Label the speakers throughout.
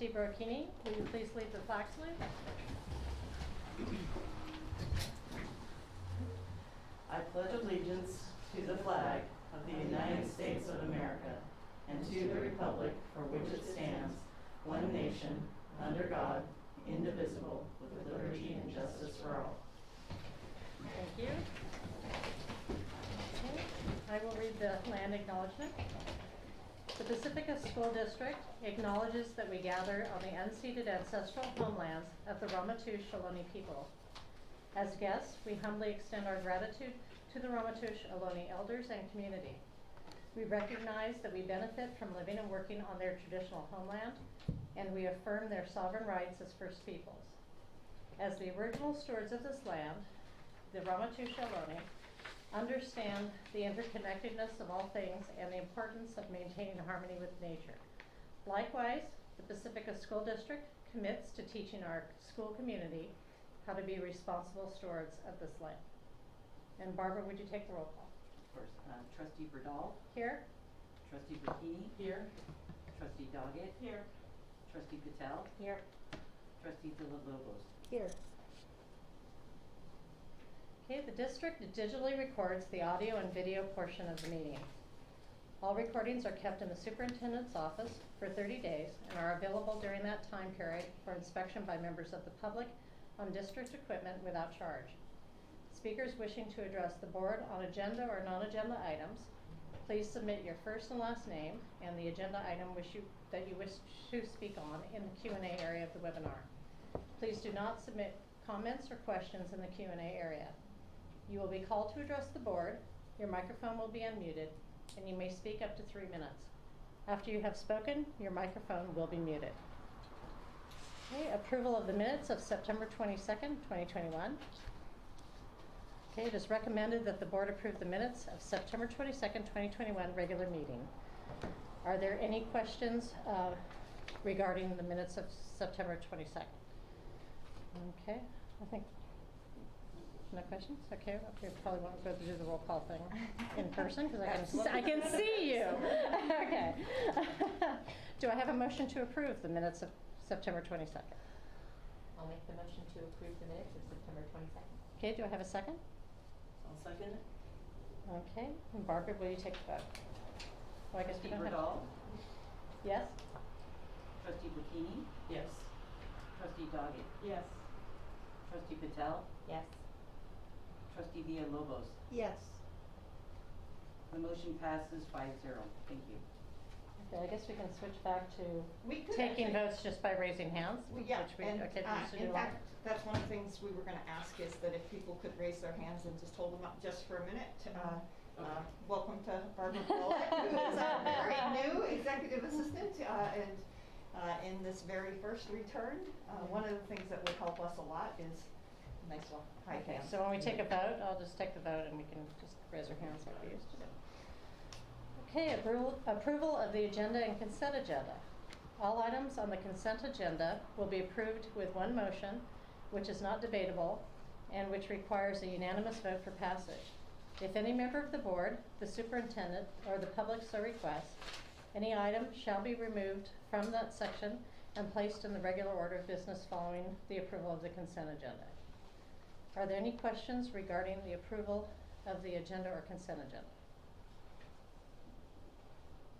Speaker 1: Trustee Brocchini, will you please lead the flag salute?
Speaker 2: I pledge allegiance to the flag of the United States of America and to the republic for which it stands, one nation, under God, indivisible, with liberty and justice for all.
Speaker 1: Thank you. Okay. I will read the land acknowledgement. The Pacifica School District acknowledges that we gather on the unceded ancestral homelands of the Ramaytush Ohlone people. As guests, we humbly extend our gratitude to the Ramaytush Ohlone elders and community. We recognize that we benefit from living and working on their traditional homeland, and we affirm their sovereign rights as First Peoples. As the original stewards of this land, the Ramaytush Ohlone understand the interconnectedness of all things and the importance of maintaining harmony with nature. Likewise, the Pacifica School District commits to teaching our school community how to be responsible stewards of this land. And Barbara, would you take the roll call?
Speaker 3: Of course. Trustee Berdal.
Speaker 1: Here.
Speaker 3: Trustee Brocchini.
Speaker 2: Here.
Speaker 3: Trustee Doggett.
Speaker 2: Here.
Speaker 3: Trustee Patel.
Speaker 1: Here.
Speaker 3: Trustee Villalobos.
Speaker 1: Here. Okay, the district digitally records the audio and video portion of the meeting. All recordings are kept in the superintendent's office for 30 days and are available during that time period for inspection by members of the public on district equipment without charge. Speakers wishing to address the board on agenda or non-agenda items, please submit your first and last name and the agenda item that you wish to speak on in the Q&A area of the webinar. Please do not submit comments or questions in the Q&A area. You will be called to address the board, your microphone will be unmuted, and you may speak up to 3 minutes. After you have spoken, your microphone will be muted. Okay, approval of the minutes of September 22nd, 2021. Okay, it is recommended that the board approve the minutes of September 22nd, 2021 regular meeting. Are there any questions regarding the minutes of September 22nd? Okay, I think no questions? Okay, you probably won't go through the roll call thing in person because I can see you. Okay. Do I have a motion to approve the minutes of September 22nd?
Speaker 4: I'll make the motion to approve the minutes of September 22nd.
Speaker 1: Okay, do I have a second?
Speaker 2: I'll second it.
Speaker 1: Okay, and Barbara, will you take the vote? Well, I guess we
Speaker 3: Trustee
Speaker 1: don't have.
Speaker 3: Berdal.
Speaker 1: Yes?
Speaker 3: Trustee Brocchini.
Speaker 2: Yes.
Speaker 3: Trustee Doggett.
Speaker 2: Yes.
Speaker 3: Trustee Patel.
Speaker 4: Yes.
Speaker 3: Trustee Villalobos.
Speaker 4: Yes.
Speaker 3: The motion passes 5-0. Thank you.
Speaker 1: Okay, I guess we can switch back to
Speaker 5: We could
Speaker 1: taking
Speaker 5: actually-
Speaker 1: votes just by raising hands.
Speaker 5: Yeah,
Speaker 1: which we,
Speaker 5: and
Speaker 1: okay, we used to do
Speaker 5: in
Speaker 1: long.
Speaker 5: fact, that's one of the things we were going to ask is that if people could raise their hands and just hold them up just for a minute. Welcome to Barbara Bullock, who is our very new executive assistant and in this very first return. One of the things that would help us a lot is a nice little high
Speaker 1: Okay,
Speaker 5: hand.
Speaker 1: so when we take a vote, I'll just take the vote and we can just raise our hands like we used to do. Okay, approval of the agenda and consent agenda. All items on the consent agenda will be approved with one motion, which is not debatable and which requires a unanimous vote for passage. If any member of the board, the superintendent, or the public so requests, any item shall be removed from that section and placed in the regular order of business following the approval of the consent agenda. Are there any questions regarding the approval of the agenda or consent agenda?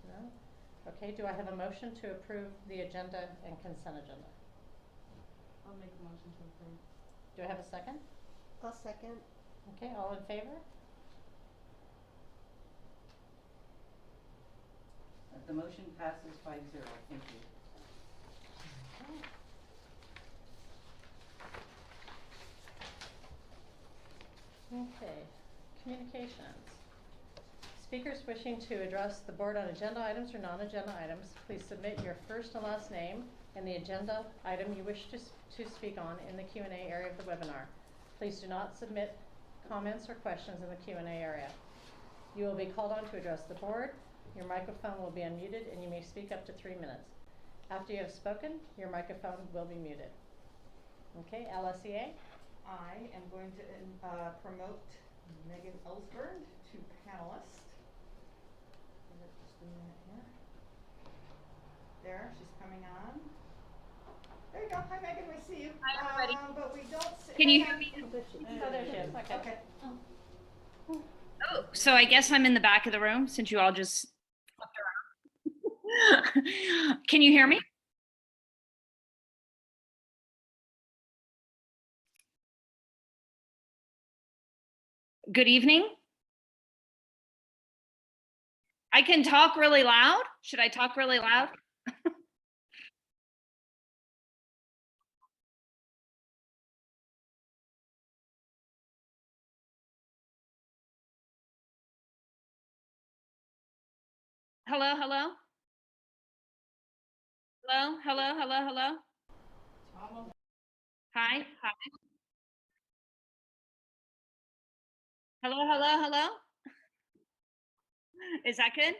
Speaker 1: No? Okay, do I have a motion to approve the agenda and consent agenda?
Speaker 2: I'll make a motion to approve.
Speaker 1: Do I have a second?
Speaker 4: I'll second.
Speaker 1: Okay, all in favor?
Speaker 3: The motion passes 5-0. Thank you.
Speaker 1: Okay, communications. Speakers wishing to address the board on agenda items or non-agenda items, please submit your first and last name and the agenda item you wish to speak on in the Q&A area of the webinar. Please do not submit comments or questions in the Q&A area. You will be called on to address the board. Your microphone will be unmuted and you may speak up to 3 minutes. After you have spoken, your microphone will be muted. Okay, LSEA?
Speaker 5: I am going to promote Megan Ellsberg to panelist. Give it just a minute here. There, she's coming on. There you go. Hi, Megan, we see you.
Speaker 6: Hi, everybody.
Speaker 5: But we don't see.
Speaker 6: Can you hear me?
Speaker 1: Oh, there she is, okay.
Speaker 5: Okay.
Speaker 6: Oh, so I guess I'm in the back of the room since you all just flipped around. Can you hear me? Good evening. I can talk really loud. Should I talk really loud? Hello, hello? Hello, hello, hello, hello? Hi, hi. Hello, hello, hello? Is that good?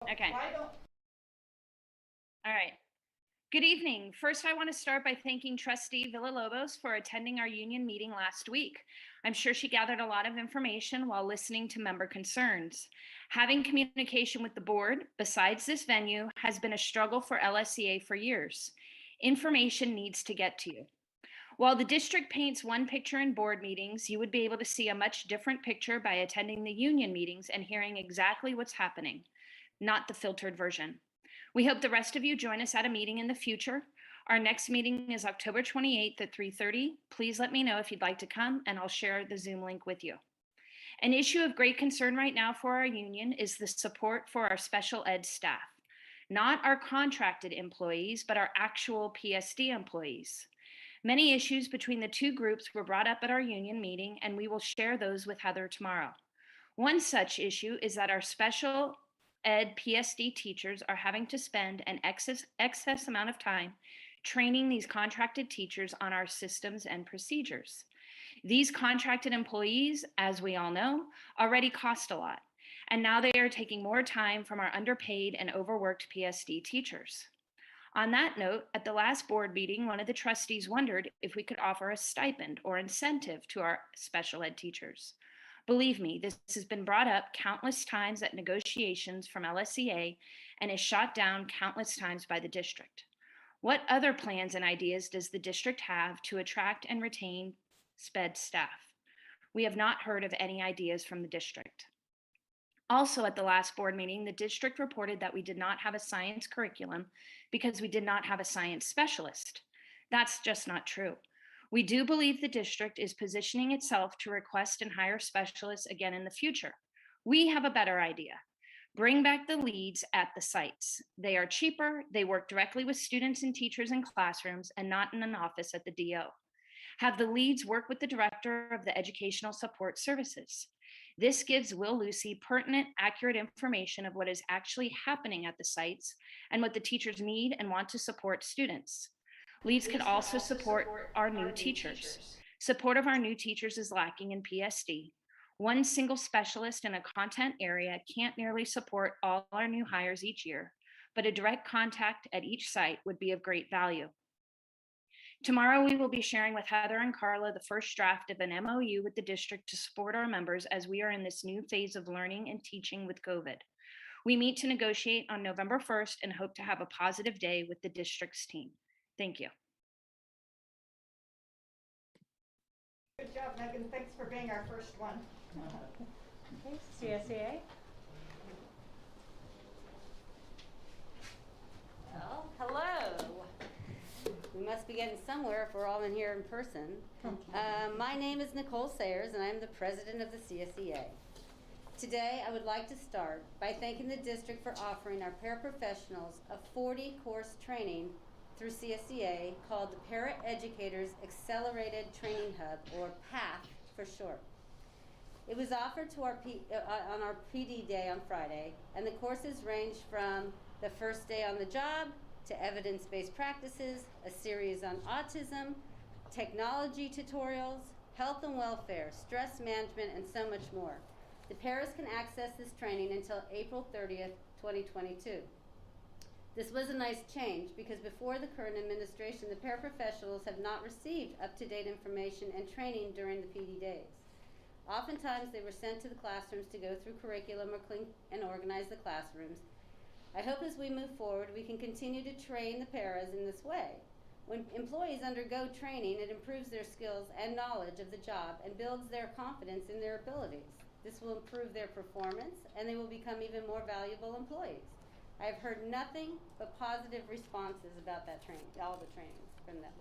Speaker 6: Okay.
Speaker 5: Why don't,
Speaker 6: All right. Good evening. First, I want to start by thanking Trustee Villalobos for attending our union meeting last week. I'm sure she gathered a lot of information while listening to member concerns. Having communication with the board, besides this venue, has been a struggle for LSEA for years. Information needs to get to you. While the district paints one picture in board meetings, you would be able to see a much different picture by attending the union meetings and hearing exactly what's happening, not the filtered version. We hope the rest of you join us at a meeting in the future. Our next meeting is October 28th at 3:30. Please let me know if you'd like to come and I'll share the Zoom link with you. An issue of great concern right now for our union is the support for our special ed staff, not our contracted employees, but our actual PSD employees. Many issues between the two groups were brought up at our union meeting, and we will share those with Heather tomorrow. One such issue is that our special ed PSD teachers are having to spend an excess amount of time training these contracted teachers on our systems and procedures. These contracted employees, as we all know, already cost a lot, and now they are taking more time from our underpaid and overworked PSD teachers. On that note, at the last board meeting, one of the trustees wondered if we could offer a stipend or incentive to our special ed teachers. Believe me, this has been brought up countless times at negotiations from LSEA and is shot down countless times by the district. What other plans and ideas does the district have to attract and retain SPED staff? We have not heard of any ideas from the district. Also, at the last board meeting, the district reported that we did not have a science curriculum because we did not have a science specialist. That's just not true. We do believe the district is positioning itself to request and hire specialists again in the future. We have a better idea. Bring back the leads at the sites. They are cheaper, they work directly with students and teachers in classrooms and not in an office at the DO. Have the leads work with the director of the Educational Support Services. This gives Will Lucy pertinent, accurate information of what is actually happening at the sites and what the teachers need and want to support students. Leads could also support our new teachers. Support of our new teachers is lacking in PSD. One single specialist in a content area can't nearly support all our new hires each year, but a direct contact at each site would be of great value. Tomorrow, we will be sharing with Heather and Carla the first draft of an MOU with the district to support our members as we are in this new phase of learning and teaching with COVID. We meet to negotiate on November 1st and hope to have a positive day with the district's team. Thank you.
Speaker 5: good job, Megan. Thanks for being our first one.
Speaker 1: Okay, CSEA?
Speaker 7: Well, hello. We must be getting somewhere if we're all in here in person. My name is Nicole Sayers, and I'm the president of the CSEA. Today, I would like to start by thanking the district for offering our paraprofessionals a 40-course training through CSEA called the Para-Educators Accelerated Training Hub, or PATH for short. It was offered to our on our PD day on Friday, and the courses range from the first day on the job to evidence-based practices, a series on autism, technology tutorials, health and welfare, stress management, and so much more. The paras can access this training until April 30th, 2022. This was a nice change because before the current administration, the paraprofessionals have not received up-to-date information and training during the PD days. Oftentimes, they were sent to the classrooms to go through curriculum or clean and organize the classrooms. I hope as we move forward, we can continue to train the paras in this way. When employees undergo training, it improves their skills and knowledge of the job and builds their confidence in their abilities. This will improve their performance and they will become even more valuable employees. I have heard nothing but positive responses about that training, all the trainings from them.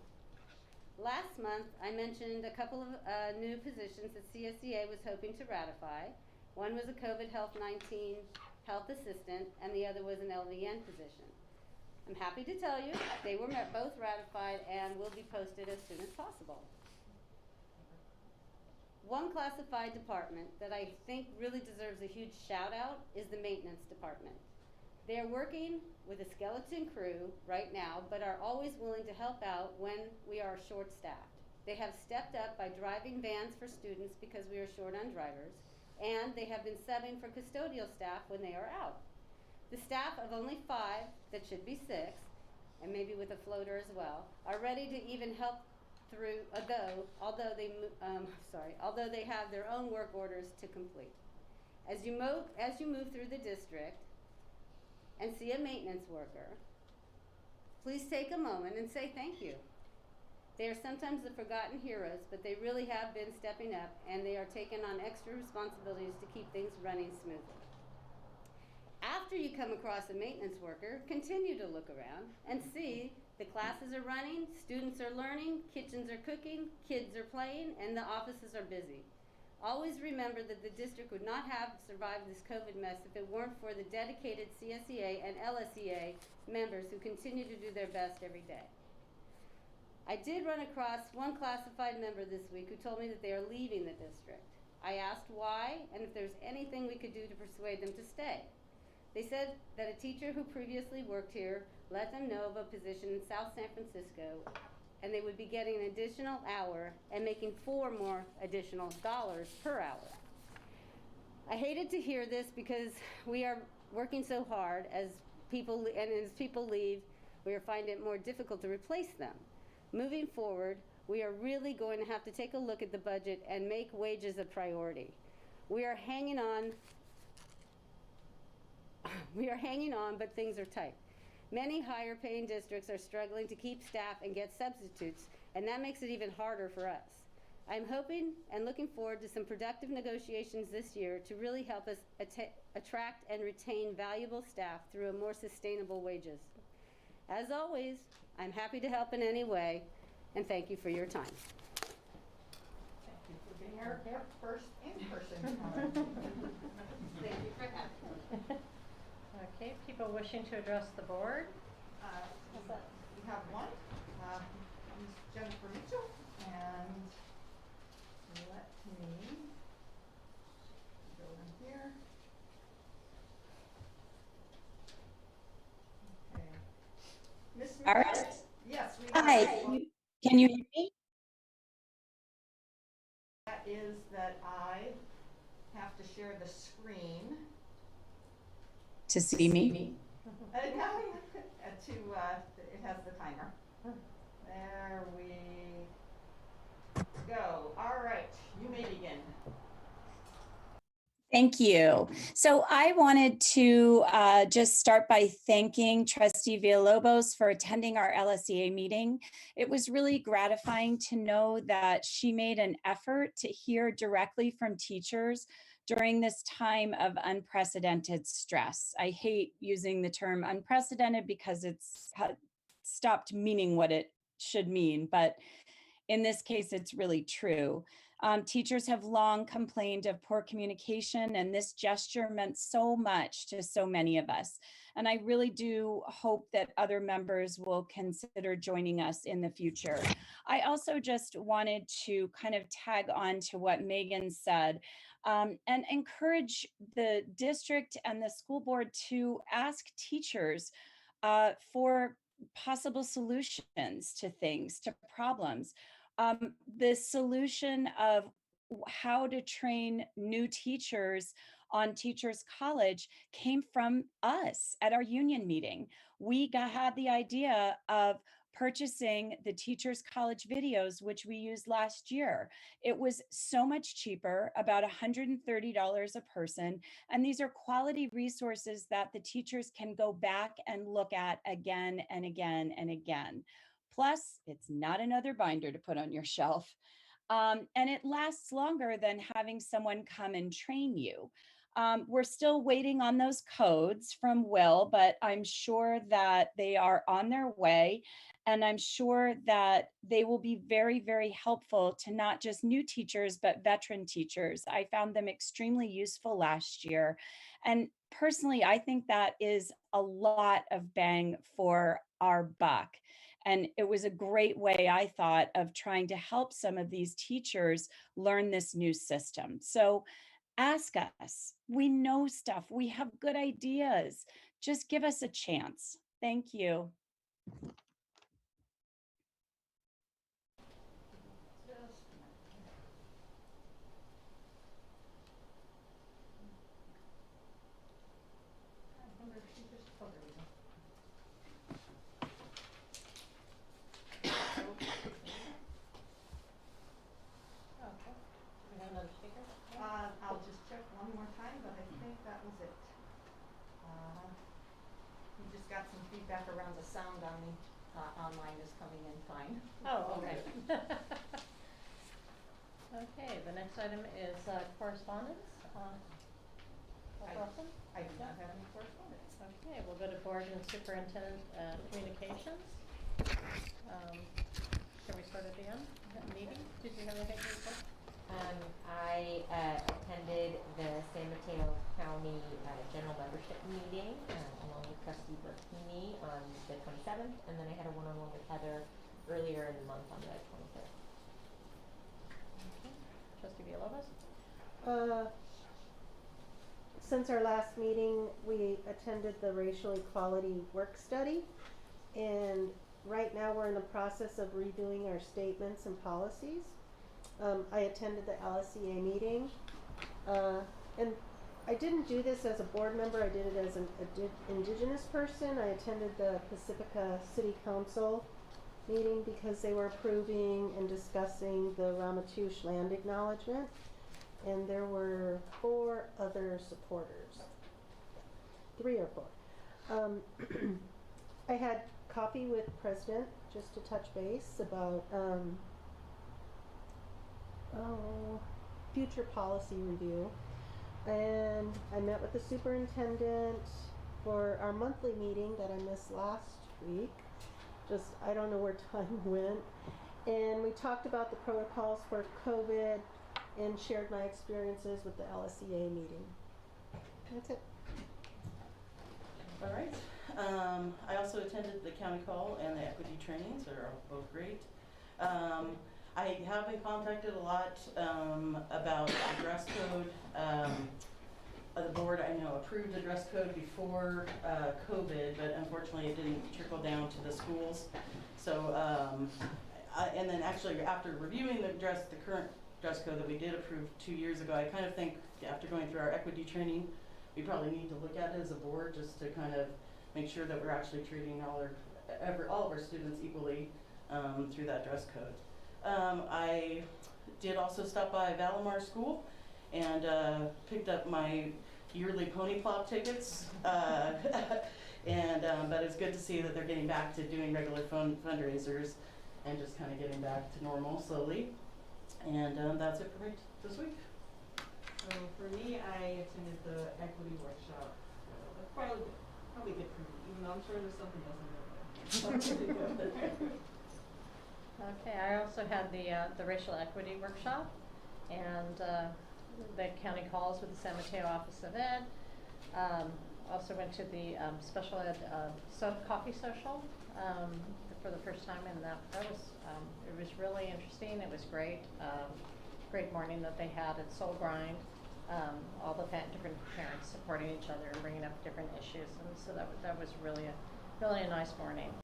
Speaker 7: Last month, I mentioned a couple of new positions that CSEA was hoping to ratify. One was a COVID Health-19 health assistant, and the other was an LVN position. I'm happy to tell you they were both ratified and will be posted as soon as possible. One classified department that I think really deserves a huge shout out is the maintenance department. They are working with a skeleton crew right now, but are always willing to help out when we are short-staffed. They have stepped up by driving vans for students because we are short on drivers, and they have been subbing for custodial staff when they are out. The staff of only 5, that should be 6, and maybe with a floater as well, are ready to even help through although they have their own work orders to complete. As you move through the district and see a maintenance worker, please take a moment and say thank you. They are sometimes the forgotten heroes, but they really have been stepping up and they are taking on extra responsibilities to keep things running smoothly. After you come across a maintenance worker, continue to look around and see the classes are running, students are learning, kitchens are cooking, kids are playing, and the offices are busy. Always remember that the district would not have survived this COVID mess if it weren't for the dedicated CSEA and LSEA members who continue to do their best every day. I did run across one classified member this week who told me that they are leaving the district. I asked why and if there's anything we could do to persuade them to stay. They said that a teacher who previously worked here let them know of a position in South San Francisco and they would be getting an additional hour and making $4 more additional dollars per hour. I hated to hear this because we are working so hard as people leave, we are finding it more difficult to replace them. Moving forward, we are really going to have to take a look at the budget and make wages a priority. We are hanging on, but things are tight. Many higher paying districts are struggling to keep staff and get substitutes, and that makes it even harder for us. I'm hoping and looking forward to some productive negotiations this year to really help us attract and retain valuable staff through a more sustainable wages. As always, I'm happy to help in any way, and thank you for your time.
Speaker 5: Thank you for being our first in-person.
Speaker 7: Thank you for having me.
Speaker 1: Okay, people wishing to address the board?
Speaker 5: We have one, Ms. Jennifer Mitchell, and let me go in here. Okay. Ms.
Speaker 8: All
Speaker 5: Mitchell?
Speaker 8: right.
Speaker 5: Yes, we
Speaker 8: Hi,
Speaker 5: have.
Speaker 8: can you hear me?
Speaker 5: That is that I have to share the screen.
Speaker 8: To see me?
Speaker 5: No, it has the timer. There we go. All right, you may begin.
Speaker 8: Thank you. So I wanted to just start by thanking Trustee Villalobos for attending our LSEA meeting. It was really gratifying to know that she made an effort to hear directly from teachers during this time of unprecedented stress. I hate using the term unprecedented because it's stopped meaning what it should mean, but in this case, it's really true. Teachers have long complained of poor communication, and this gesture meant so much to so many of us. And I really do hope that other members will consider joining us in the future. I also just wanted to kind of tag on to what Megan said and encourage the district and the school board to ask teachers for possible solutions to things, to problems. The solution of how to train new teachers on Teachers College came from us at our union meeting. We had the idea of purchasing the Teachers College videos, which we used last year. It was so much cheaper, about $130 a person. And these are quality resources that the teachers can go back and look at again and again and again. Plus, it's not another binder to put on your shelf. And it lasts longer than having someone come and train you. We're still waiting on those codes from Will, but I'm sure that they are on their way. And I'm sure that they will be very, very helpful to not just new teachers, but veteran teachers. I found them extremely useful last year. And personally, I think that is a lot of bang for our buck. And it was a great way, I thought, of trying to help some of these teachers learn this new system. So ask us. We know stuff. We have good ideas. Just give us a chance. Thank you.
Speaker 5: I'll just check one more time, but I think that was it. We just got some feedback around the sound on the online is coming in fine.
Speaker 1: Oh, okay. Okay, the next item is correspondence. Wilson?
Speaker 5: I do not have any correspondence.
Speaker 1: Okay, we'll go to board and superintendent communications. Can we start at the end? That meeting? Did you have anything to report?
Speaker 4: I attended the San Mateo County General Membership Meeting along with Trustee Burkini on the 27th, and then I had a one-on-one with Heather earlier in the month on the 23rd.
Speaker 1: Okay. Trustee Villalobos?
Speaker 9: Since our last meeting, we attended the racial equality work study, and right now we're in the process of redoing our statements and policies. I attended the LSEA meeting, and I didn't do this as a board member. I did it as an indigenous person. I attended the Pacifica City Council meeting because they were approving and discussing the Ramatouche land acknowledgement, and there were 4 other supporters, 3 or 4. I had coffee with President just to touch base about future policy review, and I met with the superintendent for our monthly meeting that I missed last week. Just, I don't know where time went, and we talked about the protocols for COVID and shared my experiences with the LSEA meeting. That's it.
Speaker 2: All right. I also attended the county call and the equity trainings. They're both great. I have been contacted a lot about the dress code. The board, I know, approved the dress code before COVID, but unfortunately it didn't trickle down to the schools. So, and then actually after reviewing the current dress code that we did approve 2 years ago, I kind of think after going through our equity training, we probably need to look at it as a board just to kind of make sure that we're actually treating all of our students equally through that dress code. I did also stop by Valimar School and picked up my yearly pony plop tickets. But it's good to see that they're getting back to doing regular fundraisers and just kind of getting back to normal slowly. And that's it for me this week.
Speaker 10: So for me, I attended the equity workshop. That's probably good for me, even though I'm sure there's something else in there.
Speaker 1: Okay, I also had the racial equity workshop and the county calls with the San Mateo Office of Ed. Also went to the special ed coffee social for the first time, and that was it was really interesting. It was great. Great morning that they had at Soul Grind. All the different parents supporting each other and bringing up different issues, and so that was really a nice morning.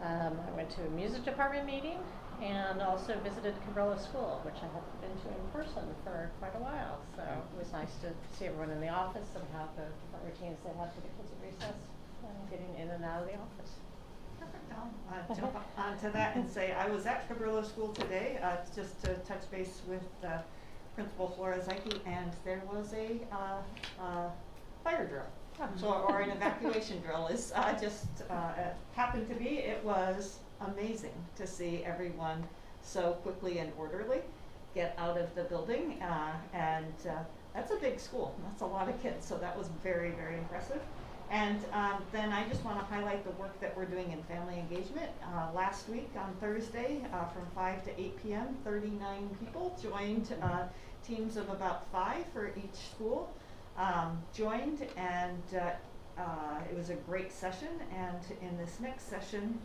Speaker 1: I went to a music department meeting and also visited Cabrillo School, which I haven't been to in person for quite a while. So it was nice to see everyone in the office and have the different routines they have for the kids at recess and getting in and out of the office.
Speaker 5: Perfect. I'll jump onto that and say I was at Cabrillo School today just to touch base with Principal Florazaki, and there was a fire drill. So, or an evacuation drill is just happened to be. It was amazing to see everyone so quickly and orderly get out of the building. That's a big school. That's a lot of kids. So that was very, very impressive. And then I just want to highlight the work that we're doing in family engagement. Last week on Thursday from 5 to 8 p.m., 39 people joined, teams of about 5 for each school joined, and it was a great session. And in this next session,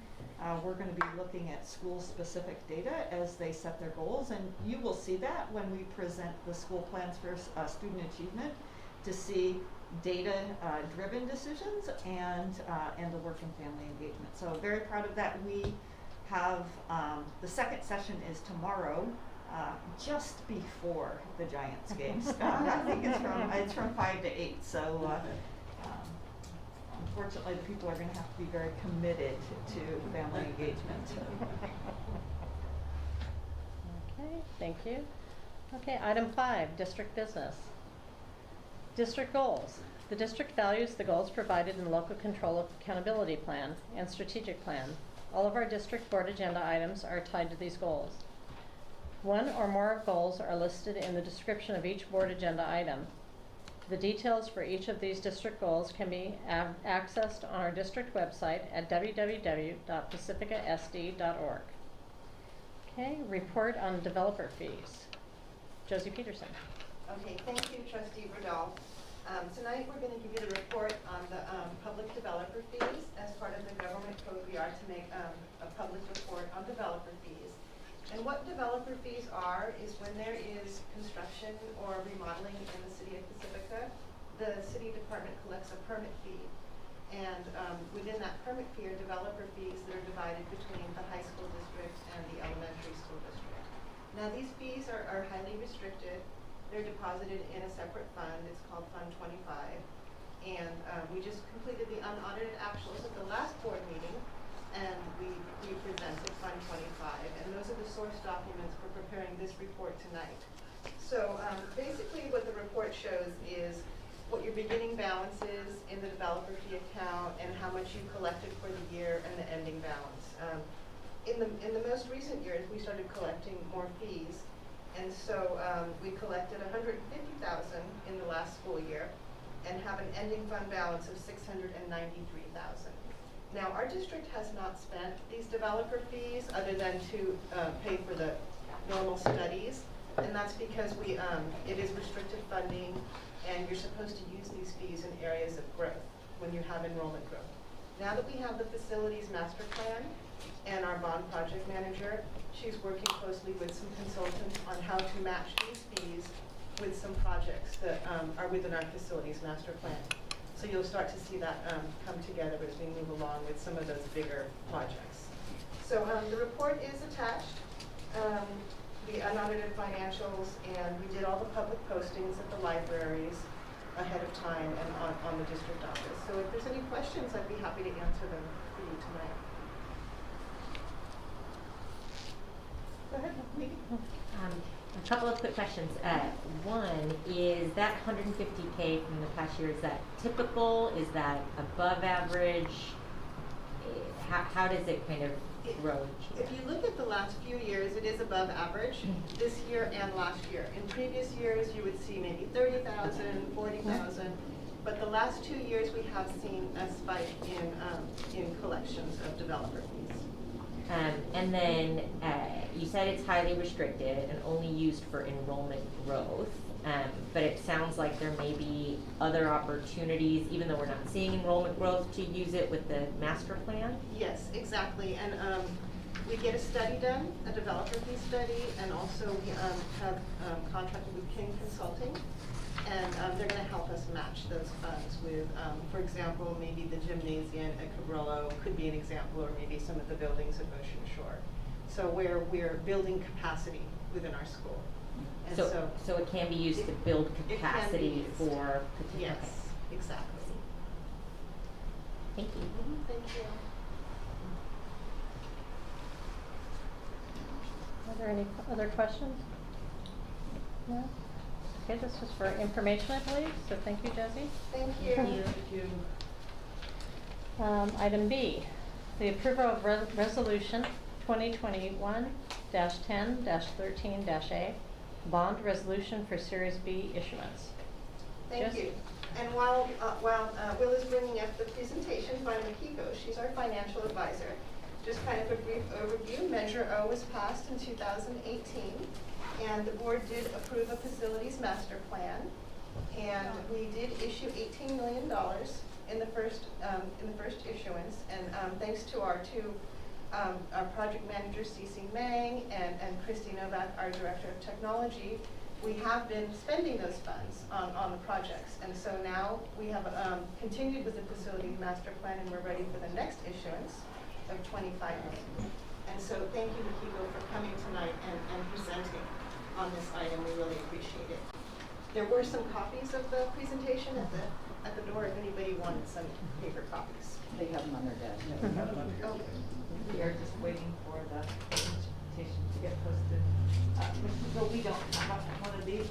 Speaker 5: we're going to be looking at school-specific data as they set their goals, and you will see that when we present the school plans for student achievement, to see data-driven decisions and the work in family engagement. So very proud of that. We have the second session is tomorrow, just before the Giants games. I think it's from 5 to 8. So. Unfortunately, the people are going to have to be very committed to family engagement.
Speaker 1: Okay, thank you. Okay, item 5, district business. District goals. The district values the goals provided in the local control accountability plan and strategic plan. All of our district board agenda items are tied to these goals. One or more goals are listed in the description of each board agenda item. The details for each of these district goals can be accessed on our district website at www.pacificasd.org. Okay, report on developer fees. Josie Peterson.
Speaker 11: Okay, thank you, Trustee Riddell. Tonight we're going to give you the report on the public developer fees. As part of the government code, we are to make a public report on developer fees. And what developer fees are is when there is construction or remodeling in the city of Pacifica, the city department collects a permit fee. And within that permit fee are developer fees that are divided between the high school district and the elementary school district. Now these fees are highly restricted. They're deposited in a separate fund. It's called Fund 25. And we just completed the unaudited actuals at the last board meeting. And we presented Fund 25, and those are the source documents for preparing this report tonight. So basically what the report shows is what your beginning balance is in the developer fee account and how much you collected for the year and the ending balance. In the most recent years, we started collecting more fees, and so we collected $150,000 in the last school year and have an ending fund balance of $693,000. Now, our district has not spent these developer fees other than to pay for the normal studies, and that's because it is restricted funding, and you're supposed to use these fees in areas of growth when you have enrollment growth. Now that we have the facilities master plan and our bond project manager, she's working closely with some consultants on how to match these fees with some projects that are within our facilities master plan. So you'll start to see that come together as we move along with some of those bigger projects. So the report is attached, the unaudited financials, and we did all the public postings at the libraries ahead of time and on the district office. So if there's any questions, I'd be happy to answer them for you tonight. Go ahead, Nikki.
Speaker 4: A couple of quick questions. One is that 150K from the past year, is that typical? Is that above average? How does it kind of grow each year?
Speaker 11: If you look at the last few years, it is above average this year and last year. In previous years, you would see maybe 30,000, 40,000, but the last 2 years we have seen a spike in collections of developer fees.
Speaker 4: And then you said it's highly restricted and only used for enrollment growth, but it sounds like there may be other opportunities, even though we're not seeing enrollment growth, to use it with the master plan?
Speaker 11: Yes, exactly. And we get a study done, a developer fee study, and also we have contracted with King Consulting. And they're going to help us match those funds with, for example, maybe the gymnasium at Cabrillo could be an example, or maybe some of the buildings at Ocean Shore. So we're building capacity within our school. And
Speaker 4: so it can be used to build capacity for particular.
Speaker 11: Yes, exactly.
Speaker 4: Thank you.
Speaker 11: Thank you.
Speaker 1: Are there any other questions? No? Okay, this was for information, I believe, so thank you, Josie.
Speaker 11: Thank you.
Speaker 4: Thank you.
Speaker 10: Thank you.
Speaker 1: Item B, The approval of resolution 2021-10-13-A, bond resolution for Series B issuance.
Speaker 11: Thank
Speaker 1: Jess?
Speaker 11: you. And while Will is bringing up the presentation, Vina Makiko, she's our financial advisor. Just kind of a brief overview. Measure O was passed in 2018, and the board did approve a facilities master plan. And we did issue $18 million in the first issuance. And thanks to our our project managers, Cece Mang and Christy Novak, our director of technology, we have been spending those funds on the projects. And so now we have continued with the facilities master plan, and we're ready for the next issuance of $25 million. And so thank you, Makiko, for coming tonight and presenting on this item. We really appreciate it. There were some copies of the presentation at the door if anybody wanted some paper copies.
Speaker 3: They have them on their desk.
Speaker 11: Okay.
Speaker 2: We are just waiting for the presentation to get posted. But we don't have one of these.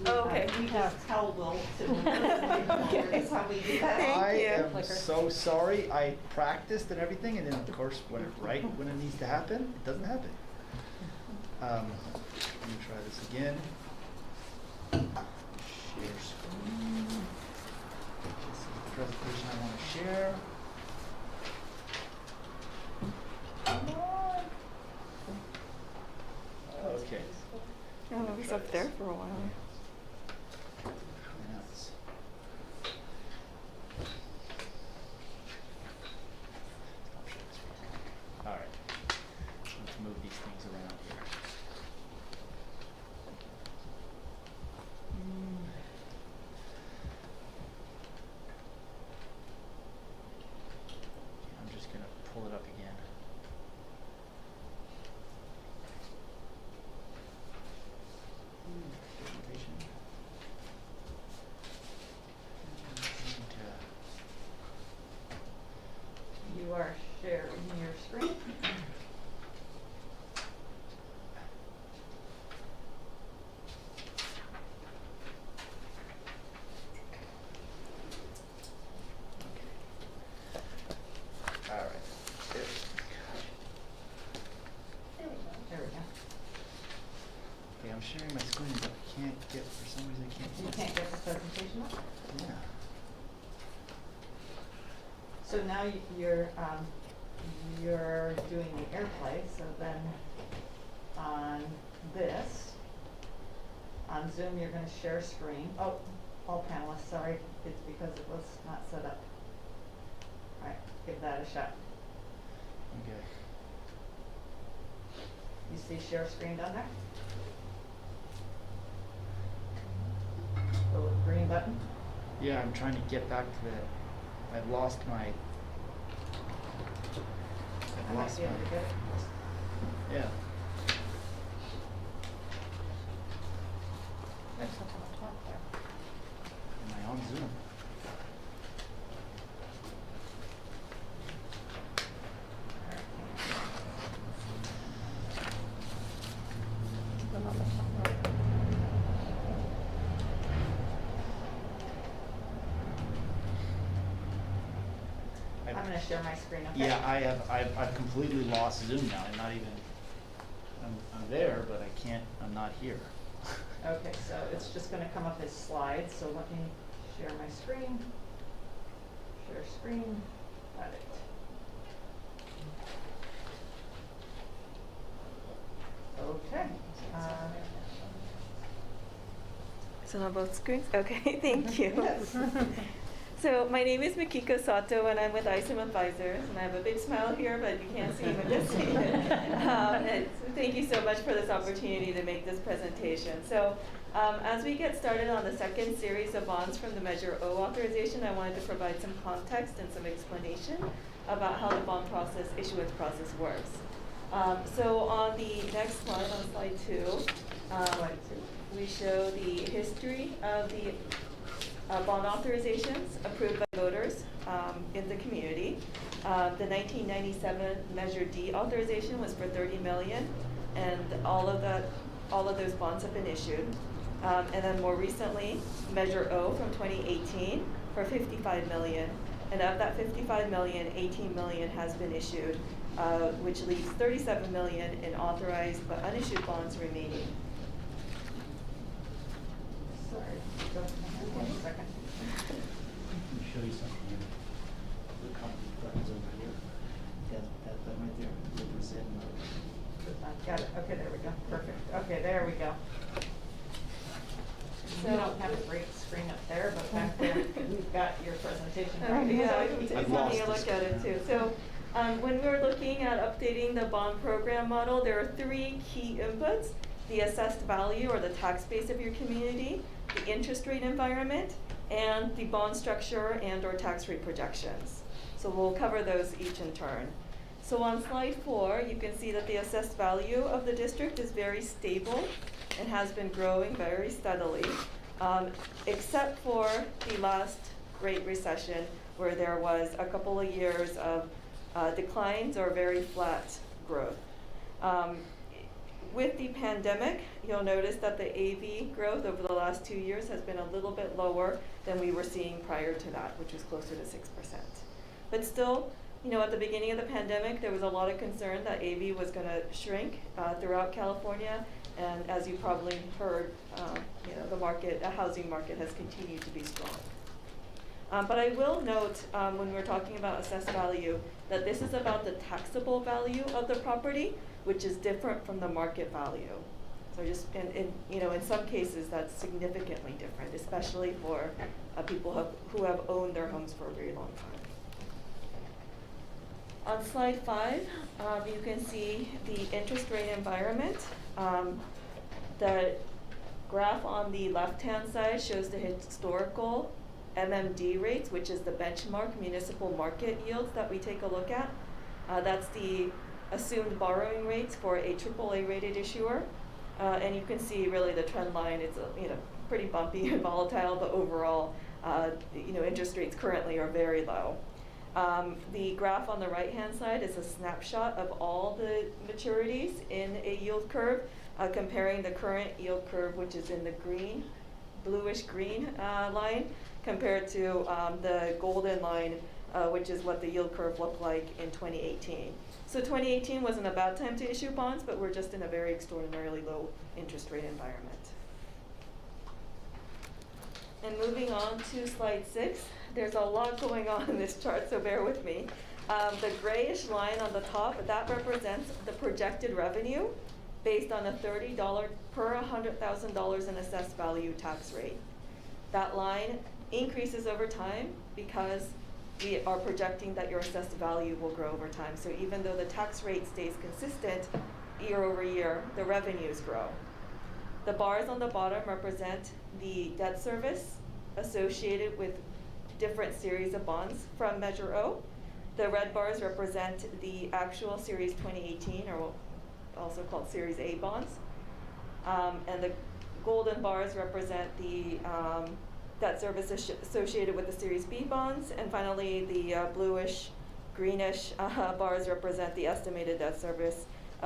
Speaker 2: We just tell Will to. That's how we do that.
Speaker 12: I am so sorry. I practiced and everything, and then of course, when it needs to happen, it doesn't happen. Let me try this again. Share screen. This is the presentation I want to share. Come on. Okay.
Speaker 5: Oh, it was up there for a while.
Speaker 12: Yes. All right. Let's move these things around here. I'm just gonna pull it up again. Presentation.
Speaker 2: You are sharing your screen.
Speaker 12: All right. There
Speaker 11: There we go.
Speaker 2: There we go.
Speaker 12: Okay, I'm sharing my screen, but I can't get, for some reason I can't
Speaker 2: You
Speaker 12: see.
Speaker 2: can't get the presentation up?
Speaker 12: Yeah.
Speaker 2: So now you're doing the airplay, so then on this, on Zoom, you're gonna share screen. Oh, all panelists, sorry, it's because it was not set up. All right, give that a shot.
Speaker 12: Okay.
Speaker 2: You see share screen down there? The little green button?
Speaker 12: Yeah, I'm trying to get back to that. I've lost my.
Speaker 2: I might be able to get it.
Speaker 12: Yeah.
Speaker 1: There's something on top there.
Speaker 12: Am I on Zoom?
Speaker 1: The one on the top right.
Speaker 2: I'm gonna share my screen, okay?
Speaker 12: Yeah, I've completely lost Zoom now. I'm not even. I'm there, but I can't. I'm not here.
Speaker 2: Okay, so it's just gonna come up as slides, so let me share my screen. Share screen, got it. Okay,
Speaker 13: So on both screens? Okay, thank you.
Speaker 2: yes.
Speaker 13: So my name is Makiko Sato and I'm with ISIM Advisors, and I have a big smile here, but you can't see me just see it. And so thank you so much for this opportunity to make this presentation. So as we get started on the second series of bonds from the Measure O authorization, I wanted to provide some context and some explanation about how the bond process, issuance process works. So on the next slide, on slide two, we show the history of the bond authorizations approved by voters in the community. The 1997 Measure D authorization was for $30 million, and all of those bonds have been issued. And then more recently, Measure O from 2018 for $55 million, and of that $55 million, $18 million has been issued. which leaves $37 million in authorized but unissued bonds remaining.
Speaker 5: Sorry, one second.
Speaker 12: Let me show you something. The company buttons over here. That right there. Represent.
Speaker 5: Got it, okay, there we go, perfect, okay, there we go. We don't have a great screen up there, but back there, we've got your presentation.
Speaker 13: Yeah, I can take
Speaker 12: I've
Speaker 13: a
Speaker 12: lost
Speaker 13: look
Speaker 12: this.
Speaker 13: at it too. So, when we're looking at updating the bond program model, there are 3 key inputs: the assessed value or the tax base of your community, the interest rate environment, and the bond structure and/or tax rate projections. So we'll cover those each in turn. So on slide 4, you can see that the assessed value of the district is very stable and has been growing very steadily, except for the last Great Recession, where there was a couple of years of declines or very flat growth. With the pandemic, you'll notice that the AV growth over the last 2 years has been a little bit lower than we were seeing prior to that, which was closer to 6%. But still, at the beginning of the pandemic, there was a lot of concern that AV was going to shrink throughout California, and as you probably heard, the housing market has continued to be strong. But I will note, when we're talking about assessed value, that this is about the taxable value of the property, which is different from the market value. So just, in some cases, that's significantly different, especially for people who have owned their homes for a very long time. On slide 5, you can see the interest rate environment. The graph on the left-hand side shows the historical MMD rates, which is the benchmark municipal market yields that we take a look at. That's the assumed borrowing rates for a AAA rated issuer. And you can see really the trend line. It's pretty bumpy and volatile, but overall, interest rates currently are very low. The graph on the right-hand side is a snapshot of all the maturities in a yield curve, comparing the current yield curve, which is in the bluish green line, compared to the golden line, which is what the yield curve looked like in 2018. So 2018 wasn't a bad time to issue bonds, but we're just in a very extraordinarily low interest rate environment. And moving on to slide 6, there's a lot going on in this chart, so bear with me. The grayish line on the top, that represents the projected revenue based on a $30 per $100,000 in assessed value tax rate. That line increases over time because we are projecting that your assessed value will grow over time. So even though the tax rate stays consistent year over year, the revenues grow. The bars on the bottom represent the debt service associated with different series of bonds from Measure O. The red bars represent the actual Series 2018, or also called Series A bonds. And the golden bars represent the debt service associated with the Series B bonds. And finally, the bluish, greenish bars represent the estimated debt service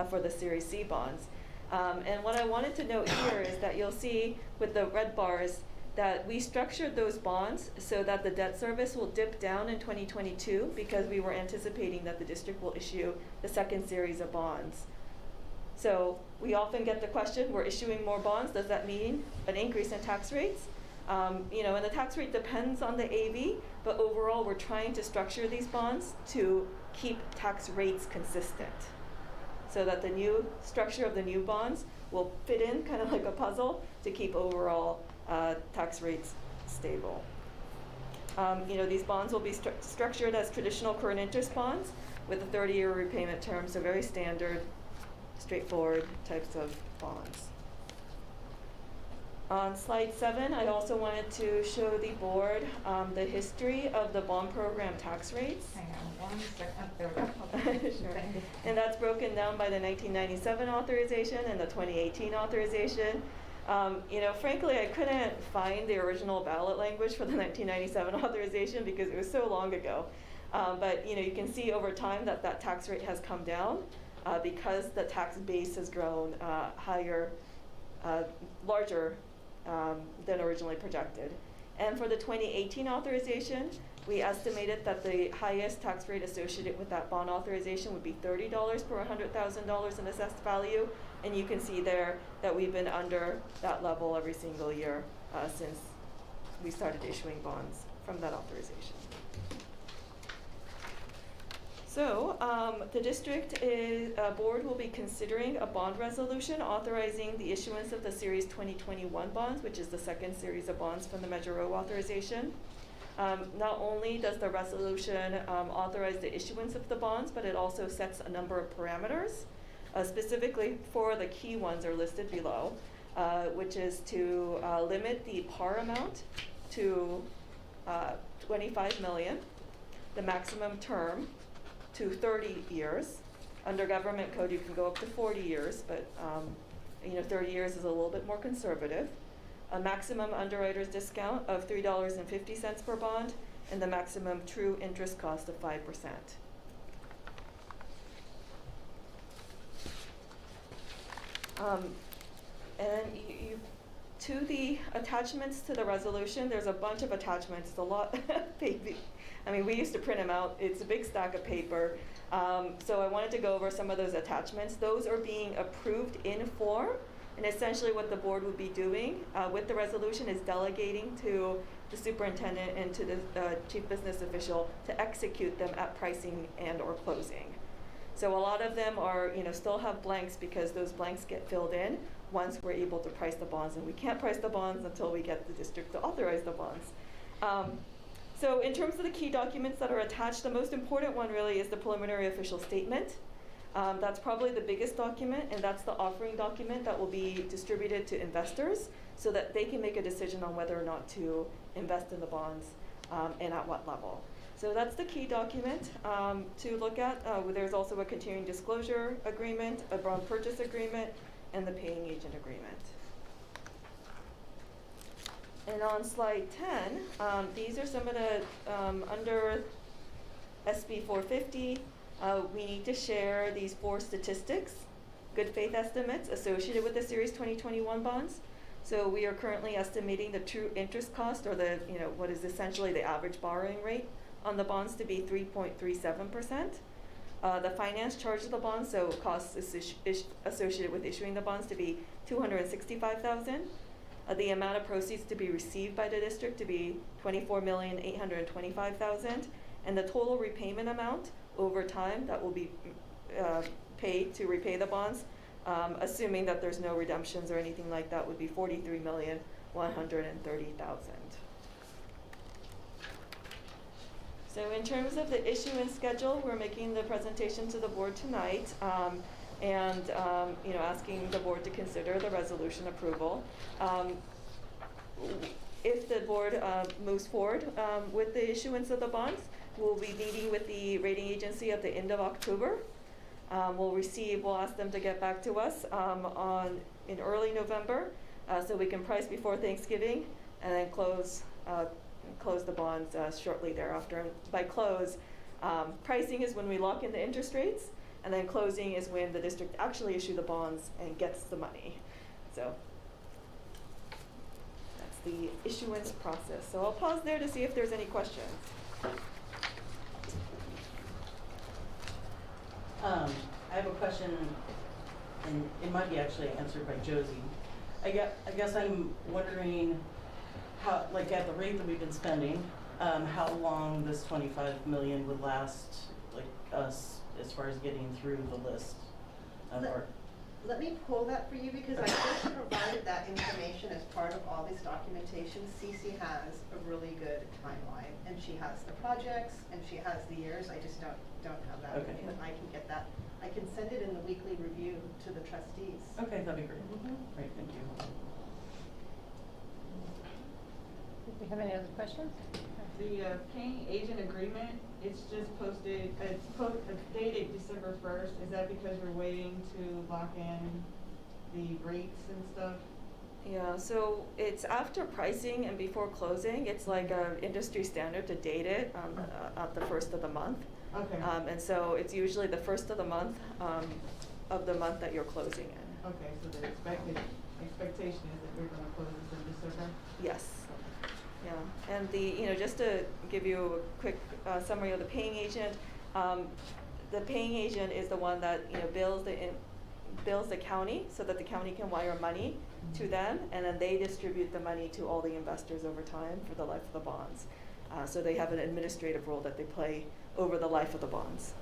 Speaker 13: for the Series C bonds. And what I wanted to note here is that you'll see with the red bars that we structured those bonds so that the debt service will dip down in 2022 because we were anticipating that the district will issue the second series of bonds. So we often get the question, we're issuing more bonds, does that mean an increase in tax rates? And the tax rate depends on the AV, but overall we're trying to structure these bonds to keep tax rates consistent, so that the new structure of the new bonds will fit in kind of like a puzzle to keep overall tax rates stable. These bonds will be structured as traditional current interest bonds with a 30-year repayment term, so very standard, straightforward types of bonds. On slide 7, I also wanted to show the board the history of the bond program tax rates.
Speaker 5: Hang on one second, there we go.
Speaker 13: Sure. And that's broken down by the 1997 authorization and the 2018 authorization. Frankly, I couldn't find the original ballot language for the 1997 authorization because it was so long ago. But you can see over time that that tax rate has come down because the tax base has grown larger than originally projected. And for the 2018 authorization, we estimated that the highest tax rate associated with that bond authorization would be $30 per $100,000 in assessed value. And you can see there that we've been under that level every single year since we started issuing bonds from that authorization. So the district board will be considering a bond resolution authorizing the issuance of the Series 2021 bonds, which is the second series of bonds from the Measure O authorization. Not only does the resolution authorize the issuance of the bonds, but it also sets a number of parameters. Specifically, 4 of the key ones are listed below, which is to limit the par amount to $25 million, the maximum term to 30 years. Under government code, you can go up to 40 years, but 30 years is a little bit more conservative. A maximum underwriter's discount of $3.50 per bond, and the maximum true interest cost of 5%. And to the attachments to the resolution, there's a bunch of attachments. It's a lot, baby. I mean, we used to print them out. It's a big stack of paper. So I wanted to go over some of those attachments. Those are being approved in form. And essentially what the board would be doing with the resolution is delegating to the superintendent and to the chief business official to execute them at pricing and or closing. So a lot of them are, still have blanks because those blanks get filled in once we're able to price the bonds, and we can't price the bonds until we get the district to authorize the bonds. So in terms of the key documents that are attached, the most important one really is the preliminary official statement. That's probably the biggest document, and that's the offering document that will be distributed to investors so that they can make a decision on whether or not to invest in the bonds and at what level. So that's the key document to look at. There's also a continuing disclosure agreement, a bond purchase agreement, and the paying agent agreement. And on slide 10, these are some of the, under SB 450, we need to share these 4 statistics, good faith estimates associated with the Series 2021 bonds. So we are currently estimating the true interest cost, or the, what is essentially the average borrowing rate on the bonds, to be 3.37%. The finance charge of the bonds, so costs associated with issuing the bonds, to be $265,000. The amount of proceeds to be received by the district to be $24,825,000, and the total repayment amount over time that will be paid to repay the bonds, assuming that there's no redemptions or anything like that, would be $43,130,000. So in terms of the issuance schedule, we're making the presentation to the board tonight, and asking the board to consider the resolution approval. If the board moves forward with the issuance of the bonds, we'll be meeting with the rating agency at the end of October. We'll ask them to get back to us in early November, so we can price before Thanksgiving, and then close the bonds shortly thereafter. And by close, pricing is when we lock in the interest rates, and then closing is when the district actually issue the bonds and gets the money. So that's the issuance process. So I'll pause there to see if there's any questions.
Speaker 2: I have a question, and it might be actually answered by Josie. I guess I'm wondering how, like, at the rate that we've been spending, how long this 25 million would last, like, us, as far as getting through the list of our.
Speaker 11: Let me pull that for you, because I just provided that information as part of all this documentation. Cece has a really good timeline, and she has the projects, and she has the years. I just don't have that.
Speaker 2: Okay.
Speaker 11: But I can get that. I can send it in the weekly review to the trustees.
Speaker 2: Okay, that'd be great. Great, thank you.
Speaker 1: Do we have any other questions?
Speaker 10: The paying agent agreement, it's just posted, it's dated December 1st. Is that because you're waiting to lock in the rates and stuff?
Speaker 13: Yeah, so it's after pricing and before closing. It's like a industry standard to date it at the first of the month.
Speaker 10: Okay.
Speaker 13: And so it's usually the first of the month that you're closing in.
Speaker 10: Okay, so the expectation is that we're going to close this in December?
Speaker 13: Yes. Yeah, and just to give you a quick summary of the paying agent, the paying agent is the one that, bills the county so that the county can wire money to them, and then they distribute the money to all the investors over time for the life of the bonds. So they have an administrative role that they play over the life of the bonds.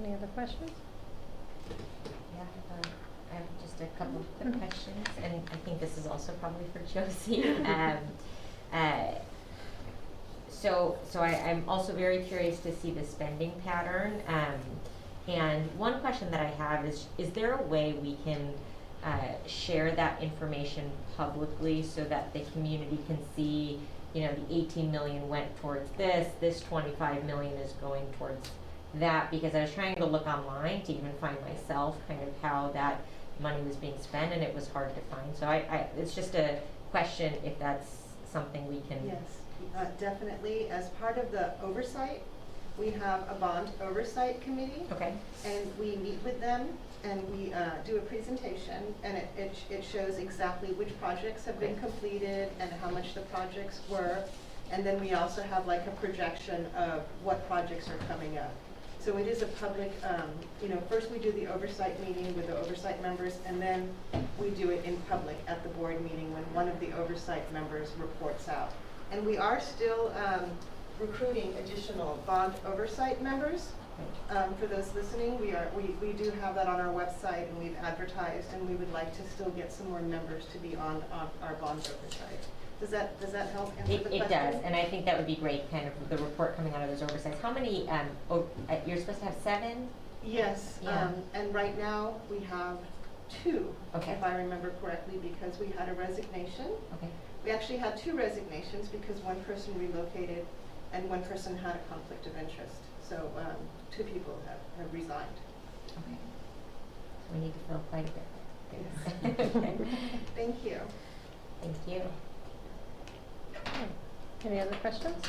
Speaker 1: Any other questions?
Speaker 4: Yeah, I have just a couple of quick questions, and I think this is also probably for Josie. I'm also very curious to see the spending pattern. And one question that I have is there a way we can share that information publicly so that the community can see, the 18 million went towards this 25 million is going towards that? Because I was trying to look online to even find myself kind of how that money was being spent, and it was hard to find. So it's just a question if that's something we can.
Speaker 11: Yes, definitely. As part of the oversight, we have a bond oversight committee.
Speaker 4: Okay.
Speaker 11: And we meet with them and we do a presentation, and it shows exactly which projects have been completed and how much the projects were. And then we also have like a projection of what projects are coming up. So it is a public, first we do the oversight meeting with the oversight members, and then we do it in public at the board meeting when one of the oversight members reports out. And we are still recruiting additional bond oversight members. For those listening, we do have that on our website, and we've advertised, and we would like to still get some more members to be on our bond oversight. Does that help answer the question?
Speaker 4: It does, and I think that would be great, kind of the report coming out of those oversights. How many, you're supposed to have 7?
Speaker 11: Yes,
Speaker 4: Yeah.
Speaker 11: And right now we have 2,
Speaker 4: Okay.
Speaker 11: if I remember correctly, because we had a resignation.
Speaker 4: Okay.
Speaker 11: We actually had 2 resignations because one person relocated and one person had a conflict of interest. So 2 people have resigned.
Speaker 4: Okay. So we need to fill quite a bit.
Speaker 11: Yes.
Speaker 4: Okay.
Speaker 11: Thank you.
Speaker 4: Thank you.
Speaker 1: Any other questions?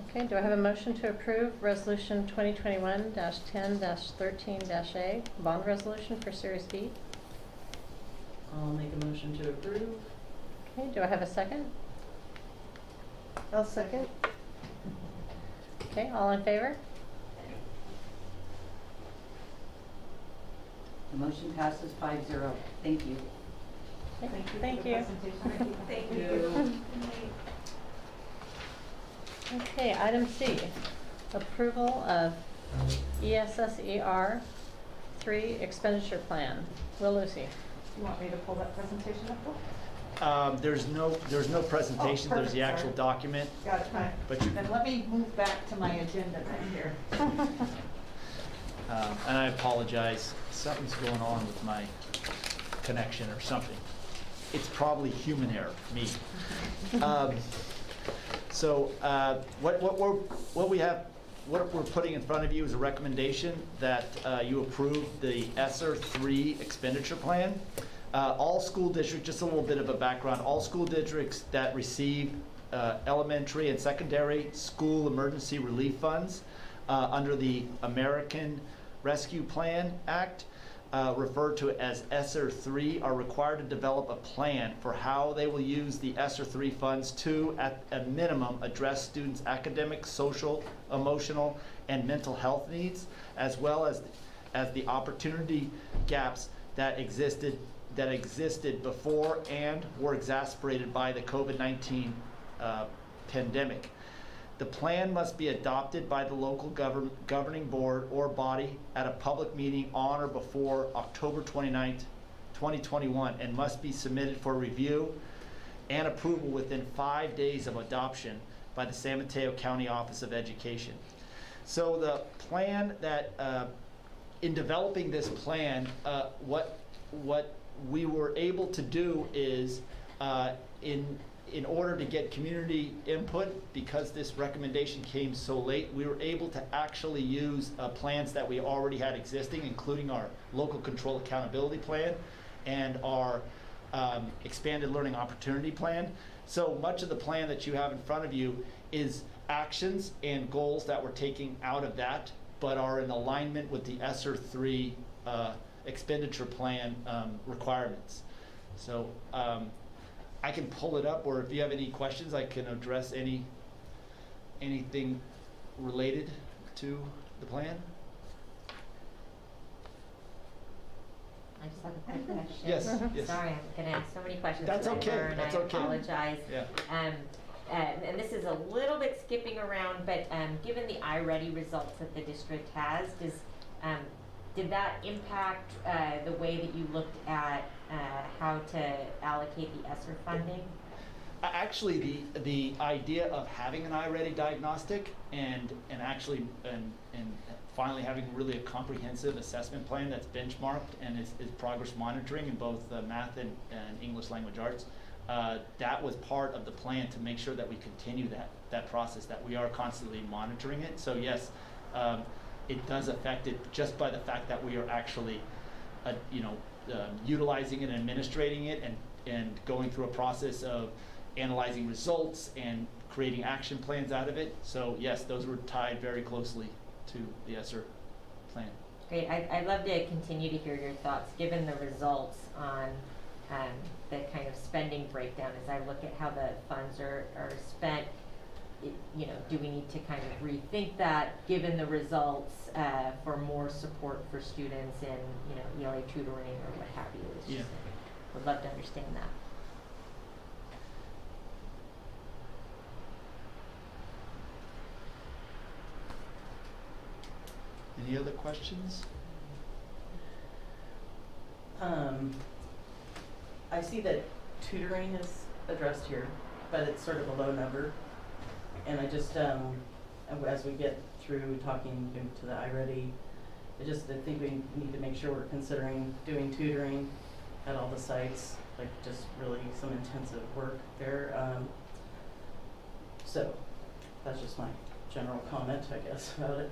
Speaker 1: Okay, do I have a motion to approve Resolution 2021-10-13-A, bond resolution for Series B?
Speaker 2: I'll make a motion to approve.
Speaker 1: Okay, do I have a second?
Speaker 9: I'll second.
Speaker 1: Okay, all in favor?
Speaker 3: The motion passes 5-0. Thank you.
Speaker 1: Okay,
Speaker 5: Thank you for the presentation.
Speaker 13: Thank
Speaker 2: you.
Speaker 1: Okay, item C, approval of ESSER 3 expenditure plan. Will Lucy?
Speaker 5: You want me to pull that presentation up?
Speaker 12: There's no presentation, there's the
Speaker 5: perfect,
Speaker 12: actual
Speaker 5: sorry.
Speaker 12: document.
Speaker 5: Got it, fine.
Speaker 12: But you-
Speaker 5: Then let me move back to my agenda right here.
Speaker 12: And I apologize, something's going on with my connection or something. It's probably human error, me. What we're putting in front of you is a recommendation that you approve the ESSER 3 expenditure plan. All school districts, just a little bit of a background, all school districts that receive elementary and secondary school emergency relief funds under the American Rescue Plan Act, referred to as ESSER 3, are required to develop a plan for how they will use the ESSER 3 funds to, at a minimum, address students' academic, social, emotional, and mental health needs, as well as the opportunity gaps that existed before and were exacerbated by the COVID-19 pandemic. The plan must be adopted by the local governing board or body at a public meeting on or before October 29th, 2021, and must be submitted for review and approval within 5 days of adoption by the San Mateo County Office of Education. So the plan that, in developing this plan, what we were able to do is, in order to get community input, because this recommendation came so late, we were able to actually use plans that we already had existing, including our local control accountability plan and our expanded learning opportunity plan. So much of the plan that you have in front of you is actions and goals that we're taking out of that, but are in alignment with the ESSER 3 expenditure plan requirements. So I can pull it up, or if you have any questions, I can address anything related to the plan.
Speaker 4: I just have a quick question.
Speaker 12: Yes, yes.
Speaker 4: Sorry, I'm gonna ask so many questions.
Speaker 12: That's
Speaker 4: that I
Speaker 12: okay,
Speaker 4: learn.
Speaker 12: that's
Speaker 4: I
Speaker 12: okay.
Speaker 4: apologize.
Speaker 12: Yeah.
Speaker 4: And this is a little bit skipping around, but given the iReady results that the district has, did that impact the way that you looked at how to allocate the ESSER funding?
Speaker 12: Actually, the idea of having an iReady diagnostic and finally having really a comprehensive assessment plan that's benchmarked and is progress monitoring in both math and English language arts, that was part of the plan to make sure that we continue that process, that we are constantly monitoring it. So yes, it does affect it just by the fact that we are actually utilizing it and administrating it and going through a process of analyzing results and creating action plans out of it. So yes, those were tied very closely to the ESSER plan.
Speaker 4: Great. I'd love to continue to hear your thoughts, given the results on the kind of spending breakdown. As I look at how the funds are spent, do we need to kind of rethink that, given the results, for more support for students in ELA tutoring or what have you?
Speaker 12: Yeah.
Speaker 4: Would love to understand that.
Speaker 12: Any other questions?
Speaker 2: I see that tutoring is addressed here, but it's sort of a low number. And I just, as we get through talking to the iReady, I think we need to make sure we're considering doing tutoring at all the sites, like just really some intensive work there. So that's just my general comment, I guess, about it.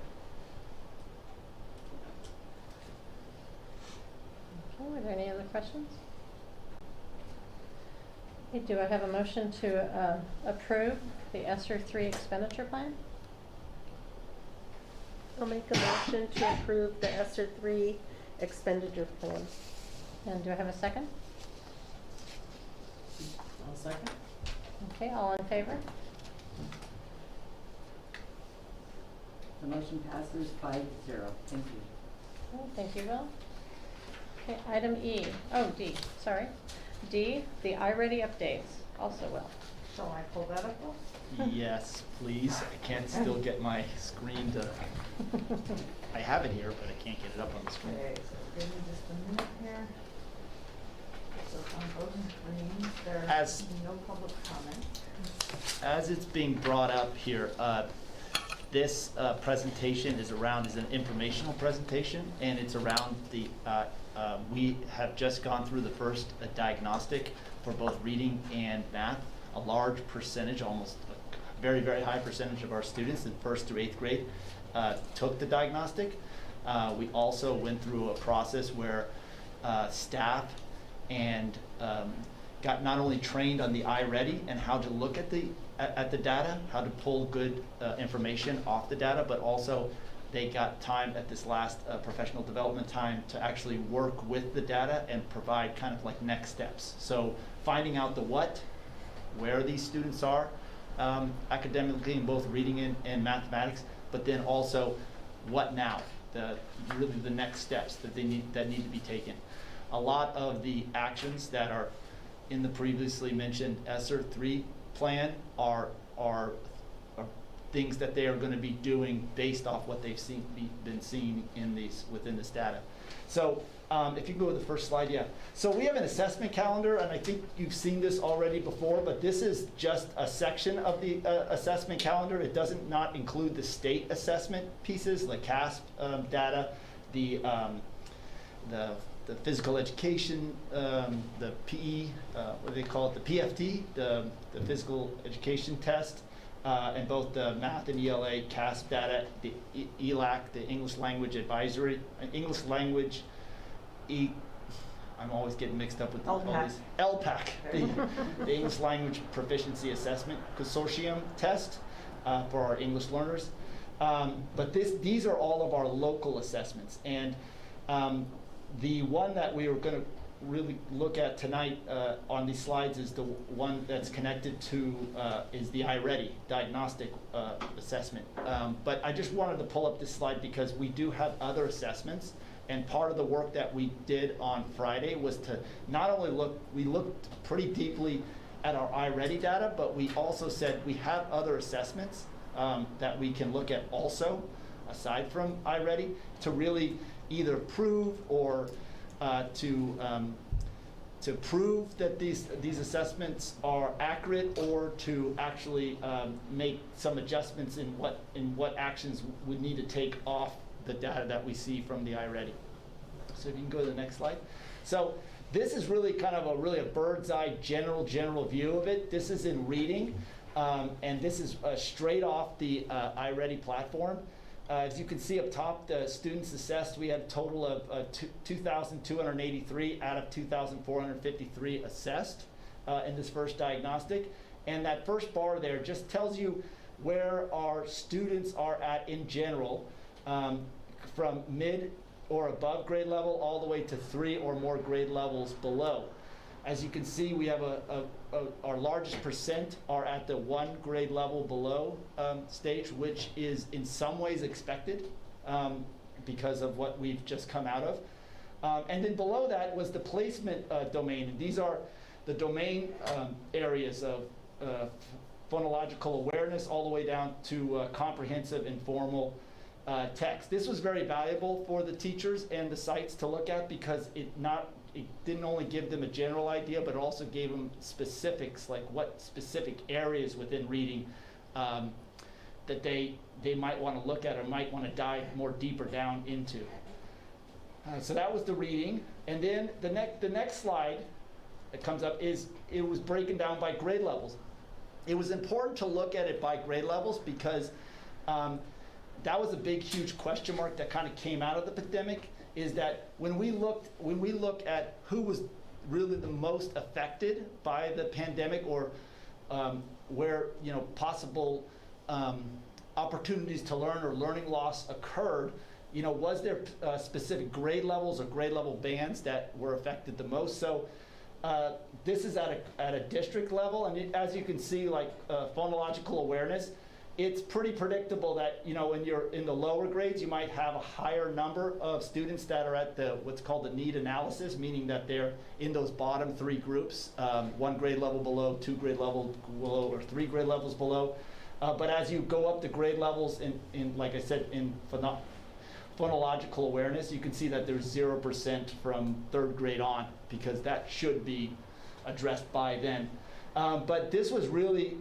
Speaker 1: Okay, were there any other questions? Okay, do I have a motion to approve the ESSER 3 expenditure plan?
Speaker 9: I'll make a motion to approve the ESSER 3 expenditure plan.
Speaker 1: And do I have a second?
Speaker 2: I'll second.
Speaker 1: Okay, all in favor?
Speaker 3: The motion passes 5-0. Thank you.
Speaker 1: Okay, thank you, Will. Okay, item D, sorry. D, the iReady updates, also Will.
Speaker 5: Shall I pull that up?
Speaker 12: Yes, please. I can't still get my screen to, I have it here, but I can't get it up on the screen.
Speaker 5: Okay, so give me just a minute here. So on both screens, there's no public comment.
Speaker 12: As it's being brought up here, this presentation is an informational presentation, and it's around the, we have just gone through the first diagnostic for both reading and math. A large percentage, almost a very, very high percentage of our students in 1st through 8th grade took the diagnostic. We also went through a process where staff and got not only trained on the iReady and how to look at the data, how to pull good information off the data, but also they got time at this last professional development time to actually work with the data and provide kind of like next steps. So finding out the what, where these students are academically in both reading and mathematics, but then also what now, really the next steps that need to be taken. A lot of the actions that are in the previously mentioned ESSER 3 plan are things that they are going to be doing based off what they've been seeing within this data. So if you can go to the first slide, yeah. So we have an assessment calendar, and I think you've seen this already before, but this is just a section of the assessment calendar. It doesn't not include the state assessment pieces, like CASP data, the physical education, the PE, what do they call it, the PFT, the physical education test, and both the math and ELA CASP data, the ELAC, the English language advisory, English language, I'm always getting mixed up with all these. LPAC, the English language proficiency assessment consortium test for our English learners. But these are all of our local assessments, and The one that we were going to really look at tonight on these slides is the one that's connected to is the iReady diagnostic assessment. But I just wanted to pull up this slide because we do have other assessments, and part of the work that we did on Friday was to not only we looked pretty deeply at our iReady data, but we also said we have other assessments that we can look at also, aside from iReady, to really either prove or to prove that these assessments are accurate, or to actually make some adjustments in what actions would need to take off the data that we see from the iReady. So if you can go to the next slide. So this is really kind of a bird's eye general view of it. This is in reading, and this is straight off the iReady platform. As you can see up top, the students assessed, we had a total of 2,283 out of 2,453 assessed in this first diagnostic. And that first bar there just tells you where our students are at in general, from mid or above grade level all the way to 3 or more grade levels below. As you can see, we have our largest percent are at the 1 grade level below stage, which is in some ways expected because of what we've just come out of. And then below that was the placement domain. These are the domain areas of phonological awareness all the way down to comprehensive and formal text. This was very valuable for the teachers and the sites to look at because it didn't only give them a general idea, but it also gave them specifics, like what specific areas within reading that they might want to look at or might want to dive more deeper down into. So that was the reading. And then the next slide that comes up is it was breaking down by grade levels. It was important to look at it by grade levels because that was a big, huge question mark that kind of came out of the pandemic, is that when we look at who was really the most affected by the pandemic, or where possible opportunities to learn or learning loss occurred, was there specific grade levels or grade level bands that were affected the most? So this is at a district level, and as you can see, like phonological awareness, it's pretty predictable that when you're in the lower grades, you might have a higher number of students that are at what's called the need analysis, meaning that they're in those bottom 3 groups, 1 grade level below, 2 grade level below, or 3 grade levels below. But as you go up the grade levels in like I said, in phonological awareness, you can see that there's 0% from 3rd grade on, because that should be addressed by then. But this was really,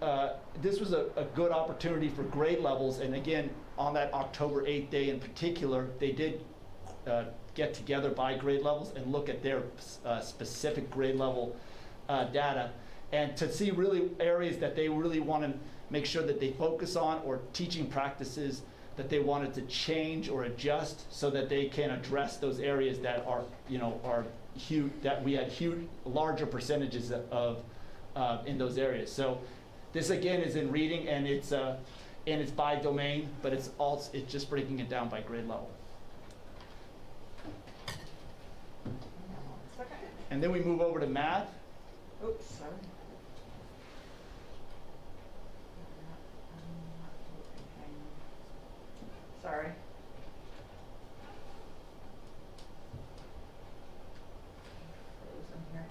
Speaker 12: this was a good opportunity for grade levels. And again, on that October 8th day in particular, they did get together by grade levels and look at their specific grade level data, and to see really areas that they really want to make sure that they focus on, or teaching practices that they wanted to change or adjust so that they can address those areas that are huge, that we had larger percentages of in those areas. So this again is in reading, and it's by domain, but it's just breaking it down by grade level. And then we move over to math.
Speaker 5: Oops, sorry. Sorry. Frozen here.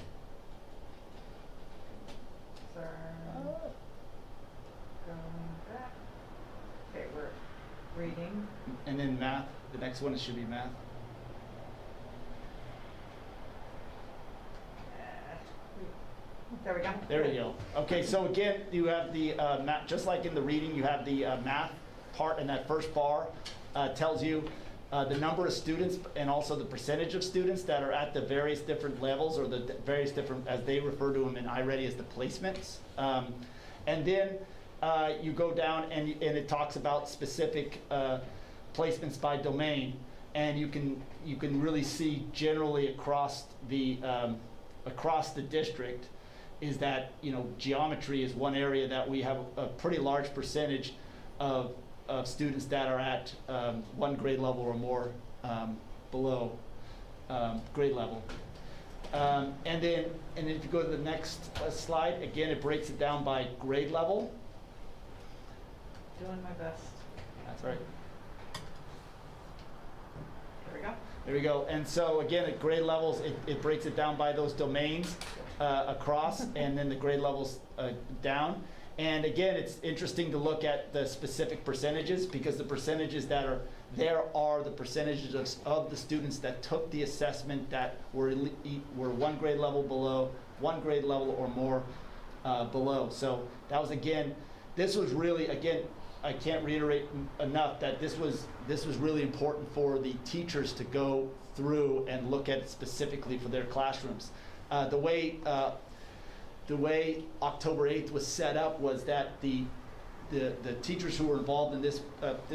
Speaker 5: Sorry. Going back. Okay, we're reading.
Speaker 12: And then math, the next one should be math.
Speaker 5: There we go.
Speaker 12: There you go. Okay, so again, you have the math, just like in the reading, you have the math part, and that first bar tells you the number of students and also the percentage of students that are at the various different levels, or the various different, as they refer to them in iReady, as the placements. And then you go down and it talks about specific placements by domain, and you can really see generally across the district is that geometry is one area that we have a pretty large percentage of students that are at 1 grade level or more below. grade level. And then if you go to the next slide, again, it breaks it down by grade level.
Speaker 10: Doing my best.
Speaker 12: That's right.
Speaker 10: There we go.
Speaker 12: There we go. And so again, at grade levels, it breaks it down by those domains across, and then the grade levels down. And again, it's interesting to look at the specific percentages, because the percentages that are there are the percentages of the students that took the assessment that were one grade level below, one grade level or more below. So that was, again, this was really, again, I can't reiterate enough that this was really important for the teachers to go through and look at it specifically for their classrooms. The way October 8th was set up was that the teachers who were involved in this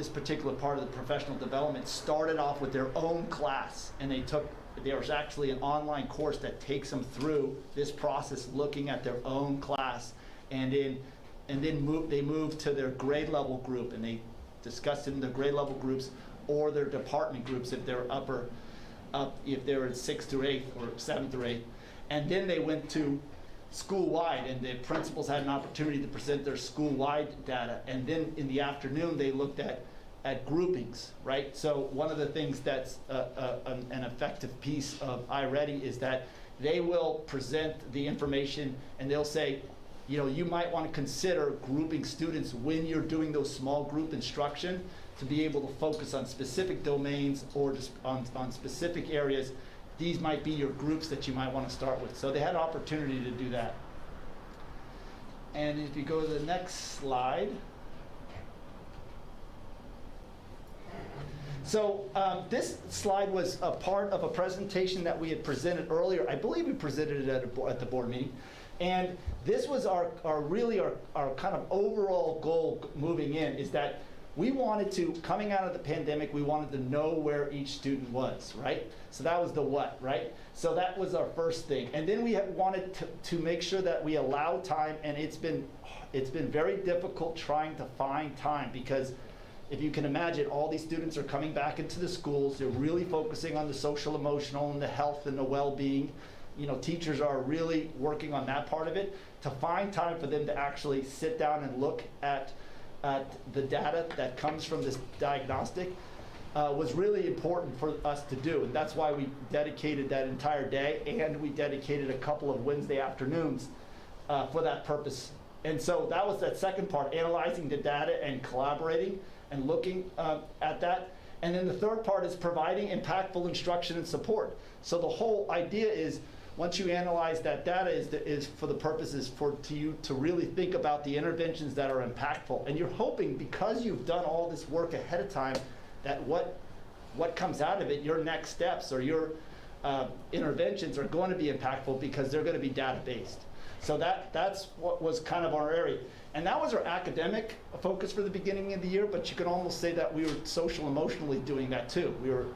Speaker 12: particular part of the professional development started off with their own class, and there was actually an online course that takes them through this process, looking at their own class, and then they moved to their grade level group, and they discussed it in their grade level groups or their department groups if they're if they're in 6th through 8th or 7th through 8th, and then they went to school-wide, and the principals had an opportunity to present their school-wide data, and then in the afternoon they looked at groupings, right? So one of the things that's an effective piece of iReady is that they will present the information, and they'll say, you know, you might want to consider grouping students when you're doing those small group instruction to be able to focus on specific domains or just on specific areas. These might be your groups that you might want to start with. So they had an opportunity to do that. And if you go to the next slide. So this slide was a part of a presentation that we had presented earlier. I believe we presented it at the board meeting. And this was our kind of overall goal moving in, is that we wanted to, coming out of the pandemic, we wanted to know where each student was, right? So that was the what, right? So that was our first thing. And then we wanted to make sure that we allow time, and it's been very difficult trying to find time, because if you can imagine, all these students are coming back into the schools, they're really focusing on the social, emotional, and the health and the well-being. You know, teachers are really working on that part of it. To find time for them to actually sit down and look at the data that comes from this diagnostic was really important for us to do. And that's why we dedicated that entire day, and we dedicated a couple of Wednesday afternoons for that purpose. And so that was that second part, analyzing the data and collaborating and looking at that. And then the third part is providing impactful instruction and support. So the whole idea is, once you analyze that data, is for the purposes you to really think about the interventions that are impactful. And you're hoping, because you've done all this work ahead of time, that what comes out of it, your next steps or your interventions are going to be impactful, because they're going to be data-based. So that's what was kind of our area. And that was our academic focus for the beginning of the year, but you could almost say that we were social emotionally doing that too. We were,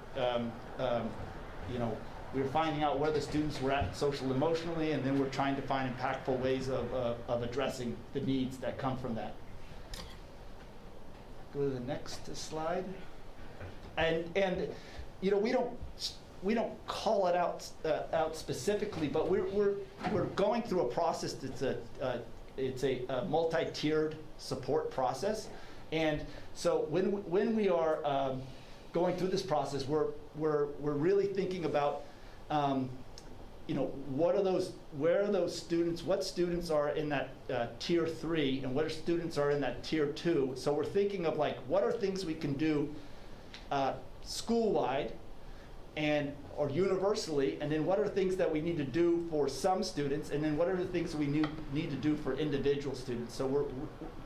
Speaker 12: we were finding out where the students were at social emotionally, and then we're trying to find impactful ways of addressing the needs that come from that. Go to the next slide. And you know, we don't call it out specifically, but we're going through a process that's it's a multi-tiered support process. And so when we are going through this process, we're really thinking about you know, where are those students, what students are in that tier 3, and what students are in that tier 2. So we're thinking of, like, what are things we can do school-wide or universally, and then what are things that we need to do for some students, and then what are the things we need to do for individual students. So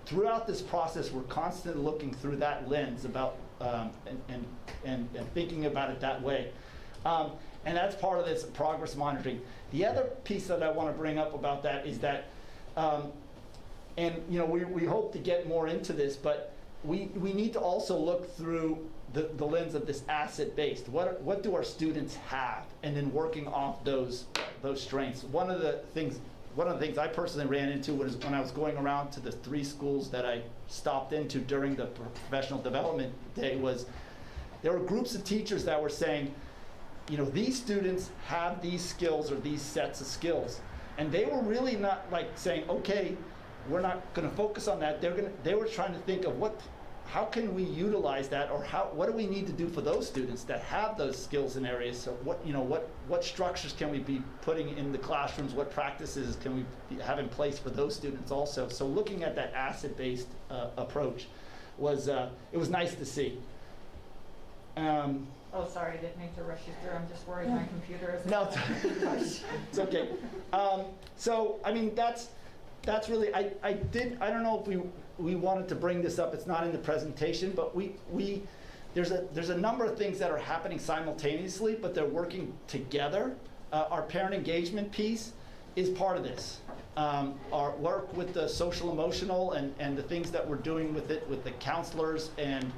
Speaker 12: throughout this process, we're constantly looking through that lens about and thinking about it that way. And that's part of this progress monitoring. The other piece that I want to bring up about that is that, and you know, we hope to get more into this, but we need to also look through the lens of this asset-based. What do our students have? And then working off those strengths. One of the things I personally ran into was when I was going around to the 3 schools that I stopped into during the professional development day, was there were groups of teachers that were saying, these students have these skills or these sets of skills. And they were really not like saying, okay, we're not going to focus on that. They were trying to think of how can we utilize that, or what do we need to do for those students that have those skills and areas? So what structures can we be putting in the classrooms? What practices can we have in place for those students also? So looking at that asset-based approach was it was nice to see.
Speaker 5: Oh, sorry, I didn't mean to rush you through. I'm just worried my computer isn't.
Speaker 12: No, it's okay. So I mean that's really I don't know if we wanted to bring this up. It's not in the presentation, but there's a number of things that are happening simultaneously, but they're working together. Our parent engagement piece is part of this. Our work with the social emotional and the things that we're doing with it, with the counselors and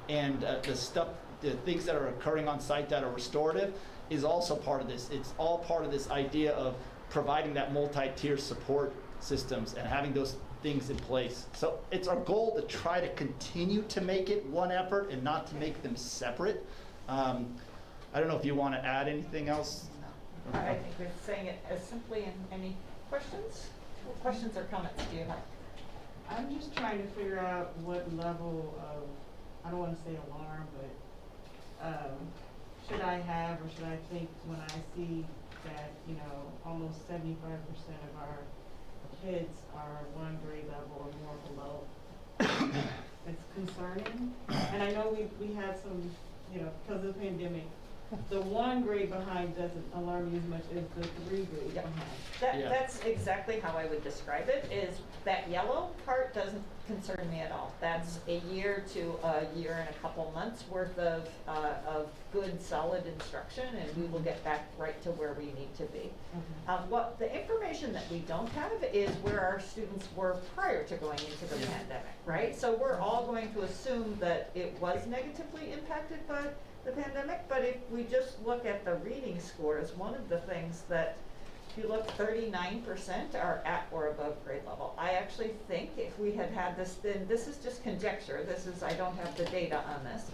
Speaker 12: the things that are occurring on site that are restorative is also part of this. It's all part of this idea of providing that multi-tier support systems and having those things in place. So it's our goal to try to continue to make it one effort and not to make them separate. I don't know if you want to add anything else.
Speaker 5: I think we're saying it as simply. Any questions? What questions or comments do you have?
Speaker 10: I'm just trying to figure out what level of, I don't want to say alarm, but should I have or should I think when I see that, almost 75% of our kids are one grade level or more below. It's concerning. And I know we had some, because of the pandemic, the one grade behind doesn't alarm you as much as the 3 grade behind.
Speaker 5: That's exactly how I would describe it, is that yellow part doesn't concern me at all. That's a year to a year and a couple months worth of good, solid instruction, and we will get back right to where we need to be. What the information that we don't have is where our students were prior to going into the pandemic, right? So we're all going to assume that it was negatively impacted by the pandemic, but if we just look at the reading scores, one of the things that, if you look, 39% are at or above grade level. I actually think if we had this, then this is just conjecture, I don't have the data on this,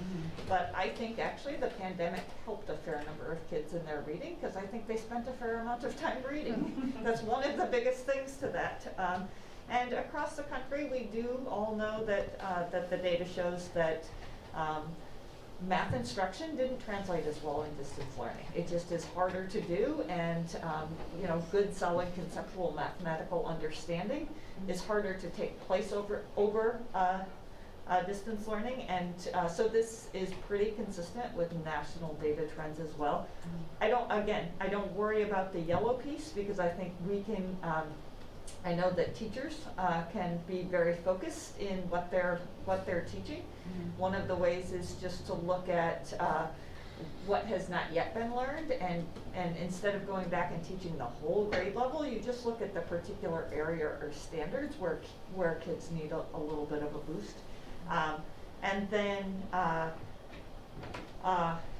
Speaker 5: but I think actually the pandemic helped a fair number of kids in their reading, because I think they spent a fair amount of time reading. That's one of the biggest things to that. And across the country, we do all know that, that the data shows that math instruction didn't translate as well in distance learning. It just is harder to do, and good, solid conceptual mathematical understanding is harder to take place over distance learning, and so this is pretty consistent with national data trends as well. I don't worry about the yellow piece, because I think we can. I know that teachers can be very focused in what they're teaching. One of the ways is just to look at what has not yet been learned, and instead of going back and teaching the whole grade level, you just look at the particular area or standards where kids need a little bit of a boost. And then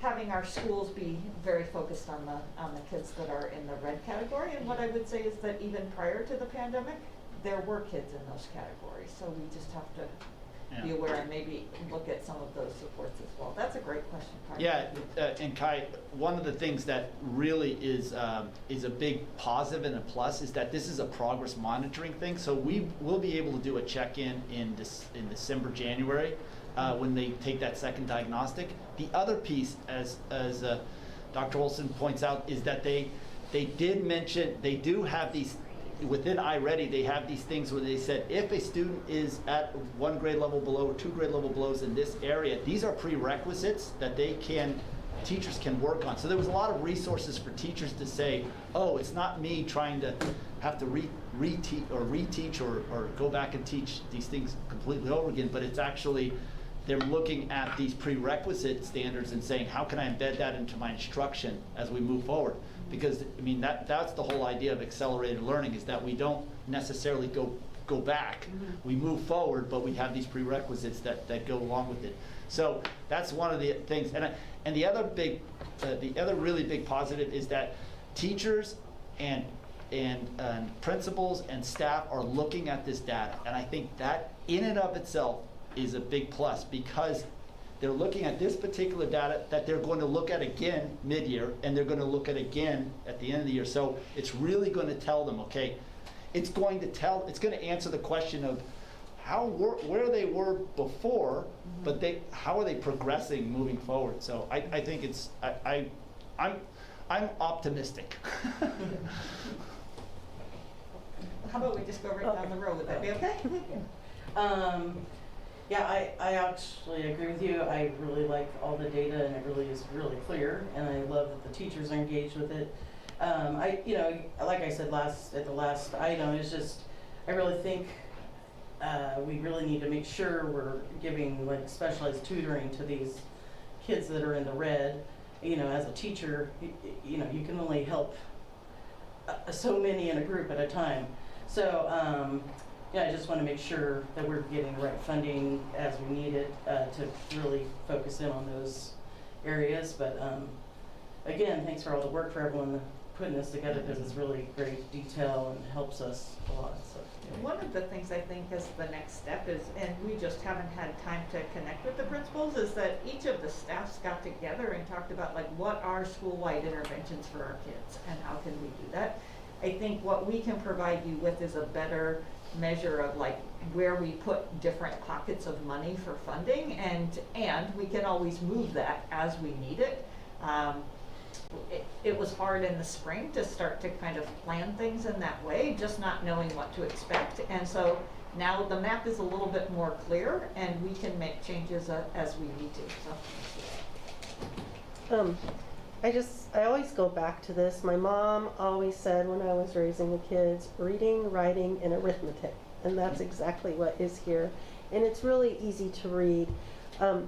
Speaker 5: having our schools be very focused on the kids that are in the red category. And what I would say is that even prior to the pandemic, there were kids in those categories. So we just have to be aware and maybe look at some of those supports as well. That's a great question, Kai.
Speaker 12: Yeah, and Kai, one of the things that really is a big positive and a plus is that this is a progress monitoring thing. So we will be able to do a check-in in December, January, when they take that second diagnostic. The other piece, as Dr. Olson points out, is that they did mention they do have these. Within iReady, they have these things where they said if a student is at 1 grade level below or 2 grade level below in this area, these are prerequisites that teachers can work on. So there was a lot of resources for teachers to say, oh, it's not me trying to have to reteach or go back and teach these things completely over again, but it's actually they're looking at these prerequisite standards and saying, how can I embed that into my instruction as we move forward? Because I mean that's the whole idea of accelerated learning, is that we don't necessarily go back. We move forward, but we have these prerequisites that go along with it. So that's one of the things. And the other really big positive is that teachers and principals and staff are looking at this data, and I think that in and of itself is a big plus, because they're looking at this particular data that they're going to look at again mid-year, and they're going to look at again at the end of the year. So it's really going to tell them, okay, it's going to answer the question of where they were before, but how are they progressing moving forward? So I think I'm optimistic.
Speaker 5: How about we just go right down the road, would that be okay?
Speaker 2: Yeah, I actually agree with you. I really like all the data, and it really is really clear, and I love that the teachers are engaged with it. Like I said at the last item, it's just, I really think we really need to make sure we're giving like specialized tutoring to these kids that are in the red. As a teacher, you can only help so many in a group at a time. So, I just want to make sure that we're getting the right funding as we need it to really focus in on those areas. But again, thanks for all the work for everyone putting this together, because it's really great detail and helps us a lot. So,
Speaker 5: One of the things I think is the next step is, and we just haven't had time to connect with the principals, is that each of the staffs got together and talked about like what are school-wide interventions for our kids and how can we do that. I think what we can provide you with is a better measure of like where we put different pockets of money for funding, and we can always move that as we need it. It was hard in the spring to start to kind of plan things in that way, just not knowing what to expect. And so now the map is a little bit more clear, and we can make changes as we need to. So.
Speaker 9: I always go back to this. My mom always said when I was raising the kids, reading, writing, and arithmetic. And that's exactly what is here. And it's really easy to read.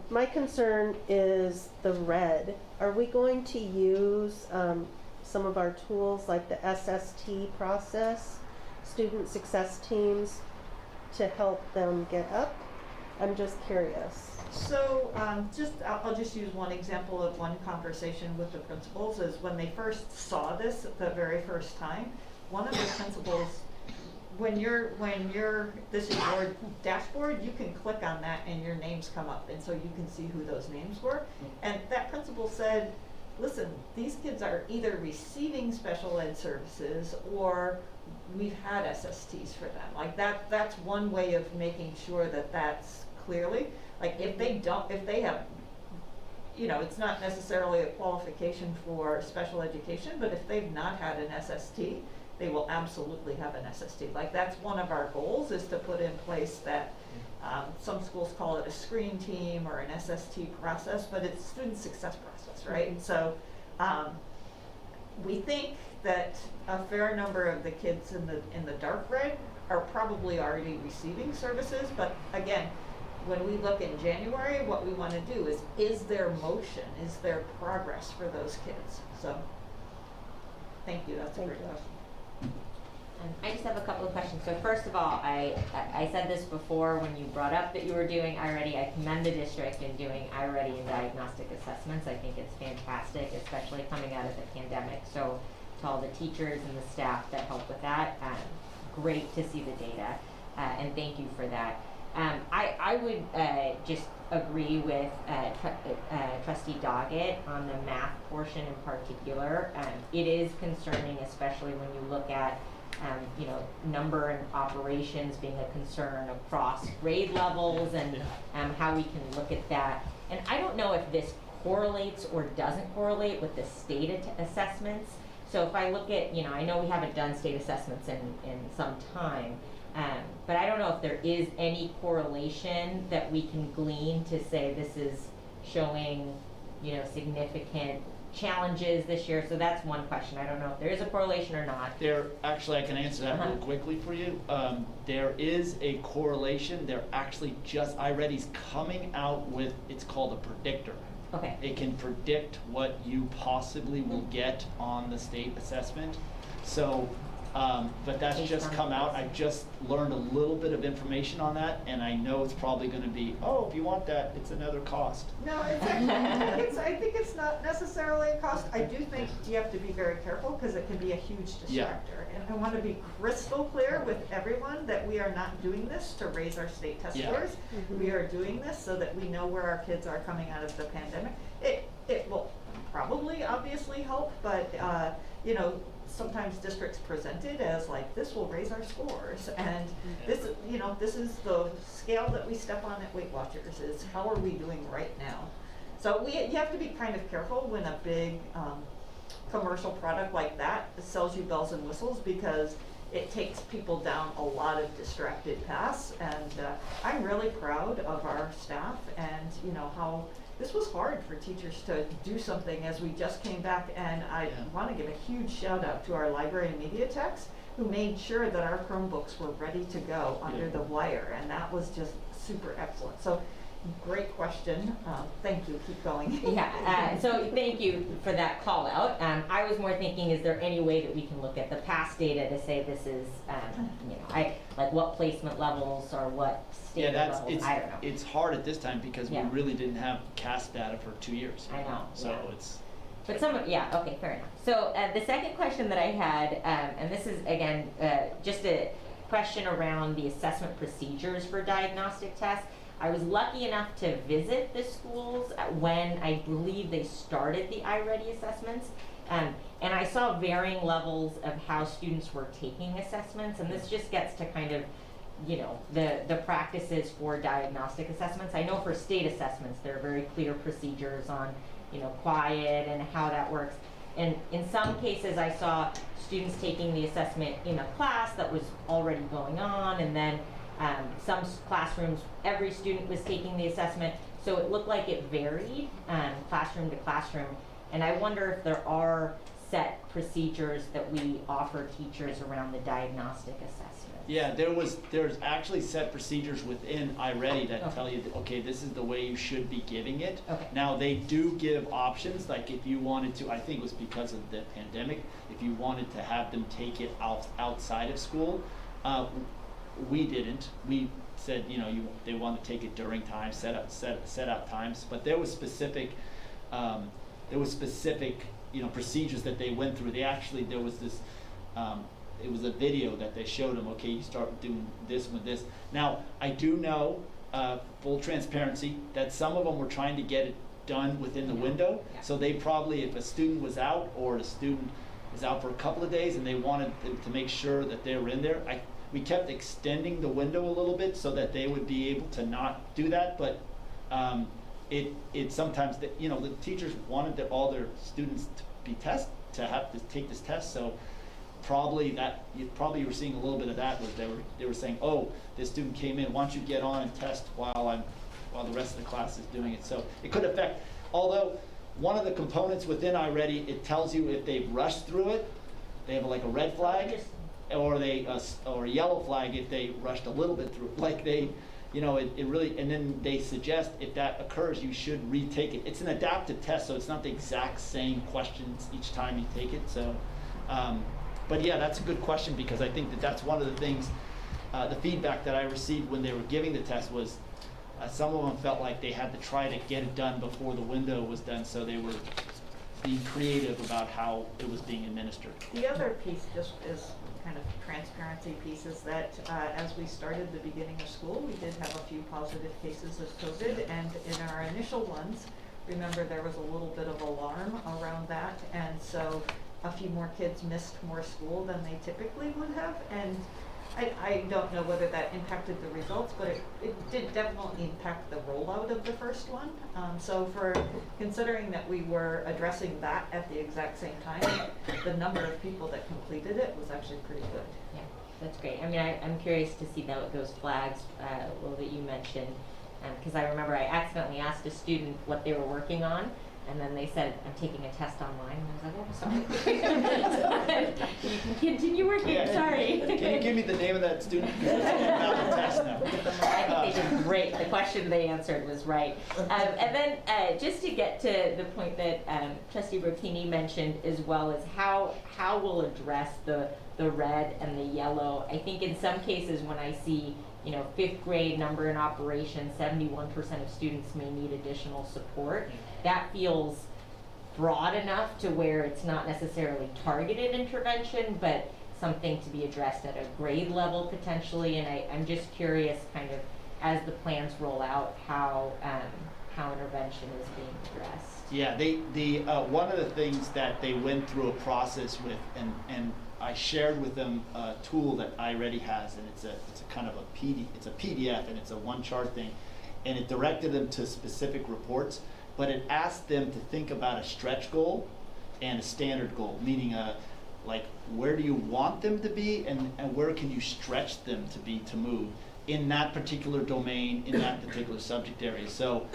Speaker 9: My concern is the red. Are we going to use some of our tools like the SST process, student success teams, to help them get up? I'm just curious.
Speaker 5: So I'll just use one example of one conversation with the principals is when they first saw this the very first time, one of the principals, when this is your dashboard, you can click on that and your names come up, and so you can see who those names were. And that principal said, listen, these kids are either receiving special ed services or we've had SSTs for them. Like that's one way of making sure that that's clearly. Like if they have, it's not necessarily a qualification for special education, but if they've not had an SST, they will absolutely have an SST. Like that's one of our goals, is to put in place that, some schools call it a screen team or an SST process, but it's student success process, right? And so we think that a fair number of the kids in the dark red are probably already receiving services, but again, when we look in January, what we want to do is there motion, is there progress for those kids? So, thank you, that's a great question.
Speaker 4: I just have a couple of questions. So first of all, I said this before when you brought up that you were doing iReady. I commend the district in doing iReady and diagnostic assessments. I think it's fantastic, especially coming out of the pandemic. So to all the teachers and the staff that help with that, great to see the data, and thank you for that. I would just agree with Trustee Doggett on the math portion in particular. It is concerning, especially when you look at number and operations being a concern across grade levels, and how we can look at that. And I don't know if this correlates or doesn't correlate with the state assessments. So if I look at, I know we haven't done state assessments in some time, but I don't know if there is any correlation that we can glean to say this is showing, significant challenges this year. So that's one question. I don't know if there is a correlation or not.
Speaker 12: Actually, I can answer that real quickly for you. There is a correlation. They're actually iReady's coming out with, it's called a predictor.
Speaker 4: Okay.
Speaker 12: It can predict what you possibly will get on the state assessment. So But that's
Speaker 4: Based
Speaker 12: just
Speaker 4: on
Speaker 12: come out.
Speaker 4: policy.
Speaker 12: I've just learned a little bit of information on that, and I know it's probably gonna be, oh, if you want that, it's another cost.
Speaker 5: No, it's actually, I think it's not necessarily a cost. I do think you have to be very careful because it can be a huge
Speaker 12: Yeah.
Speaker 5: distractor. And I want to be crystal clear with everyone that we are not doing this to raise our state test
Speaker 12: Yeah.
Speaker 5: scores. We are doing this so that we know where our kids are coming out of the pandemic. It will probably obviously help, but, you know, sometimes districts present it as like, this will raise our scores. And this, you know, this is the scale that we step on at Weight Watchers, is how are we doing right now? So you have to be kind of careful when a big commercial product like that sells you bells and whistles, because it takes people down a lot of distracted paths. And I'm really proud of our staff, and you know how this was hard for teachers to do something as we just came back. And I want to give a huge shout out to our library and media techs who made sure that our Chromebooks were ready to go under the wire, and that was just super excellent. So great question. Thank you. Keep going.
Speaker 4: Yeah, so thank you for that call out. I was more thinking, is there any way that we can look at the past data to say this is, you know, like what placement levels or what standard levels? I don't know.
Speaker 12: It's hard at this time because we
Speaker 4: Yeah.
Speaker 12: really didn't have CAST data for 2 years.
Speaker 4: I know,
Speaker 12: So
Speaker 4: yeah.
Speaker 12: it's.
Speaker 4: But okay, fair enough. So the second question that I had, and this is again just a question around the assessment procedures for diagnostic tests. I was lucky enough to visit the schools when I believe they started the iReady assessments, and I saw varying levels of how students were taking assessments, and this just gets to kind of, you know, the practices for diagnostic assessments. I know for state assessments there are very clear procedures on, you know, quiet and how that works. And in some cases I saw students taking the assessment in a class that was already going on, and then some classrooms, every student was taking the assessment, so it looked like it varied classroom to classroom. And I wonder if there are set procedures that we offer teachers around the diagnostic assessment.
Speaker 12: Yeah, there's actually set procedures within iReady that tell you, okay, this is the way you should be giving it.
Speaker 4: Okay.
Speaker 12: Now, they do give options, like if you wanted to, I think it was because of the pandemic, if you wanted to have them take it outside of school, we didn't. We said, you know, they want to take it during time, set out times, but there was specific, you know, procedures that they went through. There was this, it was a video that they showed them, okay, you start doing this with this. Now, I do know, full transparency, that some of them were trying to get it done within the window.
Speaker 4: Yeah.
Speaker 12: So they probably, if a student was out or the student was out for a couple of days and they wanted to make sure that they were in there, we kept extending the window a little bit so that they would be able to not do that, but it sometimes, you know, the teachers wanted all their students to be to have to take this test, so probably you were seeing a little bit of that, was they were saying, oh, this student came in, why don't you get on and test while the rest of the class is doing it. So it could affect, although one of the components within iReady, it tells you if they've rushed through it, they have like a red flag, or or a yellow flag if they rushed a little bit through. Like they, you know, it really, and then they suggest if that occurs, you should retake it. It's an adaptive test, so it's not the exact same questions each time you take it. So, but yeah, that's a good question, because I think that's one of the things, the feedback that I received when they were giving the test was some of them felt like they had to try to get it done before the window was done, so they were being creative about how it was being administered.
Speaker 5: The other piece just is kind of transparency piece is that as we started the beginning of school, we did have a few positive cases of COVID, and in our initial ones, remember there was a little bit of alarm around that, and so a few more kids missed more school than they typically would have, and I don't know whether that impacted the results, but it did definitely impact the rollout of the first one. So for considering that we were addressing that at the exact same time, the number of people that completed it was actually pretty good.
Speaker 4: Yeah, that's great. I mean, I'm curious to see those flags, Will, that you mentioned, because I remember I accidentally asked a student what they were working on, and then they said, I'm taking a test online, and I was like, oh, sorry. You can continue working,
Speaker 12: Yeah.
Speaker 4: sorry.
Speaker 12: Can you give me the name of that student? Because that's about the test now.
Speaker 4: I think they did great. The question they answered was right. And then just to get to the point that Trustee Brocchini mentioned, as well as how we'll address the red and the yellow. I think in some cases when I see, you know, 5th grade number in operation, 71% of students may need additional support. That feels broad enough to where it's not necessarily targeted intervention, but something to be addressed at a grade level potentially. And I'm just curious, kind of, as the plans roll out, how intervention is being addressed.
Speaker 12: Yeah, the one of the things that they went through a process with, and I shared with them a tool that iReady has, and it's a kind of it's a PDF, and it's a one chart thing, and it directed them to specific reports, but it asked them to think about a stretch goal and a standard goal, meaning like where do you want them to be, and where can you stretch them to be to move in that particular domain, in that particular subject area. So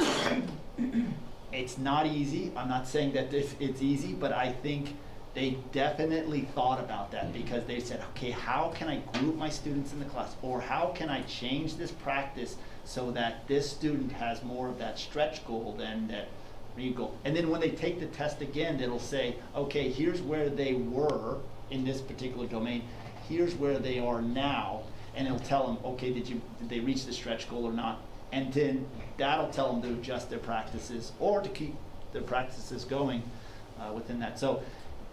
Speaker 12: it's not easy. I'm not saying that it's easy, but I think they definitely thought about that, because they said, okay, how can I group my students in the class, or how can I change this practice so that this student has more of that stretch goal than that read goal. And then when they take the test again, it'll say, okay, here's where they were in this particular domain, here's where they are now, and it'll tell them, okay, did they reach the stretch goal or not? And then that'll tell them to adjust their practices or to keep their practices going within that. So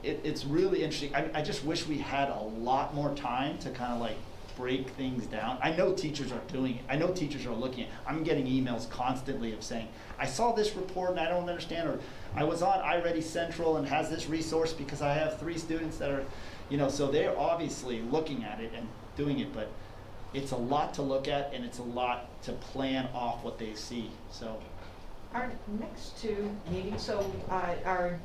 Speaker 12: it's really interesting. I just wish we had a lot more time to kind of like break things down. I know teachers are doing it. I know teachers are looking at it. I'm getting emails constantly of saying, I saw this report and I don't understand, or I was on iReady Central and has this resource because I have 3 students that are, you know, so they're obviously looking at it and doing it, but it's a lot to look at, and it's a lot to plan off what they see. So
Speaker 5: Our next 2 meetings, so our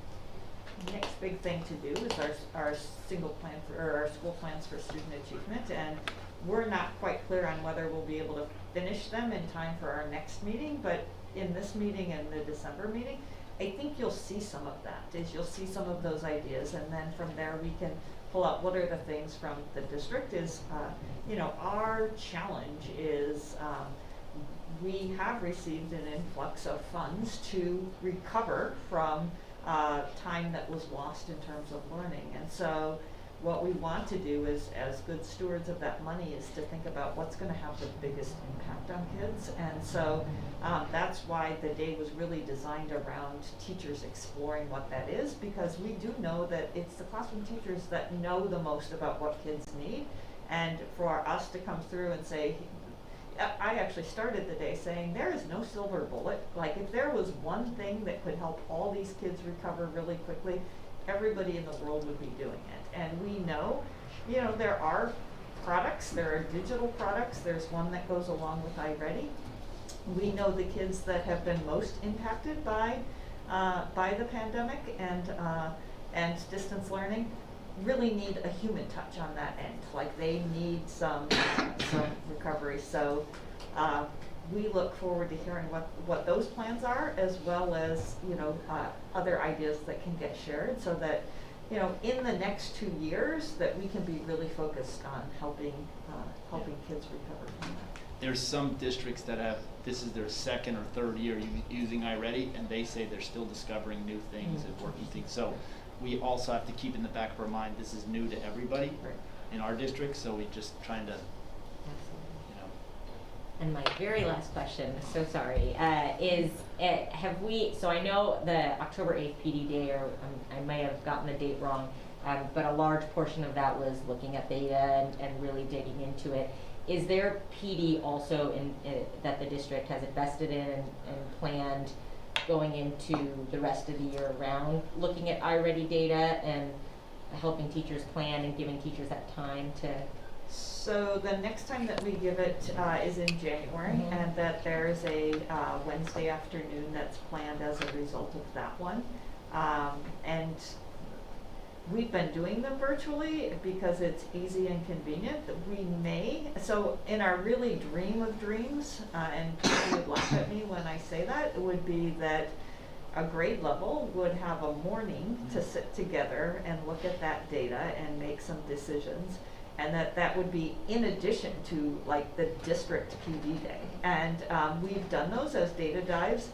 Speaker 5: next big thing to do is our single plan or our school plans for student achievement, and we're not quite clear on whether we'll be able to finish them in time for our next meeting, but in this meeting and the December meeting, I think you'll see some of that, you'll see some of those ideas, and then from there we can pull out what are the things from the district. Is you know, our challenge is we have received an influx of funds to recover from time that was lost in terms of learning, and so what we want to do is, as good stewards of that money, is to think about what's going to have the biggest impact on kids. And so that's why the day was really designed around teachers exploring what that is, because we do know that it's the classroom teachers that know the most about what kids need. And for us to come through and say, I actually started the day saying there is no silver bullet. Like, if there was one thing that could help all these kids recover really quickly, everybody in the world would be doing it. And we know, you know, there are products, there are digital products. There's one that goes along with iReady. We know the kids that have been most impacted by the pandemic and distance learning really need a human touch on that end. Like, they need some recovery. So we look forward to hearing what those plans are, as well as, you know, other ideas that can get shared, so that, you know, in the next 2 years that we can be really focused on helping kids recover from that.
Speaker 12: There's some districts that have, this is their 2nd or 3rd year using iReady, and they say they're still discovering new things and working things. So we also have to keep in the back of our mind, this is new to everybody in our district, so we're just trying to, you know.
Speaker 4: And my very last question, so sorry, is have we, so I know the October 8th PD day, or I may have gotten the date wrong, but a large portion of that was looking at data and really digging into it. Is there PD also that the district has invested in and planned going into the rest of the year around, looking at iReady data and helping teachers plan and giving teachers that time to?
Speaker 5: So the next time that we give it is in January, and that there's a Wednesday afternoon that's planned as a result of that one. And we've been doing them virtually because it's easy and convenient. We may, so in our really dream of dreams, and people would laugh at me when I say that, it would be that a grade level would have a morning to sit together and look at that data and make some decisions. And that would be in addition to like the district PD day. And we've done those as data dives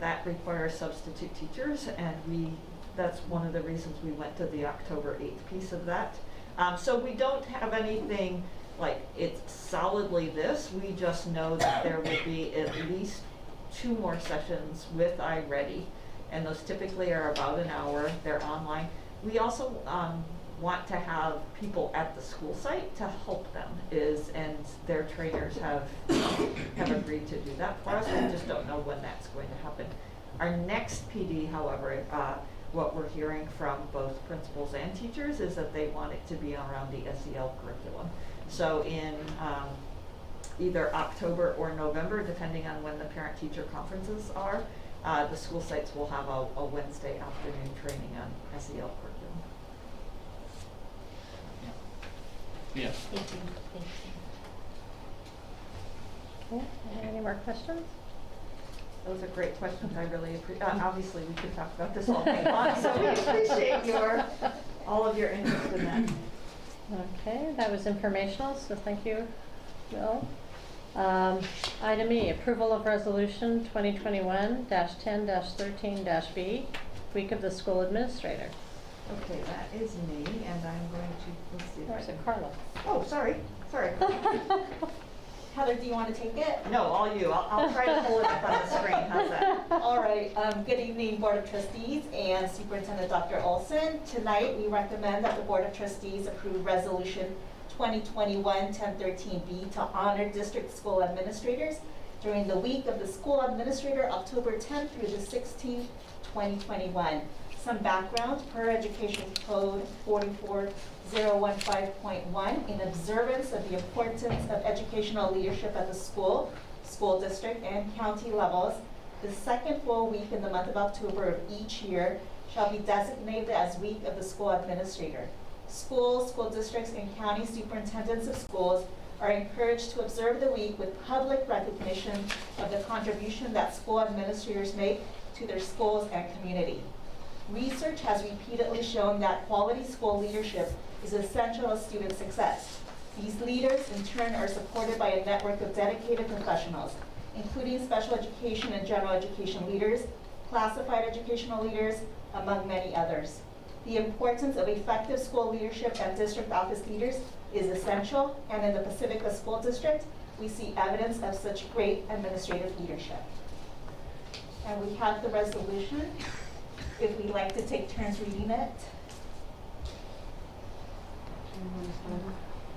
Speaker 5: that require substitute teachers, and that's one of the reasons we went to the October 8th piece of that. So we don't have anything like it's solidly this, we just know that there will be at least 2 more sessions with iReady, and those typically are about an hour, they're online. We also want to have people at the school site to help them and their trainers have agreed to do that for us. We just don't know when that's going to happen. Our next PD, however, what we're hearing from both principals and teachers is that they want it to be around the SEL curriculum. So in either October or November, depending on when the parent-teacher conferences are, the school sites will have a Wednesday afternoon training on SEL curriculum.
Speaker 12: Yes.
Speaker 4: Thank you. Thank you.
Speaker 1: Okay, any more questions?
Speaker 5: Those are great questions. I really appreciate. Obviously, we could talk about this all day long, so we appreciate all of your interest in that.
Speaker 1: Okay, that was informational, so thank you, Bill. Item E, approval of resolution 2021-10-13-B, week of the school administrator.
Speaker 5: Okay, that is me, and I'm going to, let's see.
Speaker 1: Or is it Carla?
Speaker 5: Oh, sorry.
Speaker 14: Heather, do you want to take it?
Speaker 5: No, all you. I'll try to pull it up on the screen. How's that?
Speaker 14: All right. Good evening, Board of Trustees and Superintendent Dr. Olson. Tonight, we recommend that the Board of Trustees approve Resolution 2021-1013B to honor district school administrators during the week of the school administrator, October 10th through the 16th, 2021. Some background per Education Code 44015.1 in observance of the importance of educational leadership at the school district, and county levels. The second full week in the month of October of each year shall be designated as Week of the School Administrator. Schools, school districts, and county superintendents of schools are encouraged to observe the week with public recognition of the contribution that school administrators make to their schools and community. Research has repeatedly shown that quality school leadership is essential to student success. These leaders, in turn, are supported by a network of dedicated professionals, including special education and general education leaders, classified educational leaders, among many others. The importance of effective school leadership and district office leaders is essential, and in the Pacifica School District, we see evidence of such great administrative leadership. And we have the resolution, if we'd like to take turns reading it.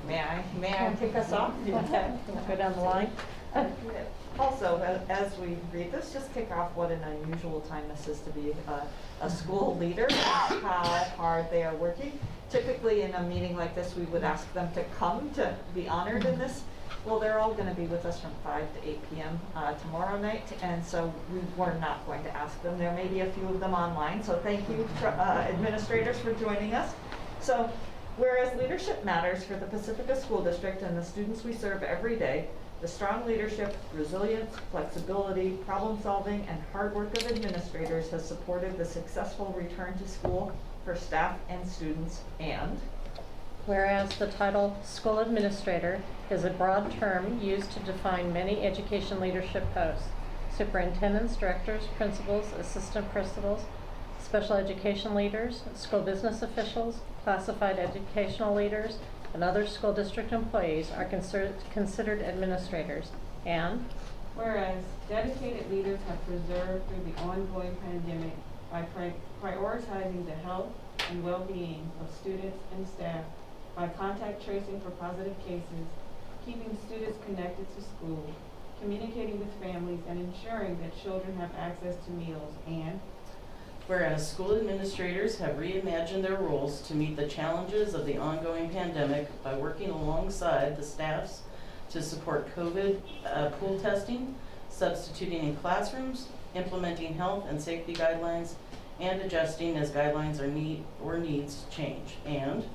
Speaker 5: May I kick us off?
Speaker 1: Okay, go down the line.
Speaker 5: Also, as we read this, just kick off what an unusual time this is to be a school leader, how hard they are working. Typically in a meeting like this, we would ask them to come to be honored in this. Well, they're all going to be with us from 5 to 8 p.m. Tomorrow night, and so we were not going to ask them. There may be a few of them online, so thank you, administrators, for joining us. So, whereas leadership matters for the Pacifica School District and the students we serve every day, the strong leadership, resilience, flexibility, problem solving, and hard work of administrators has supported the successful return to school for staff and students. And
Speaker 1: whereas the title school administrator is a broad term used to define many education leadership posts: superintendents, directors, principals, assistant principals, special education leaders, school business officials, classified educational leaders, and other school district employees are considered administrators. And
Speaker 10: whereas dedicated leaders have preserved through the ongoing pandemic by prioritizing the health and well-being of students and staff, by contact tracing for positive cases, keeping students connected to school, communicating with families, and ensuring that children have access to meals. And
Speaker 2: whereas school administrators have reimagined their roles to meet the challenges of the ongoing pandemic by working alongside the staffs to support COVID pool testing, substituting in classrooms, implementing health and safety guidelines, and adjusting as guidelines or needs change. And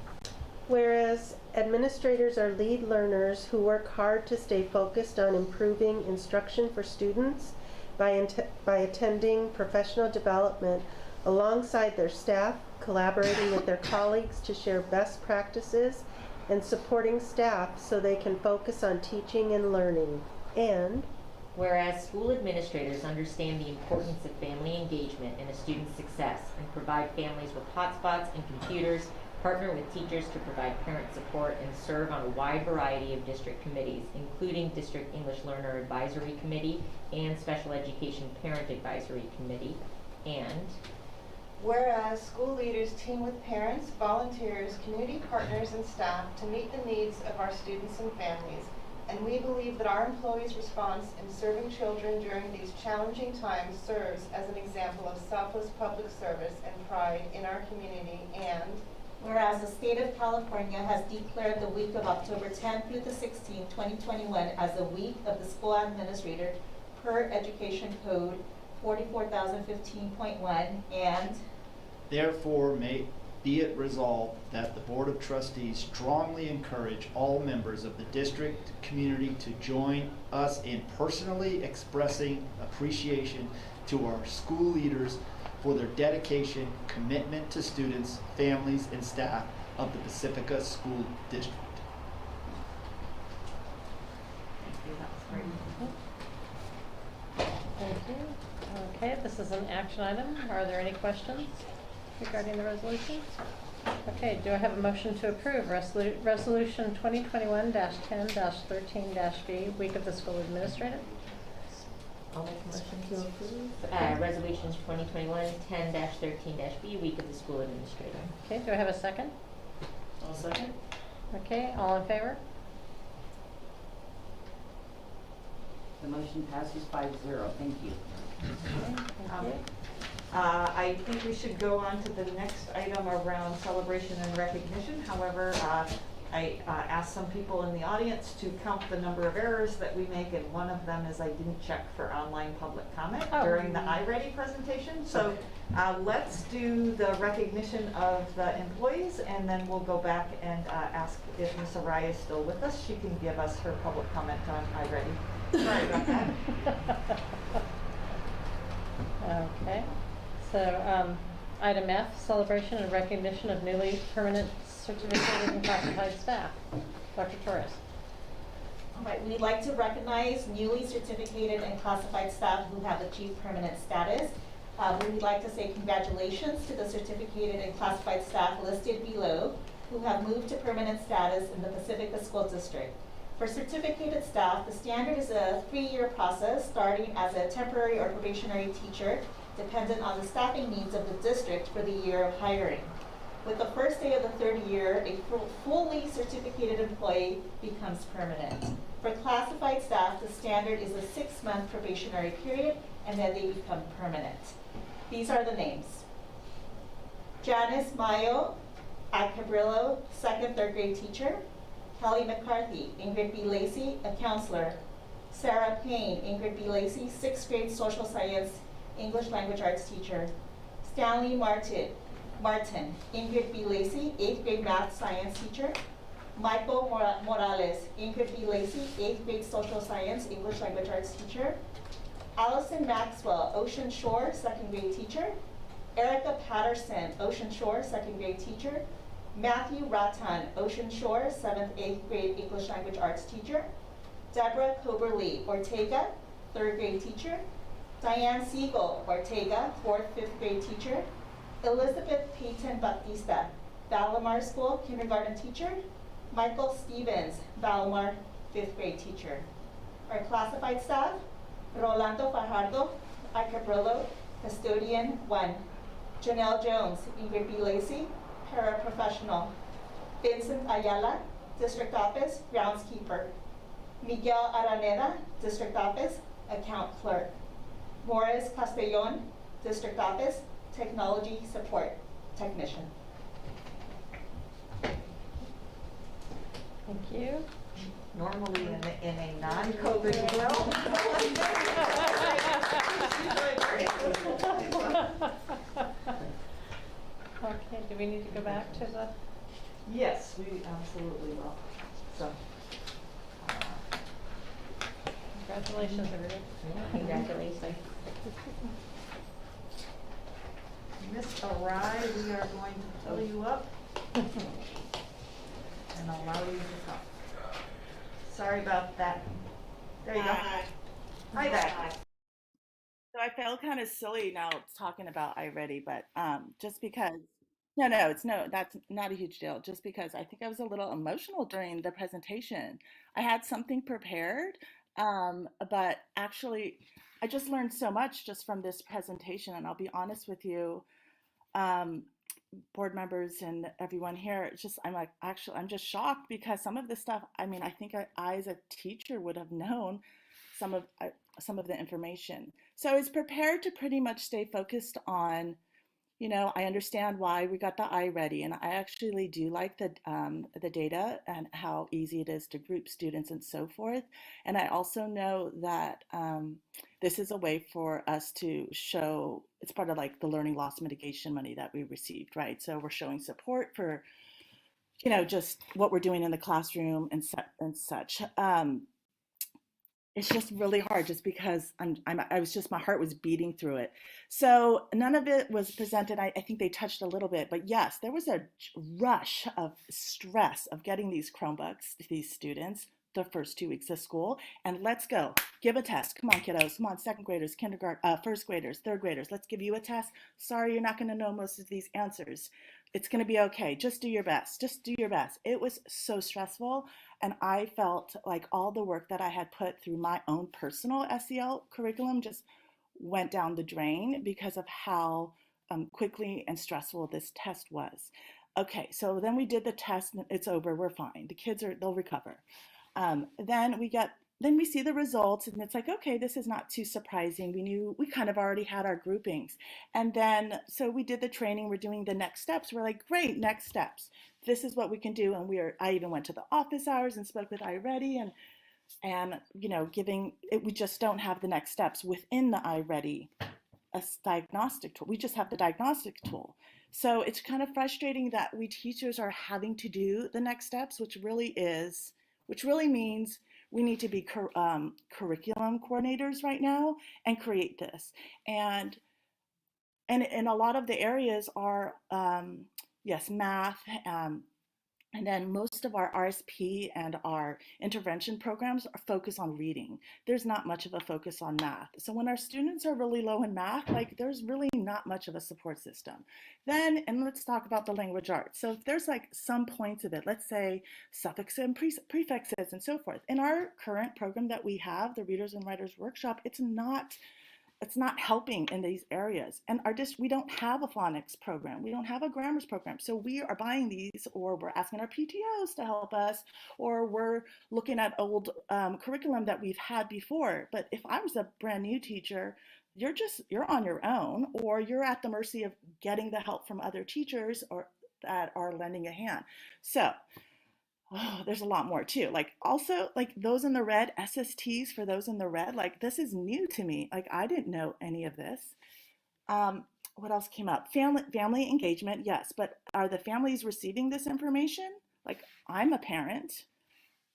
Speaker 9: whereas administrators are lead learners who work hard to stay focused on improving instruction for students by attending professional development alongside their staff, collaborating with their colleagues to share best practices, and supporting staff so they can focus on teaching and learning. And
Speaker 4: whereas school administrators understand the importance of family engagement in a student's success and provide families with hotspots and computers, partner with teachers to provide parent support, and serve on a wide variety of district committees, including District English Learner Advisory Committee and Special Education Parent Advisory Committee. And
Speaker 11: whereas school leaders team with parents, volunteers, community partners, and staff to meet the needs of our students and families, and we believe that our employees' response in serving children during these challenging times serves as an example of selfless public service and pride in our community. And
Speaker 14: whereas the state of California has declared the week of October 10th through the 16th, 2021 as the week of the school administrator per Education Code 44,015.1, and
Speaker 12: Therefore, may be it resolved that the Board of Trustees strongly encourage all members of the district community to join us in personally expressing appreciation to our school leaders for their dedication, commitment to students, families, and staff of the Pacifica School District.
Speaker 1: Thank you. Okay, this is an action item. Are there any questions regarding the resolution? Okay, do I have a motion to approve Resolution 2021-10-13-B, Week of the School Administrator?
Speaker 4: I'll make a motion to approve Resolution 2021-10-13-B, Week of the School Administrator.
Speaker 1: Okay, do I have a second?
Speaker 2: I'll second.
Speaker 1: Okay, all in favor?
Speaker 3: The motion passes 5-0. Thank you.
Speaker 1: Okay, thank you.
Speaker 5: I think we should go on to the next item around celebration and recognition. However, I asked some people in the audience to count the number of errors that we make, and one of them is I didn't check for online public comment during the iReady presentation. So let's do the recognition of the employees, and then we'll go back and ask if Ms. Araya is still with us. She can give us her public comment on iReady. Sorry about that.
Speaker 1: Okay, so item F, celebration and recognition of newly permanent certificated and classified staff. Dr. Torres.
Speaker 14: all right, we'd like to recognize newly certificated and classified staff who have achieved permanent status. We would like to say congratulations to the certificated and classified staff listed below who have moved to permanent status in the Pacifica School District. For certificated staff, the standard is a 3-year process starting as a temporary or probationary teacher, dependent on the staffing needs of the district for the year of hiring. With the first day of the third year, a fully certificated employee becomes permanent. For classified staff, the standard is a 6-month probationary period, and then they become permanent. These are the names. Janice Mayo, at Cabrillo, 2nd, 3rd grade teacher. Kelly McCarthy, Ingrid B. Lacey, a counselor. Sarah Payne, Ingrid B. Lacey, 6th grade social science, English language arts teacher. Stanley Martin, Ingrid B. Lacey, 8th grade math science teacher. Michael Morales, Ingrid B. Lacey, 8th grade social science, English language arts teacher. Allison Maxwell, Ocean Shore, 2nd grade teacher. Erica Patterson, Ocean Shore, 2nd grade teacher. Matthew Rattan, Ocean Shore, 7th, 8th grade English language arts teacher. Deborah Coberly Ortega, 3rd grade teacher. Diane Siegel Ortega, 4th, 5th grade teacher. Elizabeth Payton Baptista, Valamar School, kindergarten teacher. Michael Stevens, Valamar, 5th grade teacher. Our classified staff, Rolando Fajardo, Arcabrillo, custodian 1. Janelle Jones, Ingrid B. Lacey, paraprofessional. Vincent Ayala, district office, groundskeeper. Miguel Araneda, district office, account clerk. Morris Castellon, district office, technology support technician.
Speaker 1: Thank you.
Speaker 5: Normally in a non-COVID world.
Speaker 1: Okay, do we need to go back to the?
Speaker 5: Yes, we absolutely will. So.
Speaker 1: Congratulations, everybody.
Speaker 4: Congratulations.
Speaker 2: Miss Arai, we are going to pull you up and allow you to talk. Sorry about that. There you go. Hi there.
Speaker 15: So I feel kind of silly now talking about iReady, but just because, no, that's not a huge deal. Just because I think I was a little emotional during the presentation. I had something prepared, but actually I just learned so much just from this presentation. And I'll be honest with you, board members and everyone here, it's just, I'm just shocked because some of this stuff, I mean, I think I as a teacher would have known some of the information. So I was prepared to pretty much stay focused on, I understand why we got the iReady, and I actually do like the data and how easy it is to group students and so forth. And I also know that this is a way for us to show, it's part of like the learning loss mitigation money that we received, right? So we're showing support for, just what we're doing in the classroom and such. It's just really hard just because my heart was beating through it. So none of it was presented. I think they touched a little bit, but yes, there was a rush of stress of getting these Chromebooks to these students the first 2 weeks of school. And let's go, give a test. Come on, kiddos, come on, second graders, kindergarten, first graders, third graders, let's give you a test. Sorry, you're not gonna know most of these answers. It's gonna be okay, just do your best, just do your best. It was so stressful. And I felt like all the work that I had put through my own personal SEL curriculum just went down the drain because of how quickly and stressful this test was. Okay, so then we did the test and it's over, we're fine. The kids they'll recover. Then we see the results and it's like, okay, this is not too surprising. We kind of already had our groupings. And then, so we did the training, we're doing the next steps. We're like, great, next steps. This is what we can do. And I even went to the office hours and spoke with iReady and we just don't have the next steps within the iReady diagnostic tool. We just have the diagnostic tool. So it's kind of frustrating that we teachers are having to do the next steps, which really means we need to be curriculum coordinators right now and create this. And a lot of the areas are, yes, math, and then most of our RSP and our intervention programs are focused on reading. There's not much of a focus on math. So when our students are really low in math, like there's really not much of a support system. And let's talk about the language arts. So if there's like some points of it, let's say suffixes and prefixes and so forth. In our current program that we have, the Readers and Writers Workshop, it's not helping in these areas. And we don't have a phonics program. We don't have a grammars program. So we are buying these, or we're asking our PTOs to help us, or we're looking at old curriculum that we've had before. But if I was a brand new teacher, you're on your own, or you're at the mercy of getting the help from other teachers or that are lending a hand. So there's a lot more too. Like also like those in the red, SSTs for those in the red, like this is new to me. Like I didn't know any of this. What else came up? Family engagement, yes, but are the families receiving this information? Like I'm a parent.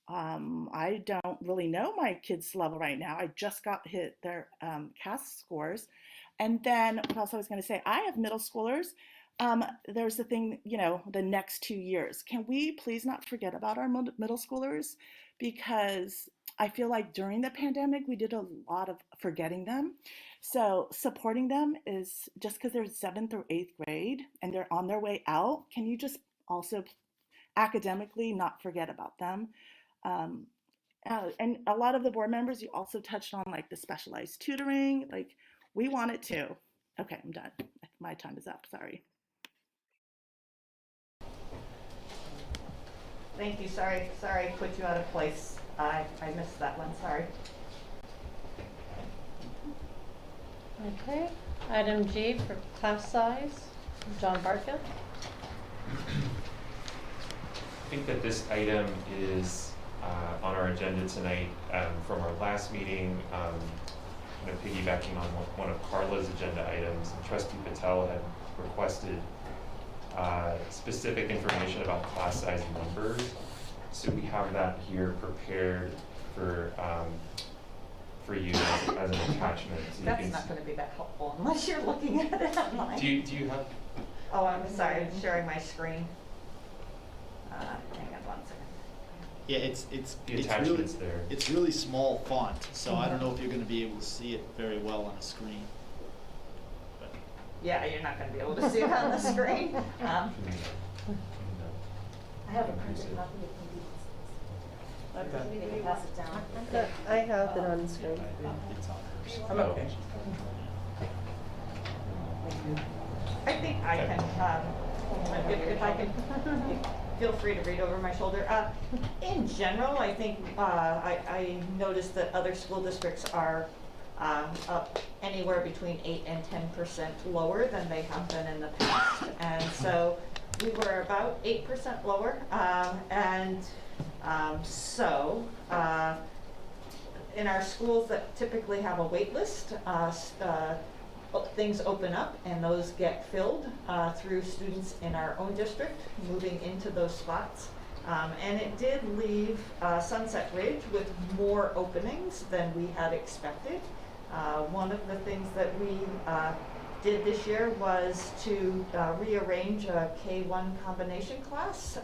Speaker 15: I don't really know my kids' level right now. I just got hit their CAS scores. And then what else I was gonna say, I have middle schoolers. There's the thing, the next 2 years. Can we please not forget about our middle schoolers? Because I feel like during the pandemic, we did a lot of forgetting them. So supporting them is just because they're 7th or 8th grade and they're on their way out. Can you just also academically not forget about them? And a lot of the board members, you also touched on like the specialized tutoring, like we want it too. Okay, I'm done. My time is up, sorry.
Speaker 2: Thank you. Sorry, I put you out of place. I missed that one. Sorry.
Speaker 1: Okay, item G for class size, John Bartfield.
Speaker 16: I think that this item is on our agenda tonight from our last meeting, piggybacking on one of Carla's agenda items. And Trustee Patel had requested specific information about class size numbers. So we have that here prepared for for you as an attachment. So you
Speaker 5: That's
Speaker 16: can
Speaker 5: not gonna be that helpful unless you're looking at it online.
Speaker 16: do you have?
Speaker 5: Oh, I'm sorry, I'm sharing my screen. Hang on one second.
Speaker 12: Yeah, it's
Speaker 16: The
Speaker 12: really,
Speaker 16: attachment's there.
Speaker 12: it's really small font, so I don't know if you're gonna be able to see it very well on a screen. But
Speaker 5: Yeah, you're not gonna be able to see it on the screen.
Speaker 14: I have a printed copy of
Speaker 12: Okay.
Speaker 14: Maybe they can pass it down.
Speaker 9: I have it on the screen.
Speaker 12: It's on hers.
Speaker 14: I'm okay.
Speaker 5: I think I can, if I can, feel free to read over my shoulder. In general, I think, I noticed that other school districts are, up anywhere between 8 and 10% lower than they have been in the past. And so we were about 8% lower, in our schools that typically have a wait list, things open up and those get filled through students in our own district moving into those spots. And it did leave Sunset Ridge with more openings than we had expected. One of the things that we did this year was to rearrange a K-1 combination class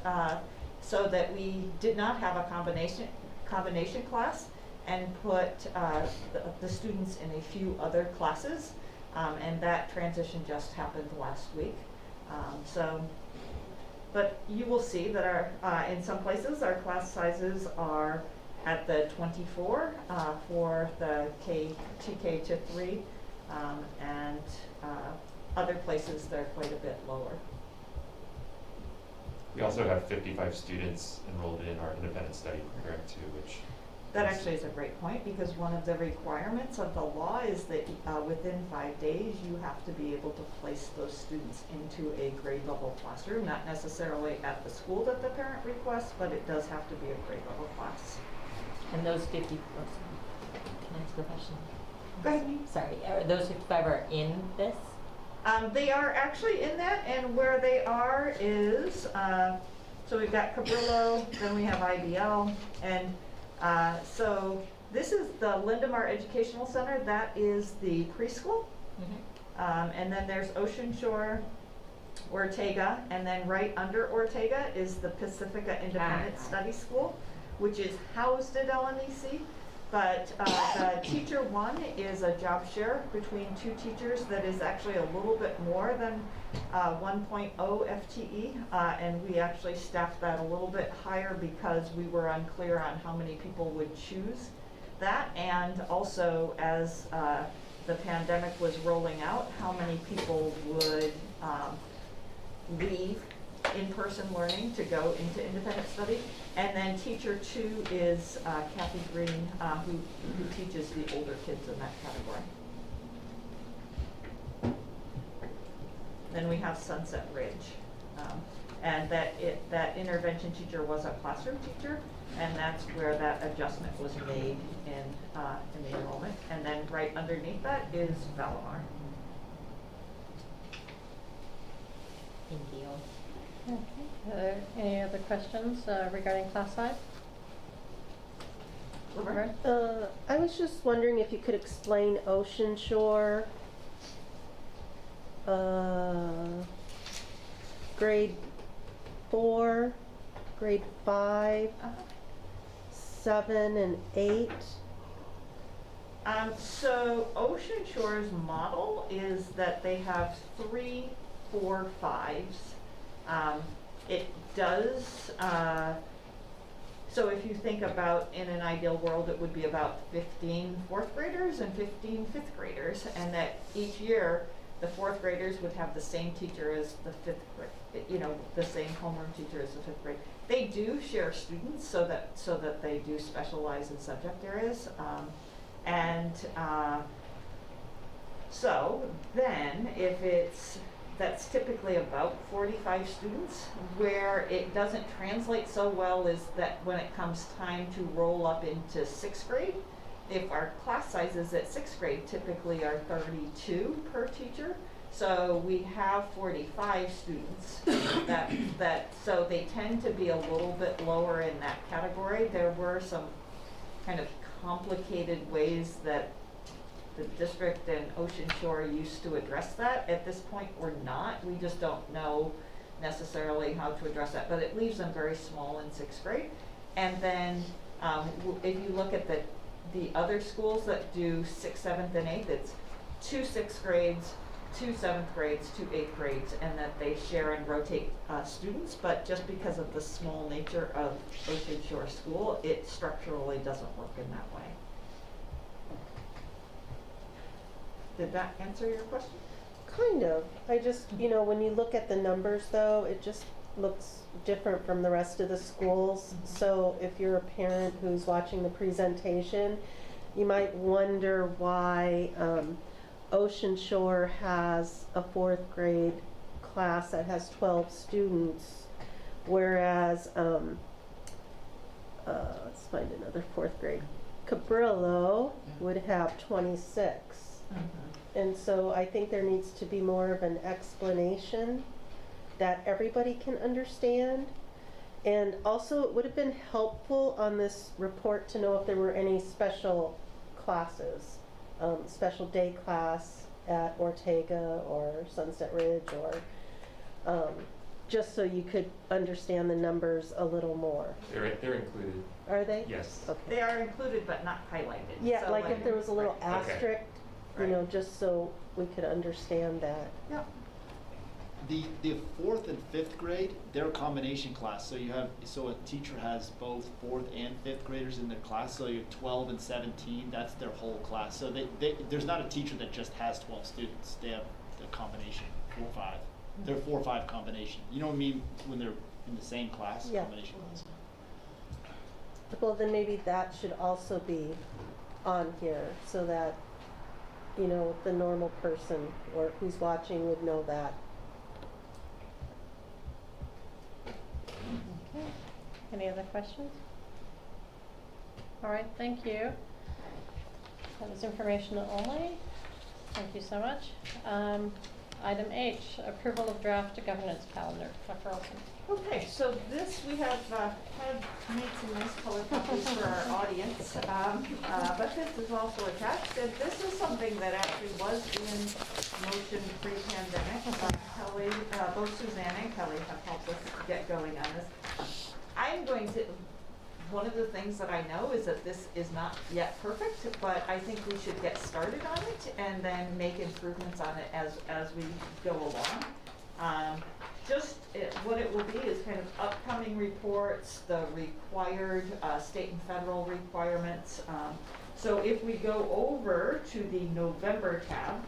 Speaker 5: so that we did not have a combination class and put the students in a few other classes. And that transition just happened last week. But you will see that in some places our class sizes are at the 24 for the TK to 3, and other places they're quite a bit lower.
Speaker 16: We also have 55 students enrolled in our independent study program too, which
Speaker 5: That actually is a great point, because one of the requirements of the law is that within 5 days, you have to be able to place those students into a grade level classroom, not necessarily at the school that the parent requests, but it does have to be a grade level class.
Speaker 4: And those 50, can I ask a question?
Speaker 5: Go ahead.
Speaker 4: Sorry, those 55 are in this?
Speaker 5: They are actually in that, and where they are is, so we've got Cabrillo, then we have IBL, and so this is the Lindemar Educational Center. That is the preschool. And then there's Ocean Shore, Ortega, and then right under Ortega is the Pacifica Independent Study School, which is housed at LMEC. But the teacher one is a job share between 2 teachers that is actually a little bit more than 1.0 FTE, and we actually staffed that a little bit higher because we were unclear on how many people would choose that, and also as the pandemic was rolling out, how many people would leave in-person learning to go into independent study. And then teacher 2 is Kathy Green, who teaches the older kids in that category. Then we have Sunset Ridge, and that intervention teacher was a classroom teacher, and that's where that adjustment was made in the enrollment. And then right underneath that is Valimar.
Speaker 4: Thank you.
Speaker 1: Okay. Any other questions regarding class size? Laverne?
Speaker 9: I was just wondering if you could explain Ocean Shore, grade 4, grade 5, 7, and 8.
Speaker 5: So Ocean Shore's model is that they have 3, 4, 5s. It does, so if you think about in an ideal world, it would be about 15 4th graders and 15 5th graders, and that each year the 4th graders would have the same teacher as the 5th grade, the same homeroom teacher as the 5th grade. They do share students so that they do specialize in subject areas, so then that's typically about 45 students. Where it doesn't translate so well is that when it comes time to roll up into 6th grade, if our class sizes at 6th grade typically are 32 per teacher, so we have 45 students so they tend to be a little bit lower in that category. There were some kind of complicated ways that the district and Ocean Shore used to address that. At this point, we're not. We just don't know necessarily how to address that, but it leaves them very small in 6th grade. And then if you look at the other schools that do 6th, 7th, and 8th, it's 2 6th grades, 2 7th grades, 2 8th grades, and that they share and rotate students. But just because of the small nature of Ocean Shore School, it structurally doesn't work in that way. Did that answer your question?
Speaker 9: Kind of. I just, when you look at the numbers though, it just looks different from the rest of the schools. So if you're a parent who's watching the presentation, you might wonder why Ocean Shore has a 4th grade class that has 12 students, whereas, let's find another 4th grade. Cabrillo would have 26. And so I think there needs to be more of an explanation that everybody can understand. And also it would have been helpful on this report to know if there were any special classes, special day class at Ortega or Sunset Ridge, or just so you could understand the numbers a little more.
Speaker 16: They're included.
Speaker 9: Are they?
Speaker 16: Yes.
Speaker 9: Okay.
Speaker 5: They are included but not highlighted.
Speaker 9: Yeah,
Speaker 5: So
Speaker 9: like if there was a little
Speaker 16: Right. Okay.
Speaker 9: asterisk, just so we could understand that.
Speaker 5: Yeah.
Speaker 12: The 4th and 5th grade, they're a combination class. So a teacher has both 4th and 5th graders in their class. So you have 12 and 17. That's their whole class. So there's not a teacher that just has 12 students. They have the combination 4 or 5. They're 4 or 5 combination. You know what I mean when they're in the same class?
Speaker 9: Yeah.
Speaker 12: Combination class.
Speaker 9: Well, then maybe that should also be on here so that, the normal person or who's watching would know that.
Speaker 1: Okay. Any other questions? All right, thank you. That was informational only. Thank you so much. Item H, approval of draft governance calendar. Dr. Olson.
Speaker 5: Okay, so this we have made some nice color copies for our audience, but this is also attached. And this is something that actually was in motion pre-pandemic. Kelly, both Suzanne and Kelly have helped us get going on this. One of the things that I know is that this is not yet perfect, but I think we should get started on it and then make improvements on it as we go along. What it will be is kind of upcoming reports, the required state and federal requirements. So if we go over to the November tab,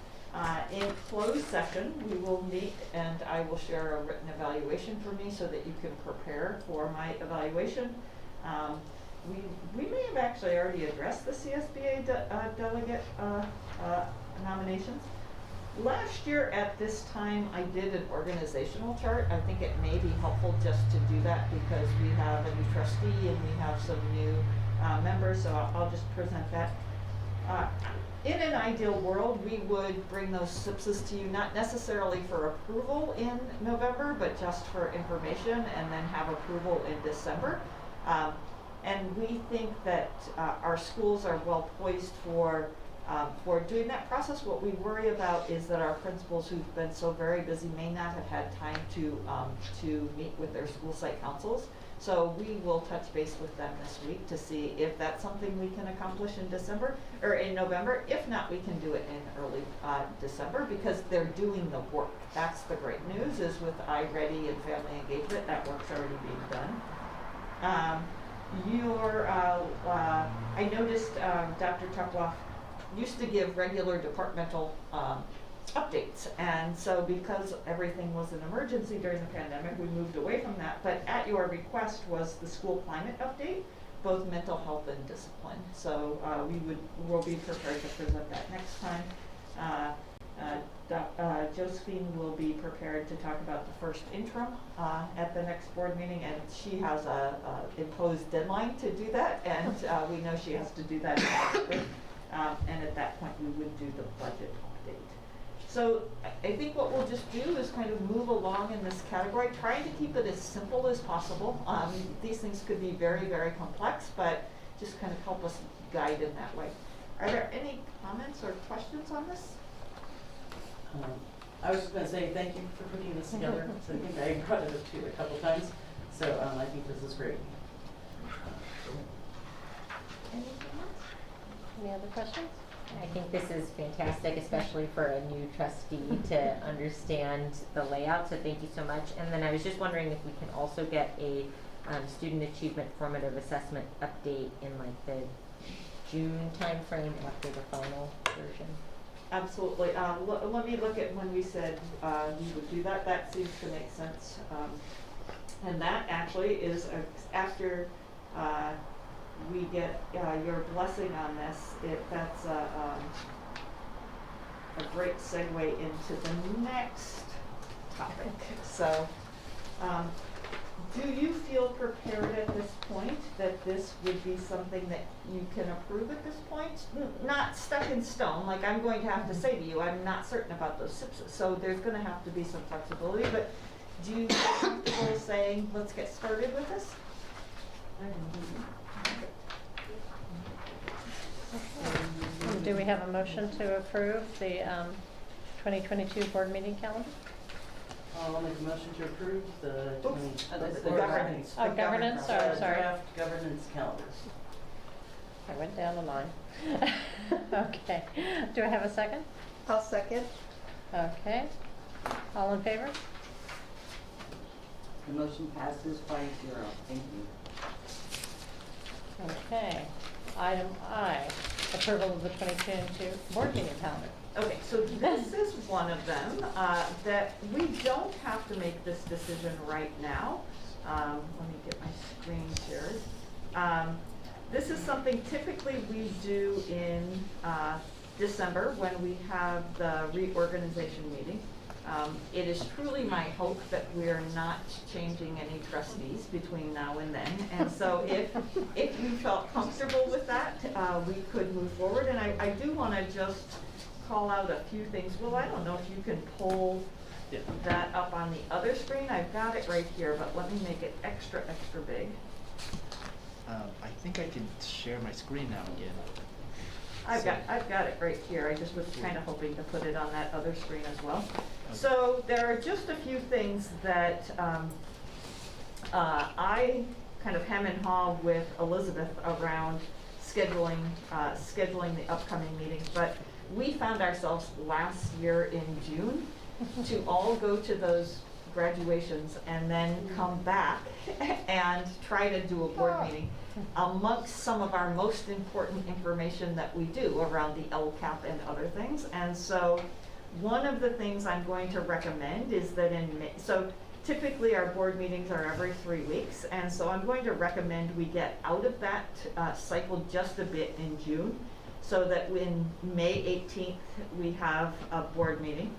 Speaker 5: in closed session, we will meet and I will share a written evaluation for me so that you can prepare for my evaluation. We may have actually already addressed the CSBA delegate nominations. Last year at this time, I did an organizational chart. I think it may be helpful just to do that because we have a new trustee and we have some new members, so I'll just present that. In an ideal world, we would bring those SIPSs to you, not necessarily for approval in November, but just for information and then have approval in December. And we think that our schools are well poised for doing that process. What we worry about is that our principals who've been so very busy may not have had time to meet with their school site councils. So we will touch base with them this week to see if that's something we can accomplish in December or in November. If not, we can do it in early December because they're doing the work. That's the great news is with iReady and family engagement, that work's already being done. I noticed Dr. Tuploff used to give regular departmental updates, and so because everything was an emergency during the pandemic, we moved away from that. But at your request was the school climate update, both mental health and discipline. So we'll be prepared to present that next time. Josephine will be prepared to talk about the first interim at the next board meeting, and she has a imposed deadline to do that, and we know she has to do that in August. And at that point we would do the budget update. So I think what we'll just do is kind of move along in this category, trying to keep it as simple as possible. These things could be very, very complex, but just kind of help us guide in that way. Are there any comments or questions on this?
Speaker 2: I was just gonna say thank you for putting this together. So I think I brought it up to you a couple times. So I think this is great.
Speaker 1: Any other questions?
Speaker 4: I think this is fantastic, especially for a new trustee to understand the layout, so thank you so much. And then I was just wondering if we can also get a student achievement formative assessment update in like the June timeframe after the final version.
Speaker 5: Absolutely. Let me look at when we said we would do that. That seems to make sense. And that actually is after we get your blessing on this. That's a great segue into the next topic. So, do you feel prepared at this point that this would be something that you can approve at this point? Not stuck in stone, like I'm going to have to say to you, I'm not certain about those SIPs, so there's going to have to be some flexibility, but do you feel comfortable saying, let's get started with this?
Speaker 1: Do we have a motion to approve the 2022 board meeting calendar?
Speaker 2: I'll make a motion to approve the
Speaker 5: governance.
Speaker 1: Oh, governance, sorry.
Speaker 2: Draft governance calendars.
Speaker 1: I went down the line. Okay. Do I have a second?
Speaker 9: I'll second.
Speaker 1: Okay. All in favor?
Speaker 3: The motion passes 5-0. Thank you.
Speaker 1: Okay. Item I, approval of the 2022 board meeting calendar.
Speaker 5: Okay, so this is one of them that we don't have to make this decision right now. Let me get my screen shared. This is something typically we do in December when we have the reorganization meeting. It is truly my hope that we're not changing any trustees between now and then. And so if you felt comfortable with that, we could move forward. And I do want to just call out a few things. Well, I don't know if you can pull that up on the other screen. I've got it right here, but let me make it extra big.
Speaker 12: I think I can share my screen now again.
Speaker 5: I've got it right here. I just was kind of hoping to put it on that other screen as well. So there are just a few things that I kind of hem and haw with Elizabeth around scheduling the upcoming meetings. But we found ourselves last year in June to all go to those graduations and then come back and try to do a board meeting amongst some of our most important information that we do around the LCAP and other things. And so one of the things I'm going to recommend is that in May, so typically our board meetings are every 3 weeks, and so I'm going to recommend we get out of that cycle just a bit in June, so that in May 18th we have a board meeting,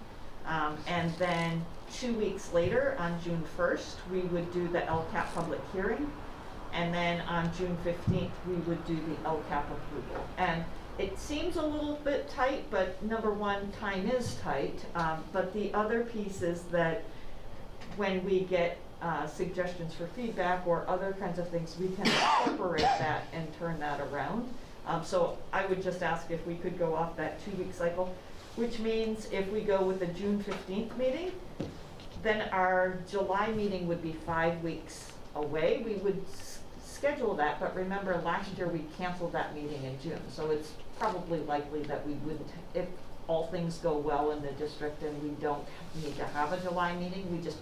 Speaker 5: and then 2 weeks later on June 1st we would do the LCAP public hearing, and then on June 15th we would do the LCAP approval. And it seems a little bit tight, but number one, time is tight, but the other piece is that when we get suggestions for feedback or other kinds of things, we can incorporate that and turn that around. So I would just ask if we could go off that 2 week cycle, which means if we go with the June 15th meeting, then our July meeting would be 5 weeks away. We would schedule that, but remember last year we canceled that meeting in June, so it's probably likely that we wouldn't, if all things go well in the district and we don't need to have a July meeting, we just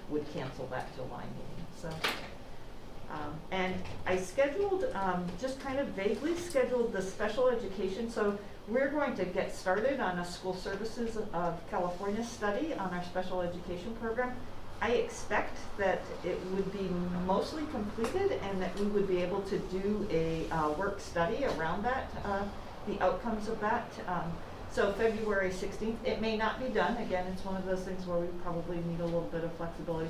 Speaker 5: would cancel that July meeting. So, and I scheduled, just kind of vaguely scheduled the special education. So we're going to get started on a School Services of California study on our special education program. I expect that it would be mostly completed and that we would be able to do a work study around that, the outcomes of that. So February 16th, it may not be done. Again, it's one of those things where we probably need a little bit of flexibility.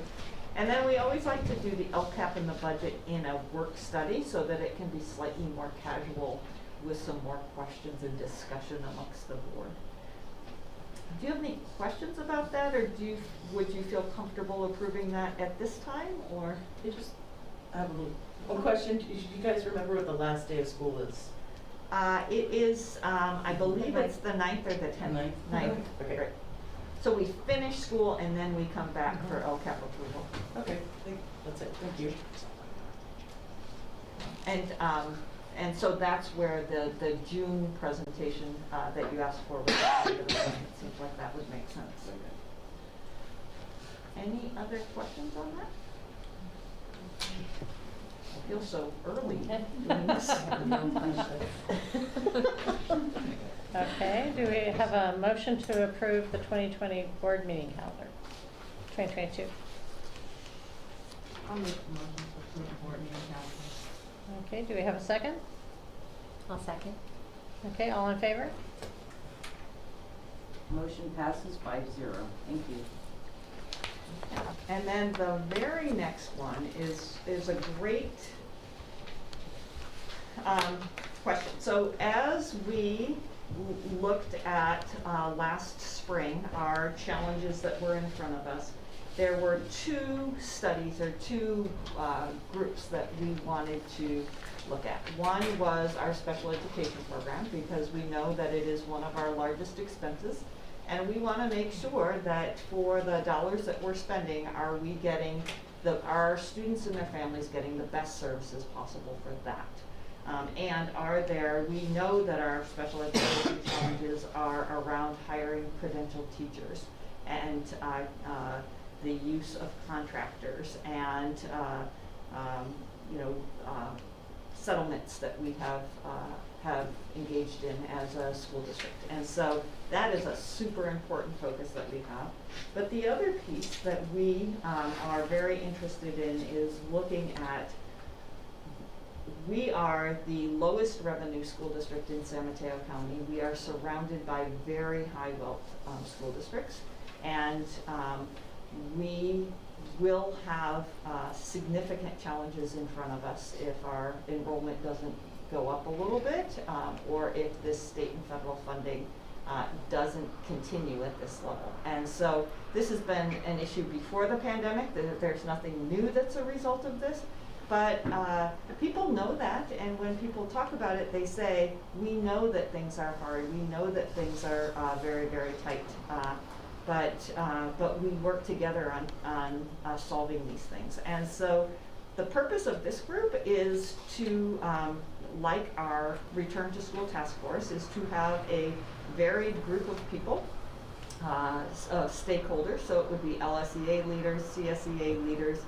Speaker 5: And then we always like to do the LCAP and the budget in a work study so that it can be slightly more casual with some more questions and discussion amongst the board. Do you have any questions about that, or would you feel comfortable approving that at this time, or?
Speaker 2: I have a question. Do you guys remember what the last day of school is?
Speaker 5: It is, I believe it's the 9th or the 10th.
Speaker 2: Ninth. Okay.
Speaker 5: Right. So we finish school and then we come back for LCAP approval.
Speaker 2: Okay, that's it. Thank you.
Speaker 5: And so that's where the June presentation that you asked for was. It seems like that would make sense. Any other questions on that? I feel so early doing this.
Speaker 1: Okay, do we have a motion to approve the 2020 board meeting calendar? 2022.
Speaker 10: I'll make a motion to approve the board meeting calendar.
Speaker 1: Okay, do we have a second?
Speaker 4: I'll second.
Speaker 1: Okay, all in favor?
Speaker 3: Motion passes 5-0. Thank you.
Speaker 5: And then the very next one is a great question. So as we looked at last spring, our challenges that were in front of us, there were two studies or two groups that we wanted to look at. One was our special education program, because we know that it is one of our largest expenses. And we want to make sure that for the dollars that we're spending, are we getting our students and their families getting the best services possible for that? And we know that our special education challenges are around hiring credentialed teachers and the use of contractors and settlements that we have engaged in as a school district. And so that is a super important focus that we have. But the other piece that we are very interested in is looking at, we are the lowest revenue school district in San Mateo County. We are surrounded by very high wealth school districts. And we will have significant challenges in front of us if our enrollment doesn't go up a little bit, or if this state and federal funding doesn't continue at this level. And so this has been an issue before the pandemic. There's nothing new that's a result of this, but people know that, and when people talk about it, they say, we know that things are hard, we know that things are very, very tight, but we work together on solving these things. And so the purpose of this group is to, like our Return to School Task Force, is to have a varied group of people, of stakeholders. So it would be LSEA leaders, CSEA leaders,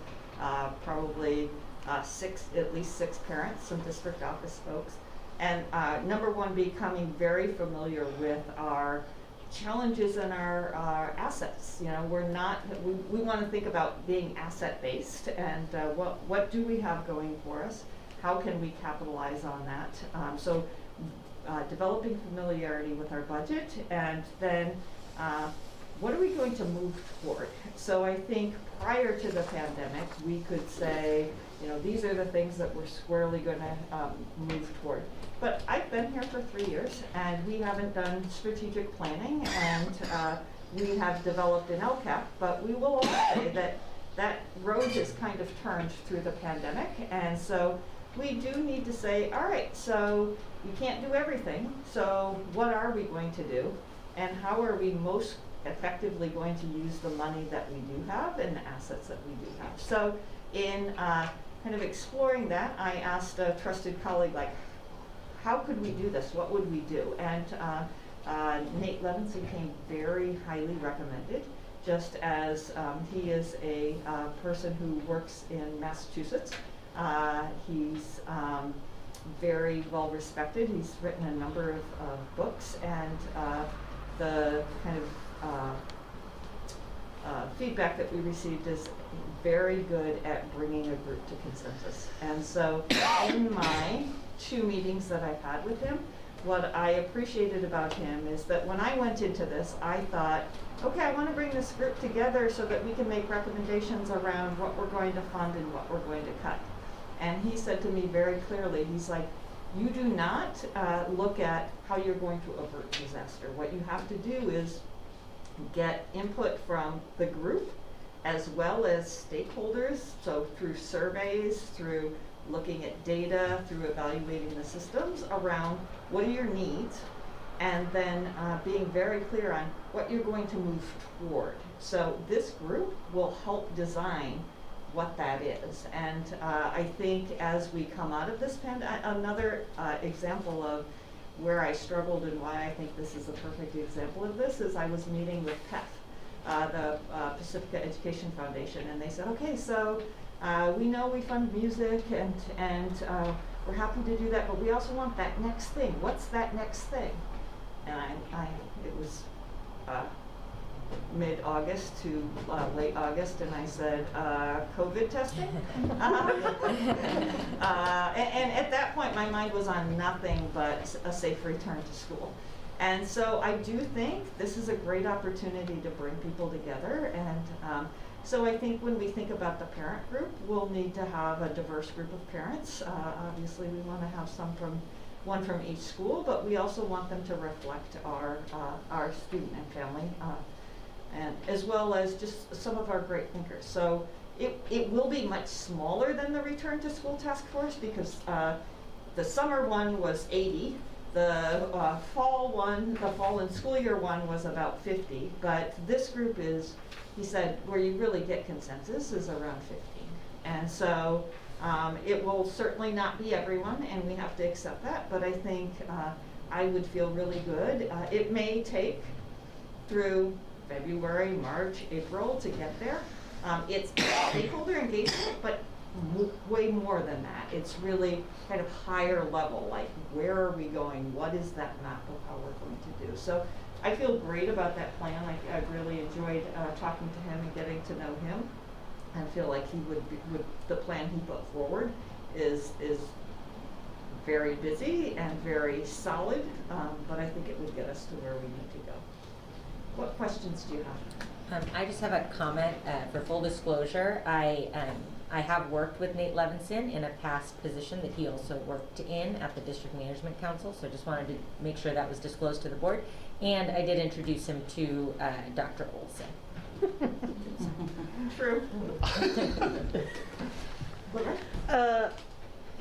Speaker 5: probably at least six parents, some district office folks. And number one, becoming very familiar with our challenges and our assets. You know, we want to think about being asset-based, and what do we have going for us? How can we capitalize on that? So developing familiarity with our budget, and then what are we going to move toward? So I think prior to the pandemic, we could say, you know, these are the things that we're squarely going to move toward. But I've been here for 3 years, and we haven't done strategic planning, and we have developed an LCAP, but we will all say that road has kind of turned through the pandemic, and so we do need to say, all right, so you can't do everything, so what are we going to do, and how are we most effectively going to use the money that we do have and the assets that we do have? So in kind of exploring that, I asked a trusted colleague, like, how could we do this? What would we do? And Nate Levinson came very highly recommended, just as he is a person who works in Massachusetts. He's very well respected. He's written a number of books, and the kind of feedback that we received is very good at bringing a group to consensus. And so in my 2 meetings that I've had with him, what I appreciated about him is that when I went into this, I thought, okay, I want to bring this group together so that we can make recommendations around what we're going to fund and what we're going to cut. And he said to me very clearly, he's like, you do not look at how you're going to avert disaster. What you have to do is get input from the group
Speaker 2: as well as stakeholders, so through surveys, through looking at data, through evaluating the systems around what are your needs, and then being very clear on what you're going to move toward. So this group will help design what that is. And I think as we come out of this another example of where I struggled and why I think this is a perfect example of this is I was meeting with PEF, the Pacifica Education Foundation, and they said, okay, so we know we fund music and we're happy to do that, but we also want that next thing. What's that next thing? And it was mid-August to late August, and I said, COVID testing? And at that point, my mind was on nothing but a safe return to school. And so I do think this is a great opportunity to bring people together. And so I think when we think about the parent group, we'll need to have a diverse group of parents. Obviously, we want to have one from each school, but we also want them to reflect our student and family, and as well as just some of our great thinkers. So it will be much smaller than the Return to School Task Force because the summer one was 80, the fall and school year one was about 50, but this group is, he said, where you really get consensus is around 15. And so it will certainly not be everyone, and we have to accept that, but I think I would feel really good. It may take through February, March, April to get there. It's stakeholder engagement, but way more than that. It's really kind of higher level, like where are we going? What is that map of how we're going to do? So I feel great about that plan. I really enjoyed talking to him and getting to know him. I feel like he would the plan he put forward is very busy and very solid, but I think it would get us to where we need to go. What questions do you have?
Speaker 4: I just have a comment for full disclosure. I have worked with Nate Levinson in a past position that he also worked in at the District Management Council, so I just wanted to make sure that was disclosed to the board. And I did introduce him to Dr. Olson.
Speaker 2: True.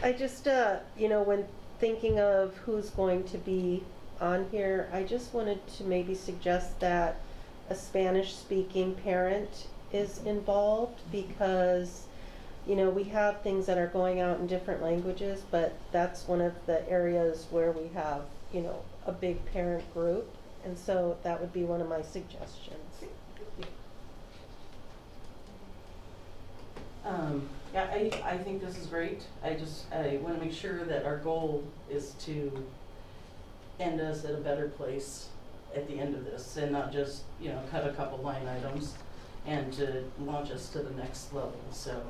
Speaker 9: I just, when thinking of who's going to be on here, I just wanted to maybe suggest that a Spanish-speaking parent is involved because, we have things that are going out in different languages, but that's one of the areas where we have, a big parent group. And so that would be one of my suggestions.
Speaker 3: Yeah, I think this is great. I want to make sure that our goal is to end us at a better place at the end of this and not just, cut a couple line items and to launch us to the next level. So,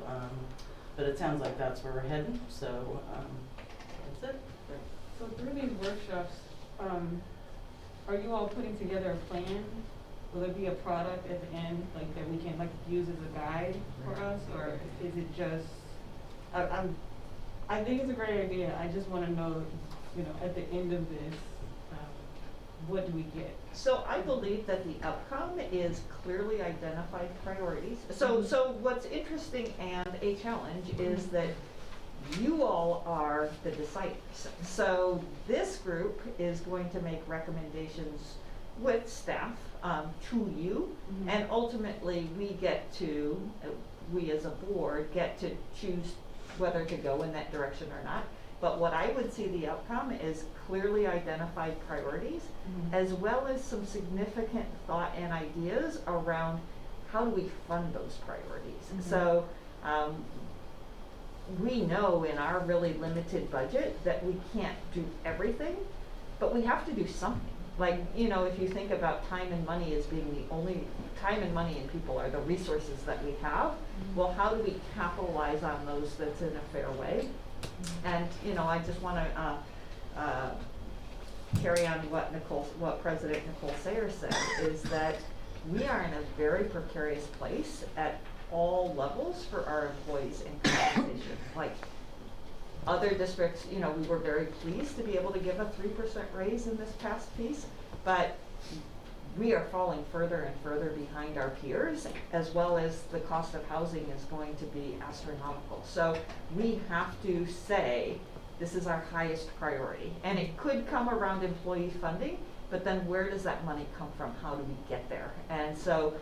Speaker 3: but it sounds like that's where we're heading. So, that's it.
Speaker 10: So through these workshops, are you all putting together a plan? Will there be a product at the end, like that we can use as a guide for us, or is it just? I think it's a great idea. I just want to know, at the end of this, what do we get?
Speaker 2: So I believe that the outcome is clearly identified priorities. So what's interesting and a challenge is that you all are the deciders. So this group is going to make recommendations with staff to you, and ultimately we as a board get to choose whether to go in that direction or not. But what I would see the outcome is clearly identified priorities, as well as some significant thought and ideas around how do we fund those priorities. So we know in our really limited budget that we can't do everything, but we have to do something. Like, if you think about time and money as being the only, time and money and people are the resources that we have, well, how do we capitalize on those that's in a fair way? And, I just want to carry on what President Nicole Sayers said, is that we are in a very precarious place at all levels for our employees in compensation. Like, other districts, we were very pleased to be able to give a 3% raise in this past piece, but
Speaker 14: we are falling further and further behind our peers, as well as the cost of housing is going to be astronomical. So we have to say, this is our highest priority. And it could come around employee funding, but then where does that money come from? How do we get there? And so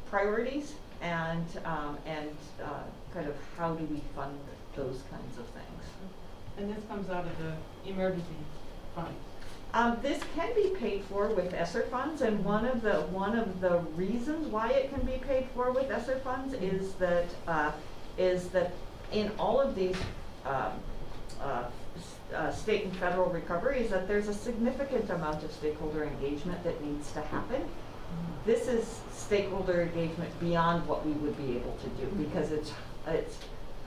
Speaker 14: priorities and kind of how do we fund those kinds of things.
Speaker 10: And this comes out of the emergency fund.
Speaker 14: This can be paid for with ESSER funds, and one of the reasons why it can be paid for with ESSER funds is that in all of these state and federal recoveries, that there's a significant amount of stakeholder engagement that needs to happen. This is stakeholder engagement beyond what we would be able to do, because it's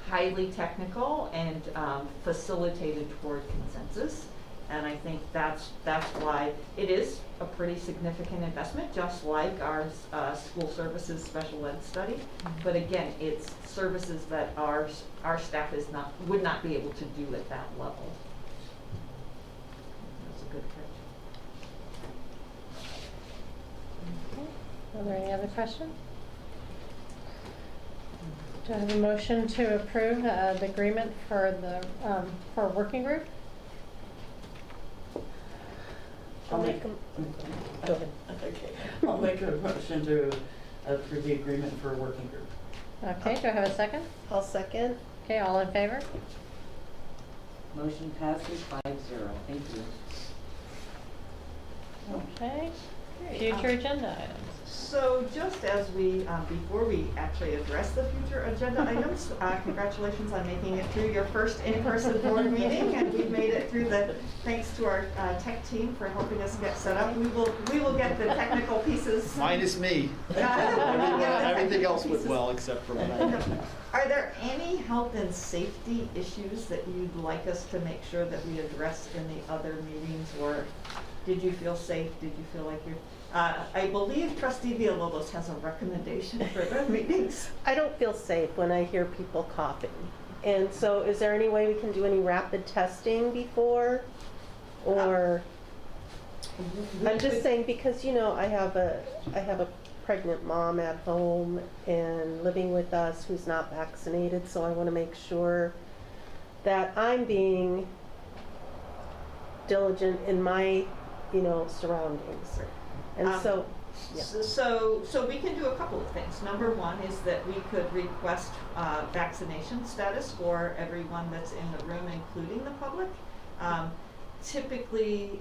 Speaker 14: highly technical and facilitated toward consensus. And I think that's why it is a pretty significant investment, just like our school services special ed study. But again, it's services that our staff would not be able to do at that level. That's a good catch.
Speaker 1: Okay. Are there any other questions? Do I have a motion to approve the agreement for the for working group?
Speaker 3: Go ahead. Okay. I'll make a motion to approve the agreement for a working group.
Speaker 1: Okay, do I have a second?
Speaker 9: I'll second.
Speaker 1: Okay, all in favor?
Speaker 2: Motion passes 5-0. Thank you.
Speaker 1: Okay. Future agenda items.
Speaker 14: So just as we, before we actually address the future agenda items, congratulations on making it through your first in-person board meeting, and we've made it through thanks to our tech team for helping us get set up. We will get the technical pieces.
Speaker 12: Minus me. Everything else went well except for when I.
Speaker 14: Are there any health and safety issues that you'd like us to make sure that we address in the other meetings, or did you feel safe? Did you feel like you're... I believe Trustee Villalobos has a recommendation for the meetings.
Speaker 9: I don't feel safe when I hear people coughing. And so is there any way we can do any rapid testing before? Or I'm just saying, because I have a pregnant mom at home and living with us who's not vaccinated, so I want to make sure that I'm being diligent in my surroundings. And so
Speaker 14: we can do a couple of things. Number one is that we could request vaccination status for everyone that's in the room, including the public. Typically,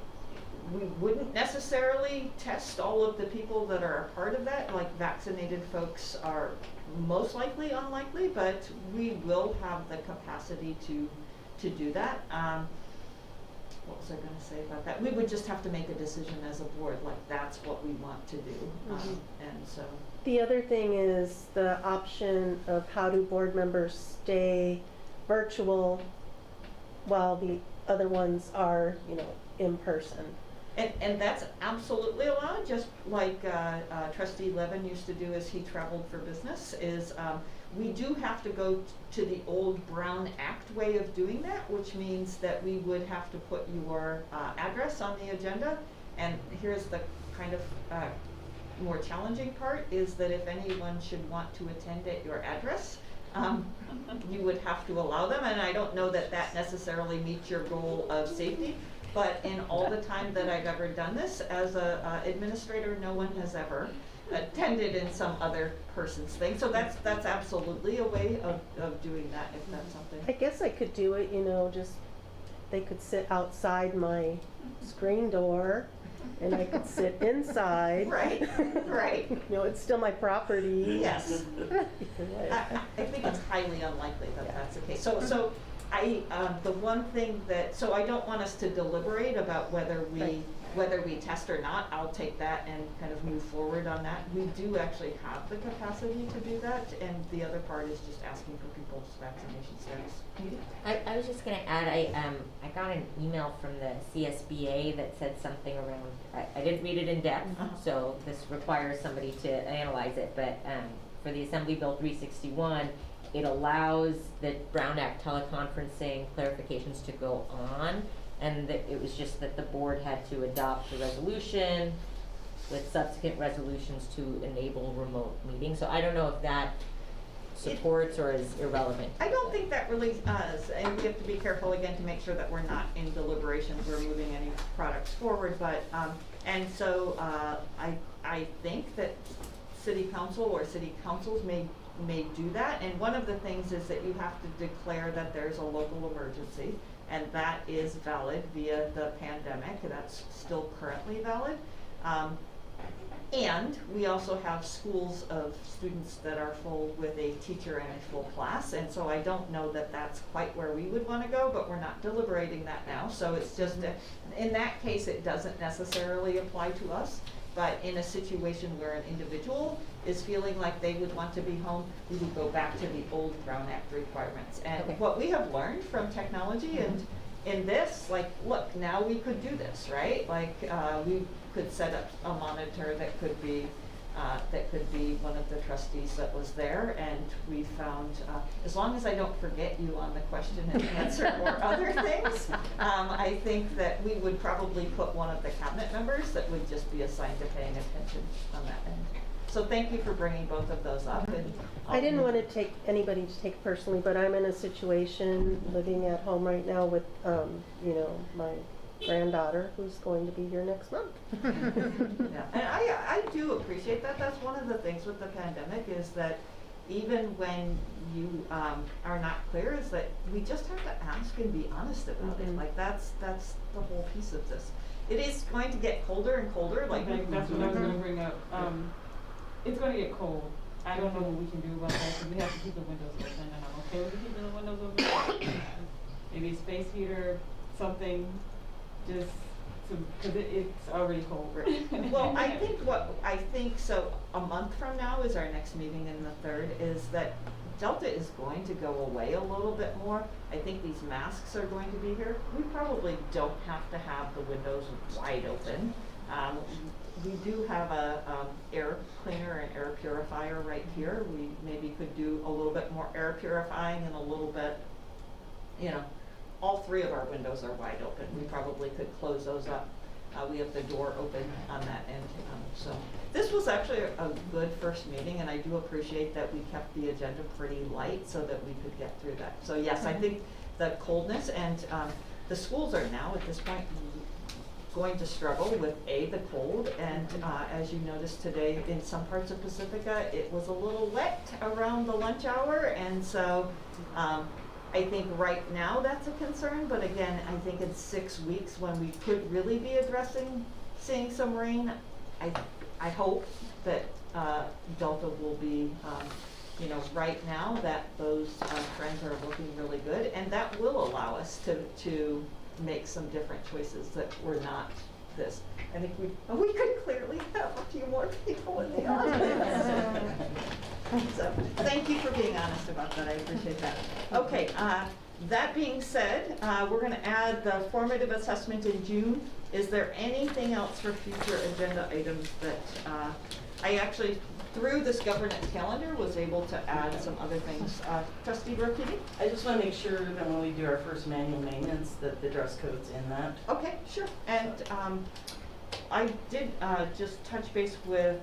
Speaker 14: we wouldn't necessarily test all of the people that are a part of that. Like, vaccinated folks are most likely unlikely, but we will have the capacity to do that. What was I going to say about that? We would just have to make a decision as a board, like that's what we want to do. And so
Speaker 9: the other thing is the option of how do board members stay virtual while the other ones are, in person.
Speaker 14: And that's absolutely allowed, just like Trustee Levin used to do as he traveled for business, is we do have to go to the old Brown Act way of doing that, which means that we would have to put your address on the agenda. And here's the kind of more challenging part, is that if anyone should want to attend at your address, you would have to allow them. And I don't know that that necessarily meets your goal of safety. But in all the time that I've ever done this as a administrator, no one has ever attended in some other person's thing. So that's absolutely a way of doing that, if that's something.
Speaker 9: I guess I could do it, just they could sit outside my screen door and I could sit inside.
Speaker 14: Right, right.
Speaker 9: It's still my property.
Speaker 14: Yes. I think it's highly unlikely that that's the case. So the one thing so I don't want us to deliberate about whether we test or not. I'll take that and kind of move forward on that. We do actually have the capacity to do that, and the other part is just asking for people's vaccination status.
Speaker 4: I was just going to add, I got an email from the CSBA that said something around, I didn't read it in depth, so this requires somebody to analyze it, but for the Assembly Bill 361, it allows the Brown Act teleconferencing clarifications to go on, and it was just that the board had to adopt the resolution with subsequent resolutions to enable remote meetings. So I don't know if that supports or is irrelevant.
Speaker 5: I don't think that really, and we have to be careful again to make sure that we're not in deliberations or moving any products forward, but, and so, I think that city council or city councils may do that, and one of the things is that you have to declare that there's a local emergency, and that is valid via the pandemic, that's still currently valid. And we also have schools of students that are full with a teacher and a full class, and so I don't know that that's quite where we would want to go, but we're not deliberating that now. So it's just, in that case, it doesn't necessarily apply to us, but in a situation where an individual is feeling like they would want to be home, we would go back to the old Brown Act requirements. And what we have learned from technology and in this, like, look, now we could do this, right? Like, we could set up a monitor that could be one of the trustees that was there, and we found, as long as I don't forget you on the question and answer or other things, I think that we would probably put one of the cabinet members that would just be assigned to paying attention on that end. So thank you for bringing both of those up. And
Speaker 9: I didn't want to take anybody to take personally, but I'm in a situation living at home right now with, you know, my granddaughter who's going to be here next month.
Speaker 5: Yeah, and I do appreciate that. That's one of the things with the pandemic is that even when you are not clear, is that we just have to ask and be honest about it. Like that's the whole piece of this. It is going to get colder and colder. Like
Speaker 10: that's what I was going to bring up. It's going to get cold. I don't know what we can do about that because we have to keep the windows open, and I'm okay with keeping the windows open. Maybe a space heater, something, just because it's already cold.
Speaker 5: Well, I think so. A month from now is our next meeting, and the 3rd is that Delta is going to go away a little bit more. I think these masks are going to be here. We probably don't have to have the windows wide open. We do have a air cleaner and air purifier right here. We maybe could do a little bit more air purifying and a little bit, you know, all 3 of our windows are wide open. We probably could close those up. We have the door open on that end. So this was actually a good first meeting, and I do appreciate that we kept the agenda pretty light so that we could get through that. So yes, I think the coldness and the schools are now at this point going to struggle with the cold, and as you noticed today in some parts of Pacifica, it was a little wet around the lunch hour, and so I think right now that's a concern, but again, I think in 6 weeks when we could really be seeing some rain, I hope that Delta will be, you know, right now that those trends are looking really good, and that will allow us to make some different choices that were not this. I think we could clearly have a few more people in the audience. So thank you for being honest about that. I appreciate that. Okay, that being said, we're going to add the formative assessment in June. Is there anything else for future agenda items that I actually, through this governance calendar, was able to add some other things. Trustee Burkini?
Speaker 3: I just want to make sure that when we do our first manual maintenance that the dress code's in that.
Speaker 5: Okay, sure. And I did just touch base with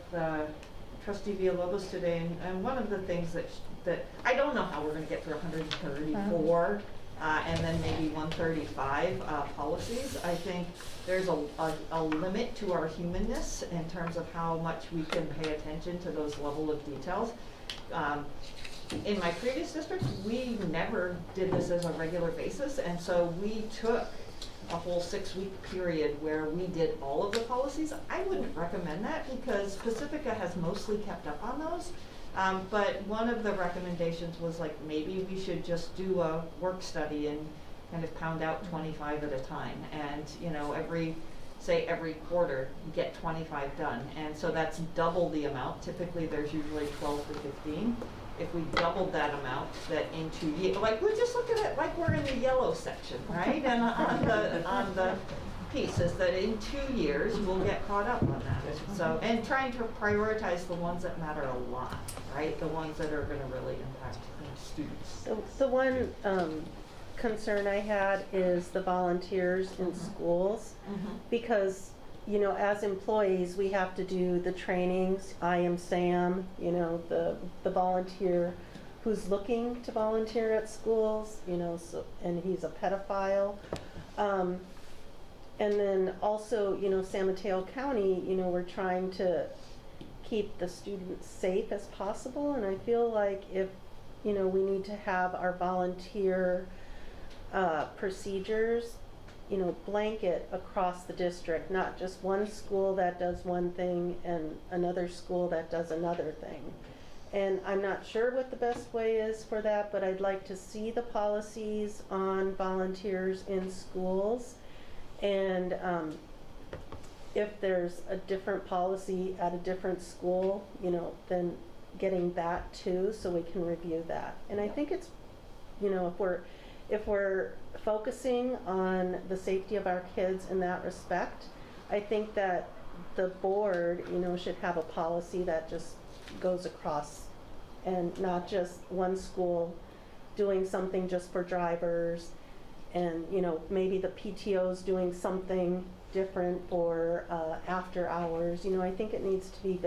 Speaker 5: Trustee Villalobos today, and one of the things that I don't know how we're going to get through 134 and then maybe 135 policies. I think there's a limit to our humanness in terms of how much we can pay attention to those level of details. In my previous district, we never did this as a regular basis, and so we took a whole 6-week period where we did all of the policies. I wouldn't recommend that because Pacifica has mostly kept up on those. But one of the recommendations was like maybe we should just do a work study and kind of pound out 25 at a time, and you know every quarter get 25 done, and so that's double the amount. Typically there's usually 12 to 15. If we doubled that amount, that in 2 years, like we'll just look at it like we're in the yellow section, right? And on the piece is that in 2 years we'll get caught up on that. So, and trying to prioritize the ones that matter a lot, right? The ones that are going to really impact students.
Speaker 9: So the one concern I had is the volunteers in schools, because you know, as employees, we have to do the trainings. I am Sam, you know, the volunteer who's looking to volunteer at schools, you know, so, and he's a pedophile. And then also, you know, San Mateo County, you know, we're trying to keep the students safe as possible. And I feel like if, you know, we need to have our volunteer procedures, you know, blanket across the district, not just one school that does one thing and another school that does another thing. And I'm not sure what the best way is for that, but I'd like to see the policies on volunteers in schools. And if there's a different policy at a different school, you know, then getting that too, so we can review that. And I think it's, you know, if we're focusing on the safety of our kids in that respect, I think that the board, you know, should have a policy that just goes across, and not just one school doing something just for drivers, and, you know, maybe the PTO's doing something different for after hours. You know, I think it needs to be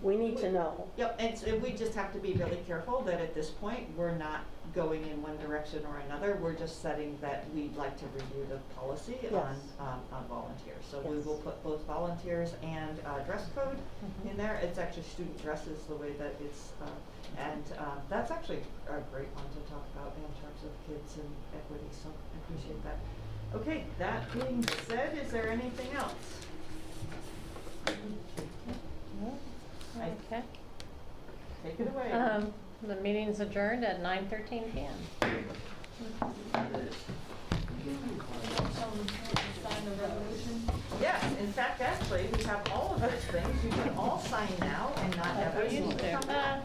Speaker 9: we need to know.
Speaker 5: Yep, and so we just have to be really careful that at this point, we're not going in one direction or another. We're just setting that we'd like to review the policy
Speaker 9: Yes.
Speaker 5: on volunteers. So we
Speaker 9: Yes.
Speaker 5: will put both volunteers and dress code in there. It's actually student dresses, the way that it's, and that's actually a great one to talk about in terms of kids and equity, so I appreciate that. Okay, that being said, is there anything else?
Speaker 1: Okay.
Speaker 5: Take it away.
Speaker 1: The meeting's adjourned at 9:13 p.m.
Speaker 5: Yes, in fact, actually, we have all of those things. You can all sign now and not have
Speaker 1: Like we
Speaker 5: us
Speaker 1: used to.
Speaker 5: come back.